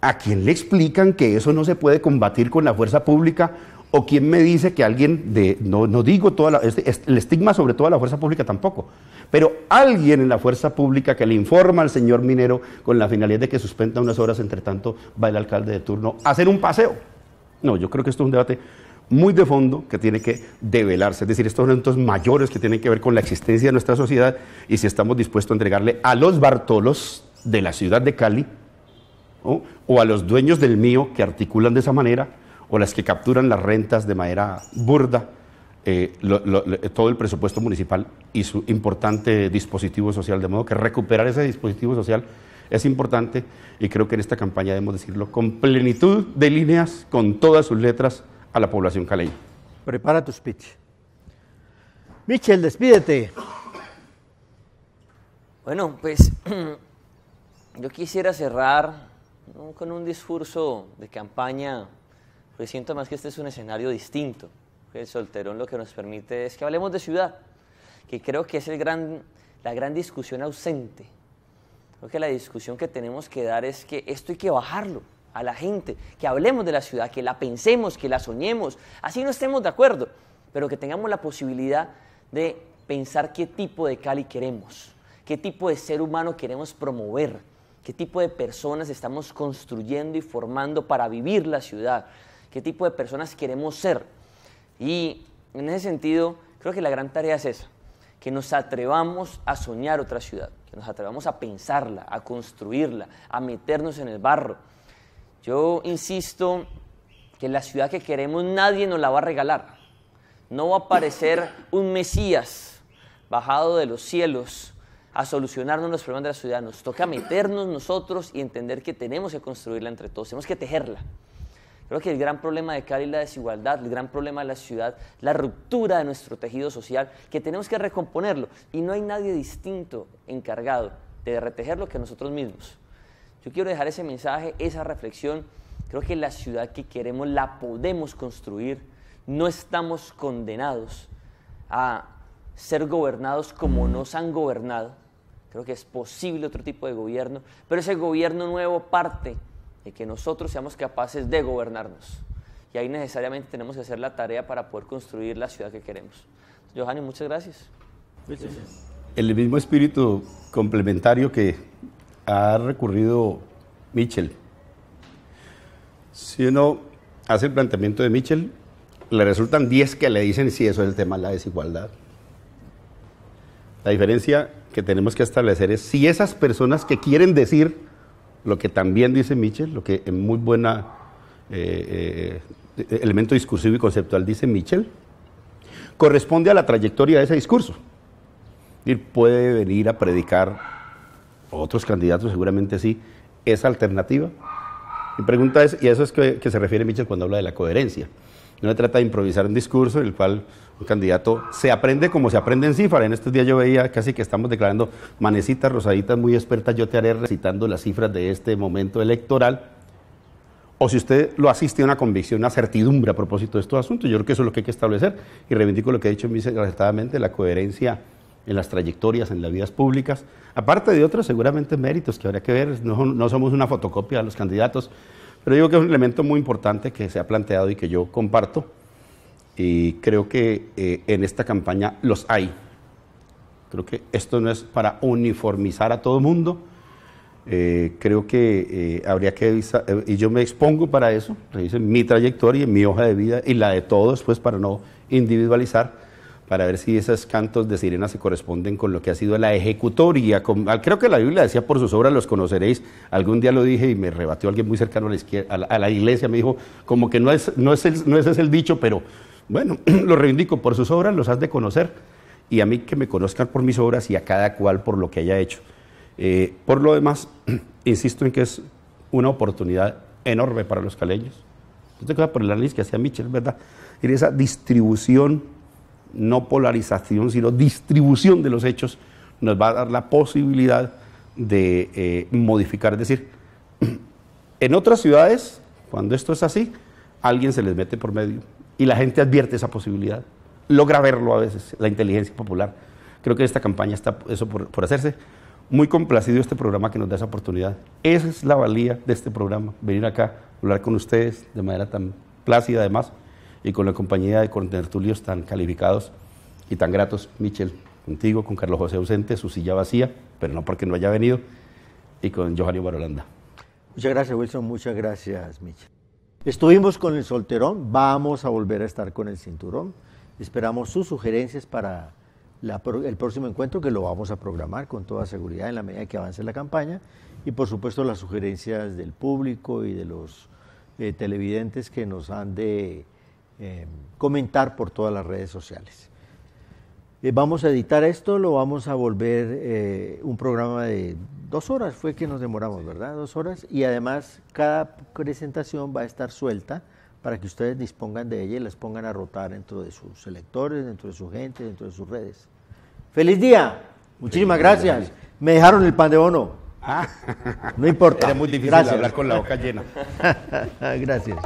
¿A quién le explican que eso no se puede combatir con la fuerza pública? ¿O quién me dice que alguien, no digo el estigma sobre toda la fuerza pública tampoco, pero alguien en la fuerza pública que le informa al señor minero con la finalidad de que suspenda unas horas, entre tanto va el alcalde de turno a hacer un paseo? No, yo creo que esto es un debate muy de fondo que tiene que develarse, es decir, estos son eventos mayores que tienen que ver con la existencia de nuestra sociedad y si estamos dispuestos a entregarle a los Bartolos de la ciudad de Cali, ¿no?, o a los dueños del mío que articulan de esa manera, o las que capturan las rentas de manera burda, todo el presupuesto municipal y su importante dispositivo social, de modo que recuperar ese dispositivo social es importante y creo que en esta campaña debemos decirlo con plenitud de líneas, con todas sus letras a la población caleña. Prepara tu speech. Michel, despídete. Bueno, pues yo quisiera cerrar no con un discurso de campaña, porque siento más que este es un escenario distinto. El Solterón lo que nos permite es que hablemos de ciudad, que creo que es la gran discusión ausente. Creo que la discusión que tenemos que dar es que esto hay que bajarlo a la gente, que hablemos de la ciudad, que la pensemos, que la soñemos, así no estemos de acuerdo, pero que tengamos la posibilidad de pensar qué tipo de Cali queremos, qué tipo de ser humano queremos promover, qué tipo de personas estamos construyendo y formando para vivir la ciudad, qué tipo de personas queremos ser. Y en ese sentido, creo que la gran tarea es esa, que nos atrevamos a soñar otra ciudad, que nos atrevamos a pensarla, a construirla, a meternos en el barro. Yo insisto que la ciudad que queremos nadie nos la va a regalar. No va a aparecer un Mesías bajado de los cielos a solucionarnos los problemas de la ciudad. Nos toca meternos nosotros y entender que tenemos que construirla entre todos, tenemos que tejerla. Creo que el gran problema de Cali es la desigualdad, el gran problema de la ciudad, la ruptura de nuestro tejido social, que tenemos que recomponerlo. Y no hay nadie distinto encargado de retejerlo que nosotros mismos. Yo quiero dejar ese mensaje, esa reflexión. Creo que la ciudad que queremos la podemos construir. No estamos condenados a ser gobernados como nos han gobernado. Creo que es posible otro tipo de gobierno, pero ese gobierno nuevo parte de que nosotros seamos capaces de gobernarnos. Y ahí necesariamente tenemos que hacer la tarea para poder construir la ciudad que queremos. Johanny, muchas gracias. El mismo espíritu complementario que ha recurrido Michel. Si uno hace el planteamiento de Michel, le resultan 10 que le dicen si eso es el tema de la desigualdad. La diferencia que tenemos que establecer es si esas personas que quieren decir lo que también dice Michel, lo que en muy buena elemento discursivo y conceptual dice Michel, corresponde a la trayectoria de ese discurso. Y puede venir a predicar, otros candidatos seguramente sí, esa alternativa. Mi pregunta es, y a eso es que se refiere Michel cuando habla de la coherencia, No se trata de improvisar un discurso en el cual un candidato se aprende como se aprende en cifra. En estos días yo veía casi que estamos declarando manecitas rosaditas muy expertas, yo te haré recitando las cifras de este momento electoral. O si usted lo asiste a una convicción, una certidumbre a propósito de estos asuntos, yo creo que eso es lo que hay que establecer y reivindico lo que ha dicho muy acertadamente, la coherencia en las trayectorias, en las vidas públicas, aparte de otros seguramente méritos que habría que ver, no somos una fotocopia de los candidatos, pero yo creo que es un elemento muy importante que se ha planteado y que yo comparto y creo que en esta campaña los hay. Creo que esto no es para uniformizar a todo el mundo, creo que habría que revisar, y yo me expongo para eso, revisen mi trayectoria, mi hoja de vida y la de todos, pues para no individualizar, para ver si esos cantos de sirena se corresponden con lo que ha sido la ejecutoria. Creo que la Biblia decía, por sus obras los conoceréis. Algún día lo dije y me rebatió alguien muy cercano a la izquierda, a la iglesia, me dijo, como que no ese es el dicho, pero bueno, lo reivindico, por sus obras los has de conocer, y a mí que me conozcan por mis obras y a cada cual por lo que haya hecho. Por lo demás, insisto en que es una oportunidad enorme para los caleños. Esto queda por el análisis que hacía Michel, ¿verdad? Y esa distribución, no polarización, sino distribución de los hechos, nos va a dar la posibilidad de modificar. Es decir, en otras ciudades, cuando esto es así, alguien se les mete por medio y la gente advierte esa posibilidad, logra verlo a veces, la inteligencia popular. Creo que en esta campaña está eso por hacerse. Muy complacido este programa que nos da esa oportunidad. Esa es la valía de este programa, venir acá, hablar con ustedes de manera tan plácida además, y con la compañía de contertulios tan calificados y tan gratos, Michel, contigo, con Carlos José ausente, su silla vacía, pero no porque no haya venido, y con Johanny Barolanda. Muchas gracias, Wilson, muchas gracias, Michel. Estuvimos con el solterón, vamos a volver a estar con el cinturón. Esperamos sus sugerencias para el próximo encuentro, que lo vamos a programar con toda seguridad en la medida que avance la campaña, y por supuesto las sugerencias del público y de los televidentes que nos han de comentar por todas las redes sociales. Vamos a editar esto, lo vamos a volver un programa de 2 horas, fue que nos demoramos, ¿verdad? 2 horas, y además cada presentación va a estar suelta para que ustedes dispongan de ella y las pongan a rotar dentro de sus electores, dentro de su gente, dentro de sus redes. ¡Feliz día! Muchísimas gracias. Me dejaron el pan de bono. No importa. Era muy difícil Gracias. hablar con la boca llena. Gracias.